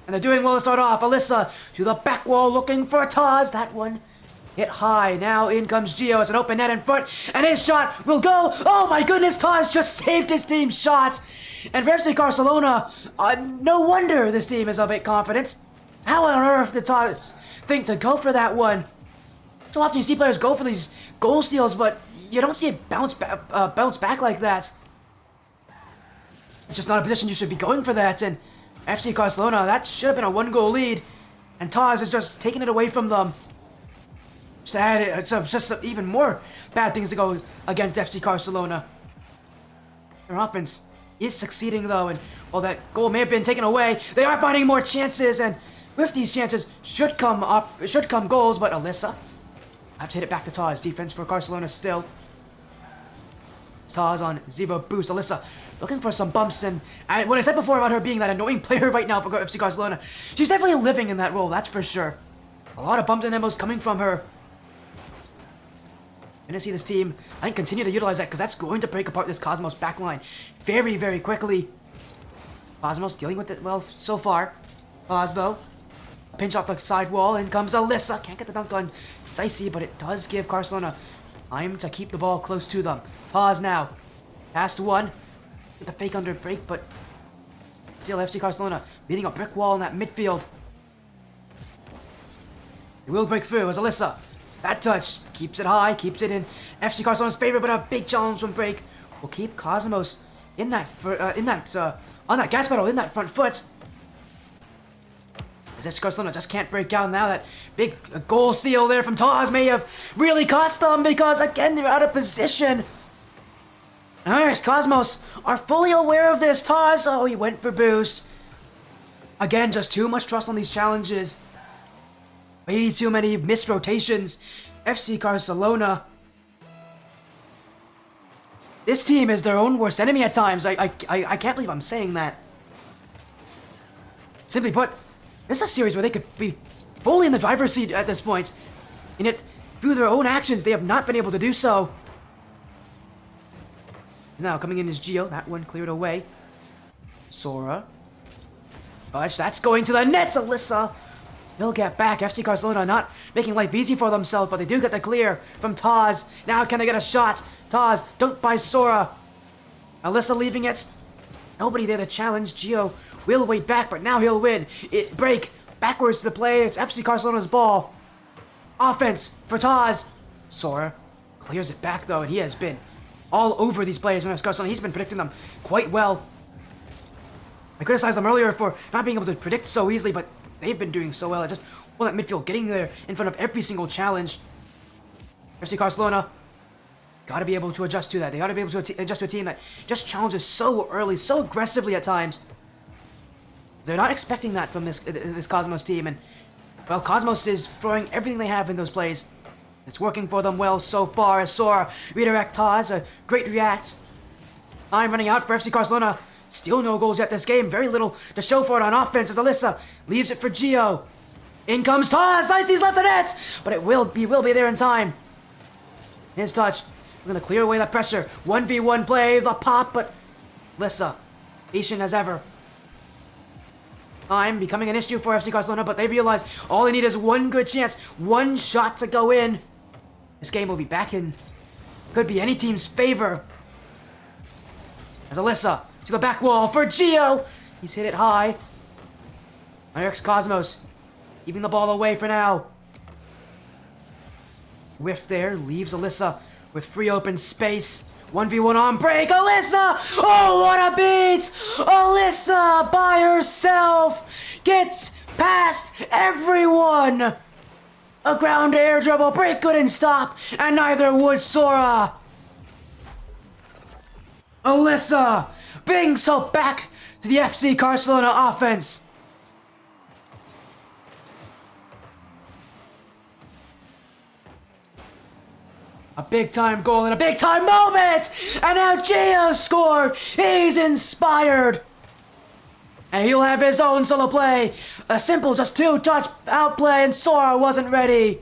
And they're doing well to start off. Alyssa to the back wall looking for Taz. That one hit high. Now in comes Gio. It's an open net in front. And his shot will go. Oh my goodness, Taz just saved his team's shot. And for FC Carcelona, no wonder this team is a bit confident. How on earth did Taz think to go for that one? So often you see players go for these goal steals, but you don't see it bounce back like that. It's just not a position you should be going for that. And FC Carcelona, that should have been a 1-goal lead. And Taz is just taking it away from them. Just to add it, just even more bad things to go against FC Carcelona. Their offense is succeeding though, and while that goal may have been taken away, they are finding more chances, and with these chances should come goals, but Alyssa have to hit it back to Taz. Defense for Carcelona still. Taz on 0 boost. Alyssa looking for some bumps, and what I said before about her being that annoying player right now for FC Carcelona, she's definitely living in that role, that's for sure. A lot of bump dynamos coming from her. Gonna see this team, I think, continue to utilize that because that's going to break apart this Cosmos backline very, very quickly. Cosmos dealing with it well so far. Pause though. Pinch off the side wall, in comes Alyssa. Can't get the dunk on Dicey, but it does give Carcelona time to keep the ball close to them. Pause now. Pass to one. Get the fake under break, but still FC Carcelona beating a brick wall in that midfield. It will break through as Alyssa. That touch keeps it high, keeps it in FC Carcelona's favor, but a big challenge from break will keep Cosmos in that on that gas pedal, in that front foot. As FC Carcelona just can't break out now. That big goal seal there from Taz may have really cost them because, again, they're out of position. Alright, Cosmos are fully aware of this. Taz, oh, he went for boost. Again, just too much trust on these challenges. Way too many missed rotations. FC Carcelona. This team is their own worst enemy at times. I can't believe I'm saying that. Simply put, this is a series where they could be fully in the driver's seat at this point. And yet, through their own actions, they have not been able to do so. Now coming in is Gio. That one cleared away. Sora. Gosh, that's going to the nets, Alyssa. They'll get back. FC Carcelona not making life easy for themselves, but they do get the clear from Taz. Now can they get a shot? Taz, dunked by Sora. Alyssa leaving it. Nobody there to challenge. Gio will wait back, but now he'll win. Break backwards to the play. It's FC Carcelona's ball. Offense for Taz. Sora clears it back though, and he has been all over these players from FC Carcelona. He's been predicting them quite well. I criticized them earlier for not being able to predict so easily, but they've been doing so well at just that midfield, getting there in front of every single challenge. FC Carcelona gotta be able to adjust to that. They gotta be able to adjust to a team that just challenges so early, so aggressively at times. They're not expecting that from this Cosmos team, and well, Cosmos is throwing everything they have in those plays. It's working for them well so far as Sora redirect Taz, a great react. Time running out for FC Carcelona. Still no goals yet this game. Very little to show for it on offense as Alyssa leaves it for Gio. In comes Taz. Icy's left the net, but he will be there in time. His touch. We're gonna clear away that pressure. 1v1 play, the pop, but Alyssa, patient as ever. Time becoming an issue for FC Carcelona, but they realize all they need is one good chance, one shot to go in. This game will be back in, could be any team's favor. As Alyssa to the back wall for Gio. He's hit it high. Eric's Cosmos keeping the ball away for now. Whiff there leaves Alyssa with free open space. 1v1 on break. Alyssa! Oh, what a beat! Alyssa by herself gets past everyone. A ground air dribble. Break couldn't stop, and neither would Sora. Alyssa brings hope back to the FC Carcelona offense. A big-time goal and a big-time moment! And now Gio scored! He's inspired! And he'll have his own solo play. A simple, just two-touch outplay, and Sora wasn't ready.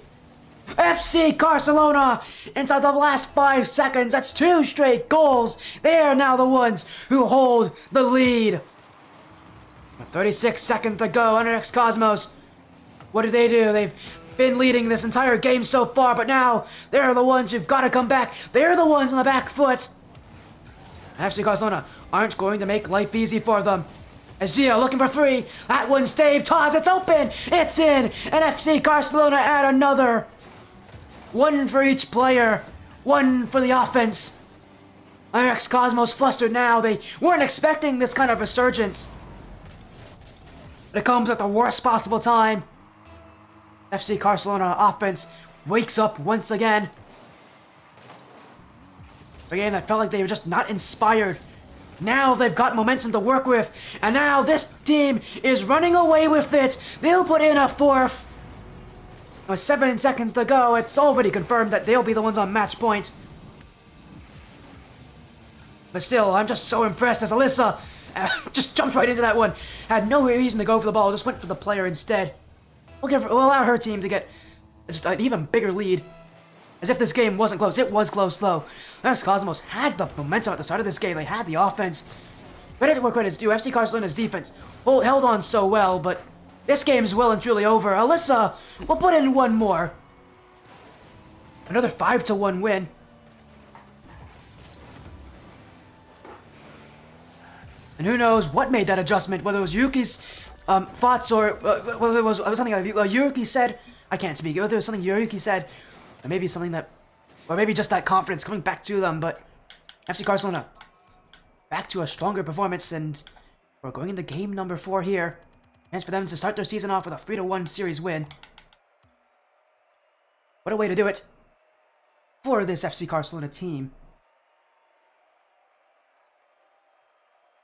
FC Carcelona, inside the last 5 seconds, that's 2 straight goals. They are now the ones who hold the lead. With 36 seconds to go under X Cosmos. What do? They've been leading this entire game so far, but now they're the ones who've got to come back. They're the ones on the back foot. FC Carcelona aren't going to make life easy for them. As Gio looking for free, that one's Dave Taz, it's open, it's in, and FC Carcelona add another. 1 for each player, 1 for the offense. X Cosmos flustered now. They weren't expecting this kind of resurgence. But it comes at the worst possible time. FC Carcelona offense wakes up once again. A game that felt like they were just not inspired. Now they've got momentum to work with, and now this team is running away with it. They'll put in a 4th. With 7 seconds to go, it's already confirmed that they'll be the ones on match point. But still, I'm just so impressed as Alyssa just jumped right into that one. Had no reason to go for the ball, just went for the player instead. we'll allow her team to get just an even bigger lead. As if this game wasn't close. It was close, though. FC Cosmos had the momentum at the start of this game. They had the offense. Credit where credit's due. FC Carcelona's defense held on so well, but this game's well and truly over. Alyssa will put in one more. Another 5-1 win. And who knows what made that adjustment, whether it was Yuki's thoughts or whether it was something like Yuki said. I can't speak. Whether it was something Yuki said, or maybe something that, or maybe just that confidence coming back to them. But FC Carcelona back to a stronger performance, and we're going into game number 4 here. Chance for them to start their season off with a 3-1 series win. What a way to do it for this FC Carcelona team.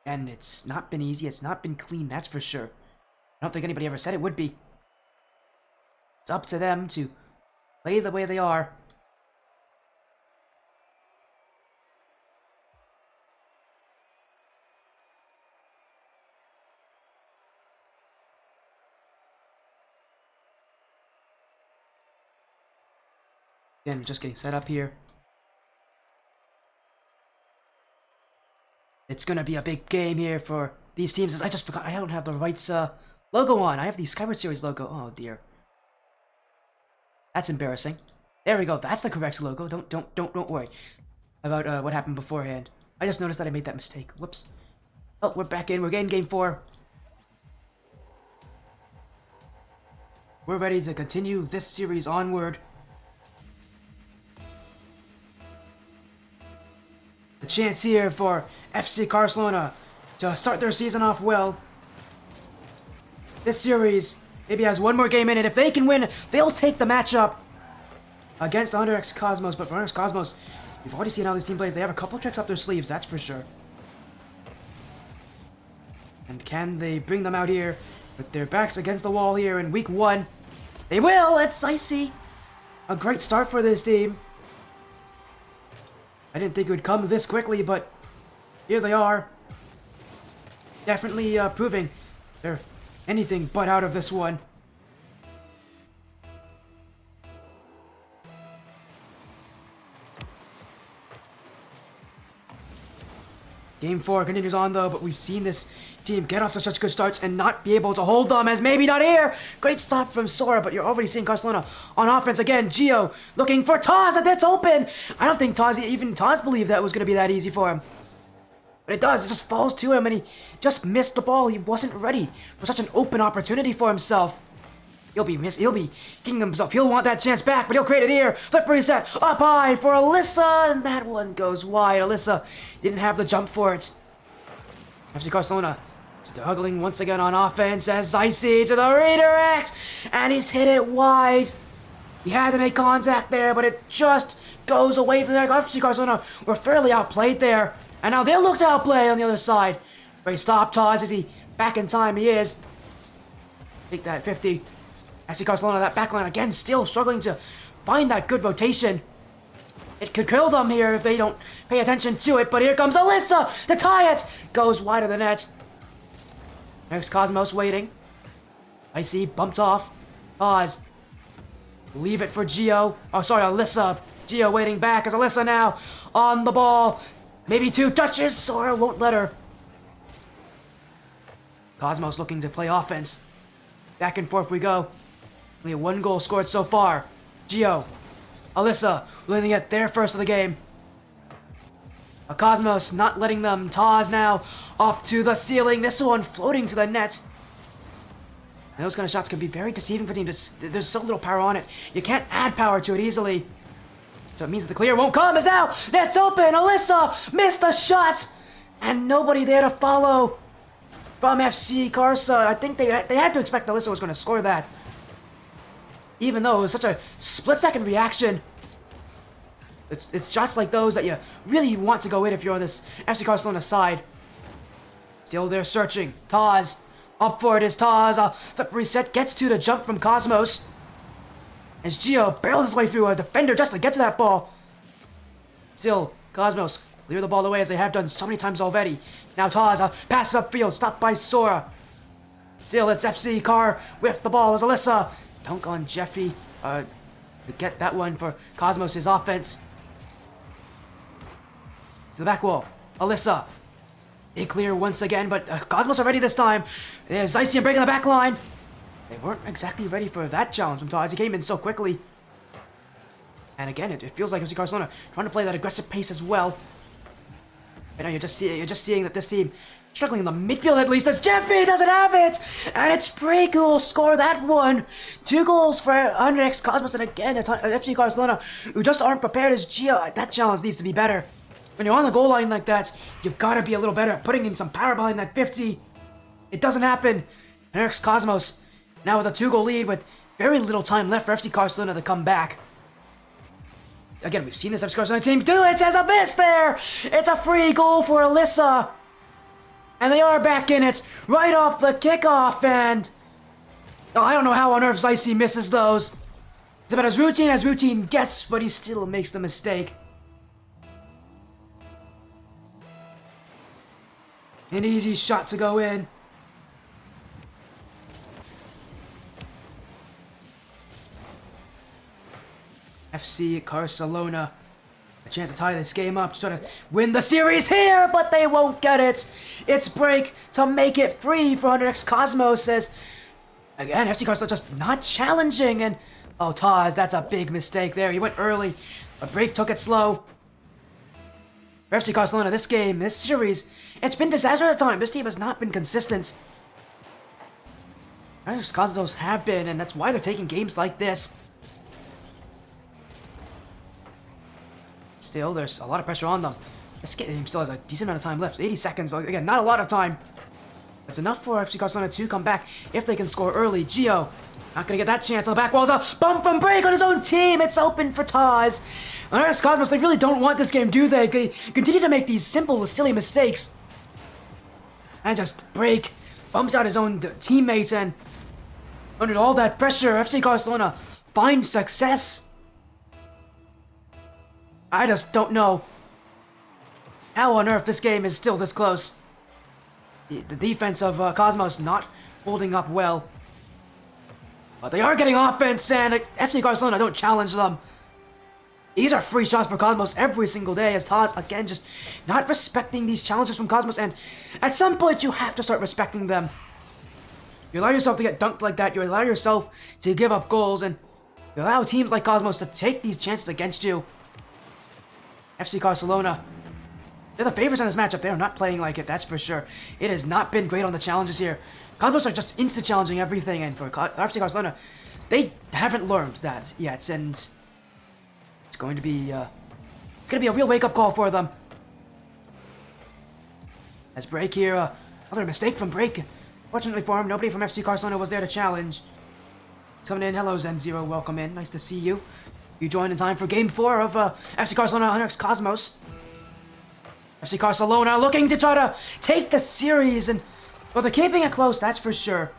And it's not been easy, it's not been clean, that's for sure. I don't think anybody ever said it would be. It's up to them to play the way they are. Again, just getting set up here. It's gonna be a big game here for these teams. I just forgot I don't have the right logo on. I have the Skyward Series logo. Oh dear. That's embarrassing. There we go. That's the correct logo. Don't worry about what happened beforehand. I just noticed that I made that mistake. Whoops. Oh, we're back in. We're getting game 4. We're ready to continue this series onward. The chance here for FC Carcelona to start their season off well. This series maybe has one more game in it. If they can win, they'll take the matchup against Under X Cosmos. But for Under X Cosmos, we've already seen how this team plays. They have a couple tricks up their sleeves, that's for sure. And can they bring them out here with their backs against the wall here in week 1? They will! It's icy! A great start for this team. I didn't think it would come this quickly, but here they are. Definitely proving they're anything but out of this one. Game 4 continues on though, but we've seen this team get off to such good starts and not be able to hold them, as maybe not here. Great stop from Sora, but you're already seeing Carcelona on offense again. Gio looking for Taz, and that's open. I don't think even Taz believed that was going to be that easy for him. But it does, it just falls to him, and he just missed the ball. He wasn't ready for such an open opportunity for himself. He'll be kicking himself. He'll want that chance back, but he'll create it here. Flip reset, up high for Alyssa, and that one goes wide. Alyssa didn't have the jump for it. FC Carcelona struggling once again on offense as Icy to the redirect, and he's hit it wide. He had to make contact there, but it just goes away from there. FC Carcelona were fairly outplayed there, and now they'll look to outplay on the other side. Great stop, Taz, is he back in time? He is. Take that 50. FC Carcelona, that backline again, still struggling to find that good rotation. It could kill them here if they don't pay attention to it, but here comes Alyssa to tie it. Goes wide of the net. Next Cosmos waiting. Icy bumped off. Pause. Leave it for Gio. Oh, sorry, Alyssa. Gio waiting back as Alyssa now on the ball. Maybe 2 touches. Sora won't let her. Cosmos looking to play offense. Back and forth we go. Only 1 goal scored so far. Gio. Alyssa looking to get their first of the game. A Cosmos not letting them. Taz now up to the ceiling. This one floating to the net. And those kind of shots can be very deceiving for teams. There's so little power on it. You can't add power to it easily. So it means the clear won't come. As now net's open. Alyssa missed the shot. And nobody there to follow from FC Carça. I think they had to expect Alyssa was going to score that. Even though it was such a split-second reaction. It's shots like those that you really want to go in if you're on this FC Carcelona side. Still there searching. Taz. Up for it is Taz. Flip reset. Gets to the jump from Cosmos. As Gio barrels his way through a defender just to get to that ball. Still, Cosmos clear the ball away as they have done so many times already. Now Taz passes upfield. Stopped by Sora. Still, it's FC Car with the ball as Alyssa. Dunk on Jeffy. To get that one for Cosmos' offense. To the back wall. Alyssa. Big clear once again, but Cosmos are ready this time. There's Icy and breaking the back line. They weren't exactly ready for that challenge from Taz. He came in so quickly. And again, it feels like FC Carcelona trying to play that aggressive pace as well. And now you're just seeing that this team struggling in the midfield at least as Jeffy doesn't have it! And it's Break who will score that one. 2 goals for Underx Cosmos, and again, it's FC Carcelona who just aren't prepared as Gio. That challenge needs to be better. When you're on the goal line like that, you've got to be a little better. Putting in some power behind that 50. It doesn't happen. Underx Cosmos now with a 2-goal lead with very little time left for FC Carcelona to come back. Again, we've seen this FC Carcelona team do it as a miss there! It's a free goal for Alyssa! And they are back in it, right off the kickoff, and... Oh, I don't know how on earth Icy misses those. It's about as routine gets, but he still makes the mistake. An easy shot to go in. FC Carcelona. A chance to tie this game up, to try to win the series here, but they won't get it. It's Break to make it free for Underx Cosmos as, again, FC Carcelona just not challenging, and, oh, Taz, that's a big mistake there. He went early, but Break took it slow. For FC Carcelona, this game, this series, it's been disaster at the time. This team has not been consistent. Underx Cosmos have been, and that's why they're taking games like this. Still, there's a lot of pressure on them. This game still has a decent amount of time left. 80 seconds. Again, not a lot of time. It's enough for FC Carcelona to come back if they can score early. Gio, not gonna get that chance on the back wall's a bump from Break on his own team. It's open for Taz. Underx Cosmos, they really don't want this game, do they? They continue to make these simple, silly mistakes. And just Break bumps out his own teammates, and under all that pressure, FC Carcelona finds success. I just don't know how on earth this game is still this close. The defense of Cosmos not holding up well. But they are getting offense, and FC Carcelona don't challenge them. These are free shots for Cosmos every single day, as Taz, again, just not respecting these challenges from Cosmos, and at some point you have to start respecting them. You allow yourself to get dunked like that, you allow yourself to give up goals, and you allow teams like Cosmos to take these chances against you. FC Carcelona, they're the favorites in this matchup. They are not playing like it, that's for sure. It has not been great on the challenges here. Cosmos are just insta-challenging everything, and for FC Carcelona, they haven't learned that yet, and it's going to be a real wake-up call for them. As Break here, another mistake from Break. Fortunately for him, nobody from FC Carcelona was there to challenge. It's coming in. Hello, Zen0, welcome in. Nice to see you. You joined in time for Game 4 of FC Carcelona Underx Cosmos. FC Carcelona looking to try to take the series, and well, they're keeping it close, that's for sure.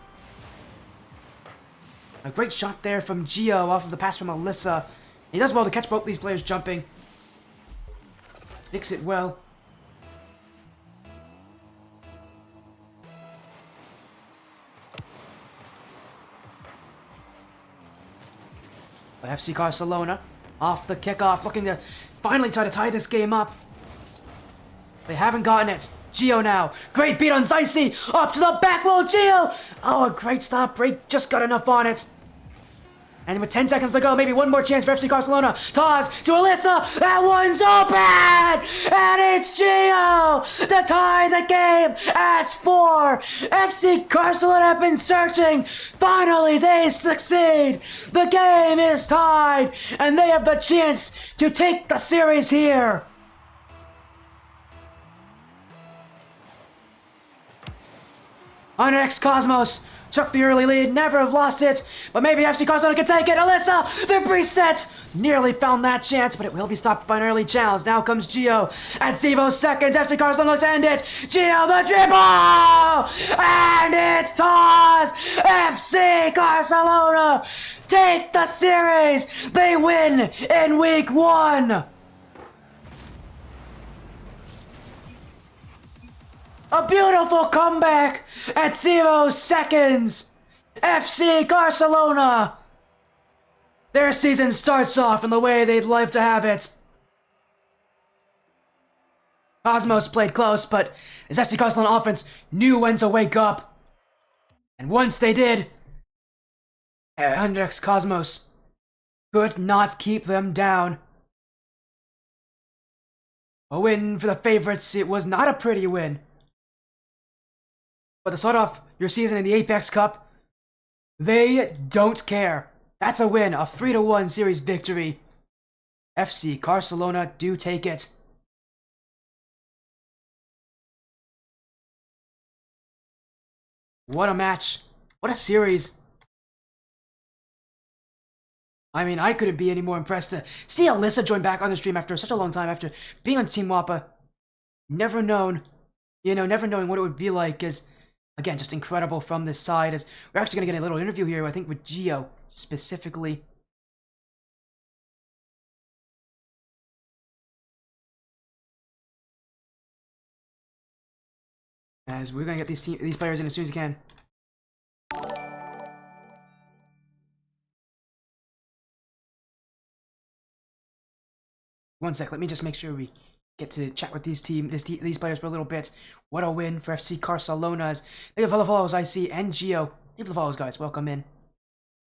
A great shot there from Gio off of the pass from Alyssa. He does well to catch both these players jumping. Fix it well. But FC Carcelona, off the kickoff, looking to finally try to tie this game up. They haven't gotten it. Gio now. Great beat on Icy. Up to the back wall, Gio. Oh, a great stop. Break just got enough on it. And with 10 seconds to go, maybe one more chance for FC Carcelona. Taz to Alyssa. That one's open! And it's Gio to tie the game at 4. FC Carcelona have been searching. Finally, they succeed. The game is tied, and they have the chance to take the series here. Underx Cosmos took the early lead, never have lost it, but maybe FC Carcelona can take it. Alyssa, the reset, nearly found that chance, but it will be stopped by an early challenge. Now comes Gio at 0 seconds. FC Carcelona looks to end it. Gio the dribble, and it's Taz. FC Carcelona take the series. They win in week 1. A beautiful comeback at 0 seconds! FC Carcelona! Their season starts off in the way they'd like to have it. Cosmos played close, but this FC Carcelona offense knew when to wake up. And once they did, Hendrix Cosmos could not keep them down. A win for the favorites. It was not a pretty win. But to start off your season in the Apex Cup, they don't care. That's a win, a 3-1 series victory. FC Carcelona do take it. What a match. What a series. I mean, I couldn't be any more impressed to see Alyssa join back on the stream after such a long time, after being on Team Wappa. Never known, never knowing what it would be like is, again, just incredible from this side. As we're actually going to get a little interview here, I think, with Gio, specifically. As we're going to get these players in as soon as we can. One sec, let me just make sure we get to chat with these players for a little bit. What a win for FC Carcelona. Thank you for the follows, IC and Gio. Thank you for the follows, guys. Welcome in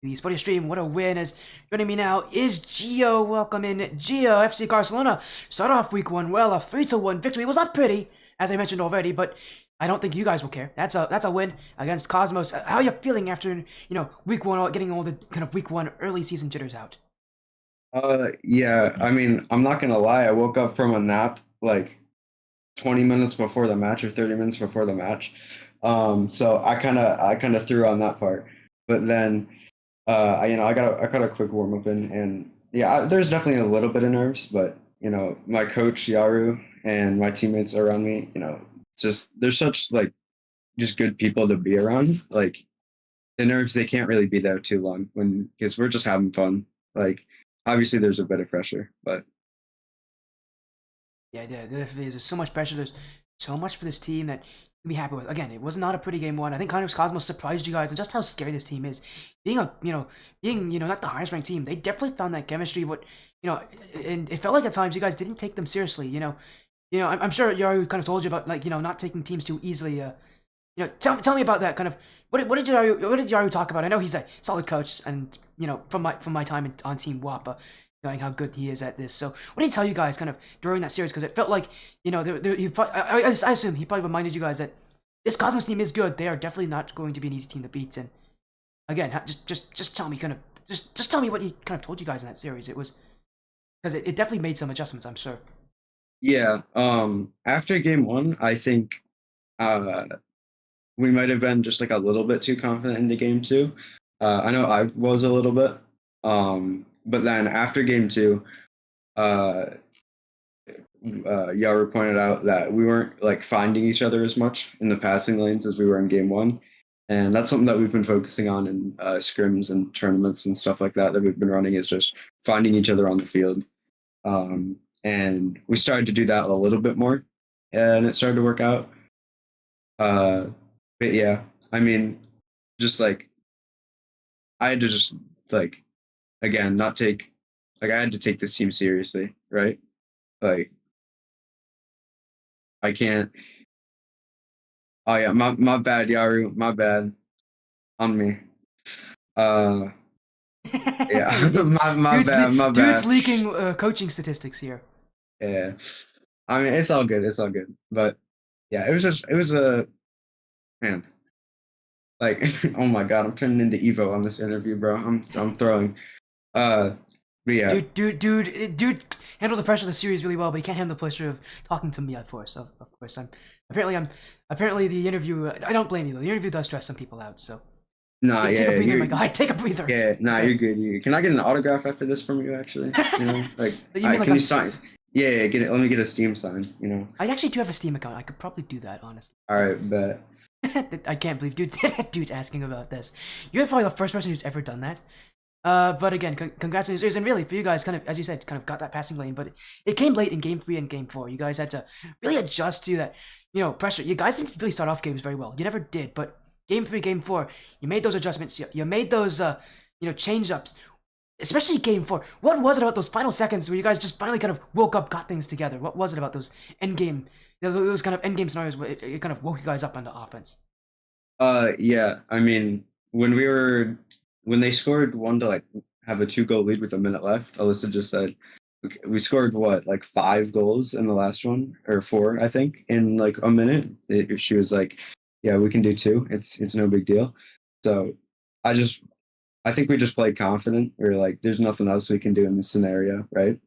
the Spotty stream. What a win. As joining me now is Gio. Welcome in, Gio. FC Carcelona start off week 1 well. A 3-1 victory. It was not pretty, as I mentioned already, but I don't think you guys will care. That's a win against Cosmos. How are you feeling after week 1, getting all the kind of week 1 early season jitters out? Yeah, I mean, I'm not gonna lie, I woke up from a nap like 20 minutes before the match or 30 minutes before the match. So I kind of threw on that part. But then I got a quick warm up in, and yeah, there's definitely a little bit of nerves, but my coach Yaru and my teammates around me, they're such like just good people to be around. Like the nerves, they can't really be there too long because we're just having fun. Like obviously there's a bit of pressure, but yeah, there's so much pressure. There's so much for this team that you can be happy with. Again, it was not a pretty game 1. I think Cosmos surprised you guys and just how scary this team is. Being not the highest ranked team, they definitely found that chemistry. But and it felt like at times you guys didn't take them seriously. I'm sure Yaru kind of told you about not taking teams too easily. Tell me about that kind of. What did Yaru talk about? I know he's a solid coach, and from my time on Team Wappa, knowing how good he is at this. So what did he tell you guys kind of during that series? Because it felt like I assume he probably reminded you guys that this Cosmos team is good. They are definitely not going to be an easy team to beat. And again, just tell me just tell me what he kind of told you guys in that series. It was because it definitely made some adjustments, I'm sure. yeah. After game 1, I think we might have been just like a little bit too confident into game 2. I know I was a little bit. But then after game 2, Yaru pointed out that we weren't like finding each other as much in the passing lanes as we were in game 1. And that's something that we've been focusing on in scrims and tournaments and stuff like that we've been running, is just finding each other on the field. And we started to do that a little bit more, and it started to work out. But yeah, I mean, just like I had to just like again not take I had to take this team seriously, right? Like I can't. Oh yeah, my bad, Yaru, my bad, on me. Yeah, my bad. Dude's leaking coaching statistics here. Yeah, I mean it's all good. But yeah, it was a man. Like oh my god, I'm turning into Evo on this interview, bro. I'm throwing. But yeah. Dude handled the pressure of the series really well, but he can't handle the pressure of talking to me. Of course, apparently the interview. I don't blame you though. The interview does stress some people out. So Nah, take a breather, my guy. Take a breather. Yeah, nah, you're good. Can I get an autograph after this from you? Actually, like, can you sign? Yeah, get it. Let me get a Steam sign. I actually do have a Steam account. I could probably do that, honestly. All right, bet. I can't believe dude's asking about this. You're probably the first person who's ever done that. But again, congrats on your series, and really for you guys, kind of as you said, kind of got that passing lane, but it came late in Game 3 and Game 4. You guys had to really adjust to that, pressure. You guys didn't really start off games very well. You never did, but Game 3, Game 4, you made those adjustments. You made those, change ups. Especially Game 4. What was it about those final seconds where you guys just finally kind of woke up, got things together? What was it about those end game, those kind of end game scenarios where it kind of woke you guys up on the offense? Yeah. I mean, when they scored one to like have a 2-goal lead with a minute left, Alyssa just said, we scored what, like 5 goals in the last one, or 4, I think, in like a minute. She was like, yeah, we can do 2. It's no big deal. So I think we just played confident. We were like, there's nothing else we can do in this scenario, right?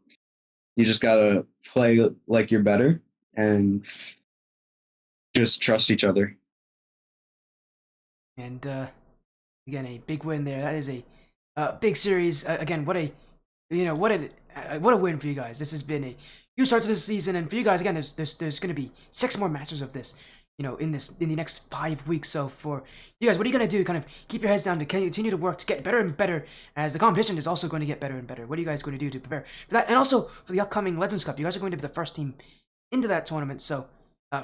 You just gotta play like you're better and just trust each other. And again, a big win there. That is a big series. Again, what a win for you guys. This has been a huge start to this season, and for you guys, again, there's going to be 6 more matches of this. In the next 5 weeks. So for you guys, what are you gonna do? Kind of keep your heads down to continue to work to get better and better, as the competition is also going to get better and better. What are you guys going to do to prepare for that? And also for the upcoming Legends Cup, you guys are going to be the first team into that tournament. So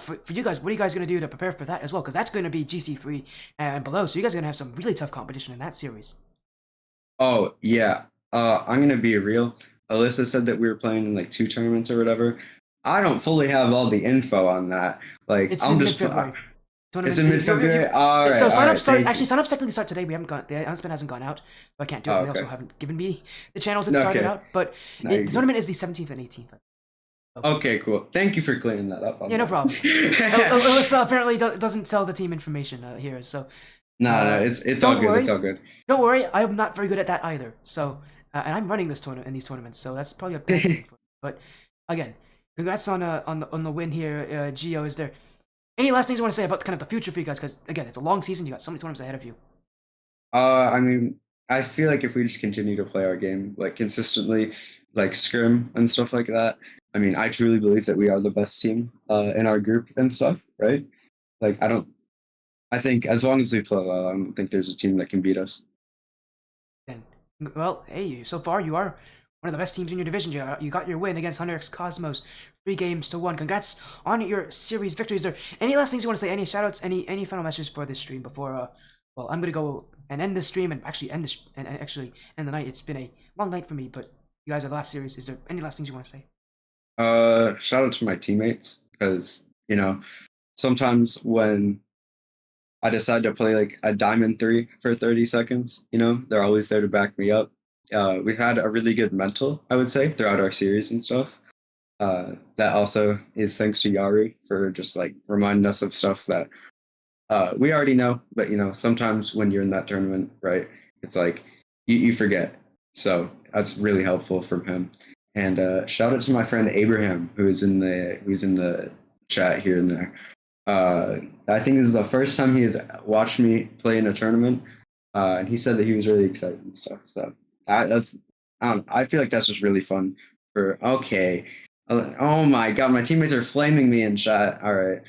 for you guys, what are you guys gonna do to prepare for that as well? Because that's going to be GC3 and below. So you guys are gonna have some really tough competition in that series. Oh yeah. I'm gonna be real. Alyssa said that we were playing in like 2 tournaments or whatever. I don't fully have all the info on that. Like, It's I'm in just. mid-February. It's in mid-February. All right. So sign-ups all right, sign-ups technically start today. We haven't got, the announcement hasn't gone out, so I can't do it. Oh, They also okay. haven't given me the channel to start it Okay. out. But No, the you're good. tournament is the 17th and 18th. Okay, cool. Thank you for clearing that up. Yeah, no problem. Alyssa apparently doesn't tell the team information here, so No, it's all don't good. worry. It's all good. don't worry. I'm not very good at that either. So and I'm running this tournament in these tournaments, so that's probably a bad thing. But again, congrats on the win here, Gio. Is there any last things you want to say about kind of the future for you guys? Because again, it's a long season. You got so many tournaments ahead of you. I mean, I feel like if we just continue to play our game like consistently, like scrim and stuff like that. I mean, I truly believe that we are the best team in our group and stuff, right? Like, I think as long as we play well, I don't think there's a team that can beat us. And well, hey, so far you are one of the best teams in your division. You got your win against Hunter X Cosmos, 3-1. Congrats on your series victory. Is there any last things you want to say? Any shoutouts? Any final messages for this stream before? Well, I'm gonna go and end this stream and actually end end the night. It's been a long night for me, but you guys are the last series. Is there any last things you want to say? Shout out to my teammates, because sometimes when I decide to play like a diamond 3 for 30 seconds, they're always there to back me up. We've had a really good mental, I would say, throughout our series and stuff. That also is thanks to Yari for just like reminding us of stuff that we already know, but sometimes when you're in that tournament, right, it's like you forget. So that's really helpful from him. And shout out to my friend Abraham, who's in the chat here and there. I think this is the first time he has watched me play in a tournament, and he said that he was really excited and stuff. So I don't know, I feel like that's just really fun. Oh my god, my teammates are flaming me in chat. All right,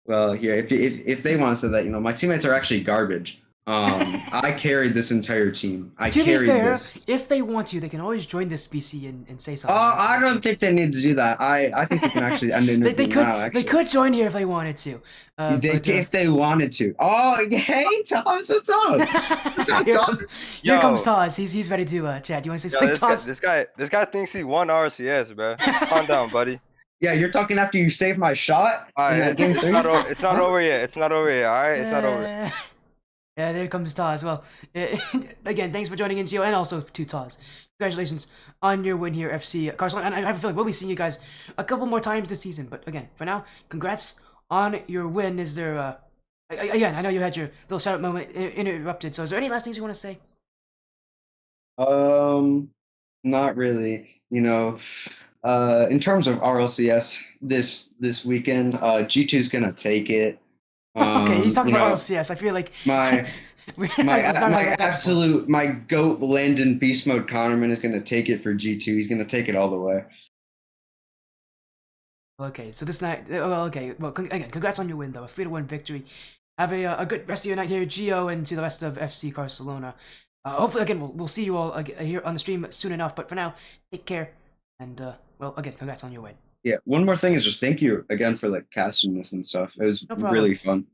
well here, if they want to say that, my teammates are actually garbage. I carried this entire team. To be fair, if they want to, they can always join this BC and say something. I don't think they need to do that. I think we can actually end it now. They could join here if they wanted to. If they wanted to. Oh, hey, Toz, what's up? What's up, Toz? Here comes Toz. He's ready to chat. Do you want to say something, Toz? This guy thinks he won RCS, bro. Calm down, buddy. Yeah, you're talking after you saved my shot. Game 3? It's not over yet. It's not over yet. All right, it's not over. Yeah, there comes Taz. Well, again, thanks for joining in, Gio, and also to Taz. Congratulations on your win here, FC Carcelona. And I have a feeling we'll be seeing you guys a couple more times this season. But again, for now, congrats on your win. Is there, again, I know you had your little shout-out moment interrupted, so is there any last things you want to say? Not really. In terms of RLCS this weekend, G2's gonna take it. Okay, he's talking about RLCS. I feel like my goat Landon Beast Mode Connorman is gonna take it for G2. He's gonna take it all the way. Okay, so this night. Well, okay. Well, again, congrats on your win, though. A 3-1 victory. Have a good rest of your night here, Gio, and to the rest of FC Carcelona. hopefully, again, we'll see you all here on the stream soon enough. But for now, take care. And, well, again, congrats on your win. Yeah, one more thing is just thank you again for like casting this and stuff. It was really fun.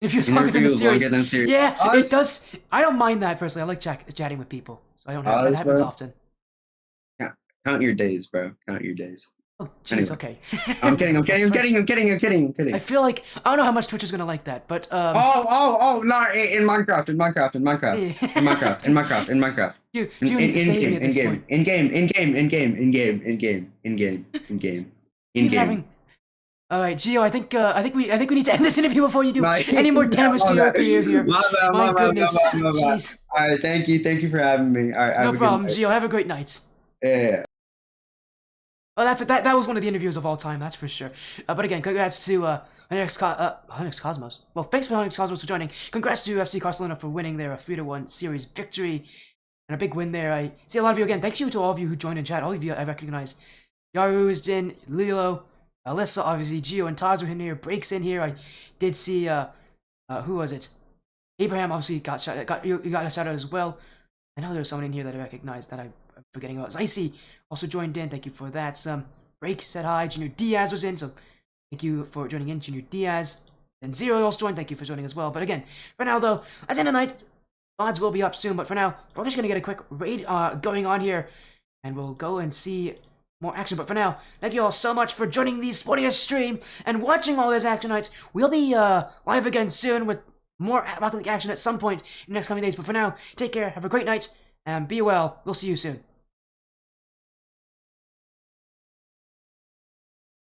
If you're longer than the series. Yeah, Oz? It does. I don't mind that personally. I like chatting with people, so I don't have that happens often. Count your days, bro. Count your days. Oh, jeez, okay. I'm kidding. I feel like I don't know how much Twitch is gonna like that, but no, in Minecraft. In game. All right, Gio. I think we need to end this interview before you do any more damage to your career here. My goodness, jeez. All right, thank you for having me. All right, no problem, Gio. Have a great night. Yeah. Oh, that was one of the interviews of all time, that's for sure. But again, congrats to Onyx Cosmos. Well, thanks for Onyx Cosmos for joining. Congrats to UFC Carcelona for winning their 3-1 series victory. And a big win there. I see a lot of you again. Thank you to all of you who joined in chat. All of you I recognize. Yaru is in, Lilo, Alyssa, obviously, Gio and Taz are in here. Breaks in here. I did see, who was it? Abraham obviously got a shout out as well. I know there's someone in here that I recognize that I'm forgetting about. Icy also joined in. Thank you for that. Break said hi. Junior Diaz was in, so thank you for joining in, Junior Diaz. And Zero also joined. Thank you for joining as well. But again, for now though, as in the night, VODs will be up soon. But for now, we're just gonna get a quick raid going on here, and we'll go and see more action. But for now, thank you all so much for joining the Sportiest stream and watching all these action nights. We'll be live again soon with more Rocket League action at some point in the next coming days. But for now, take care. Have a great night and be well. We'll see you soon.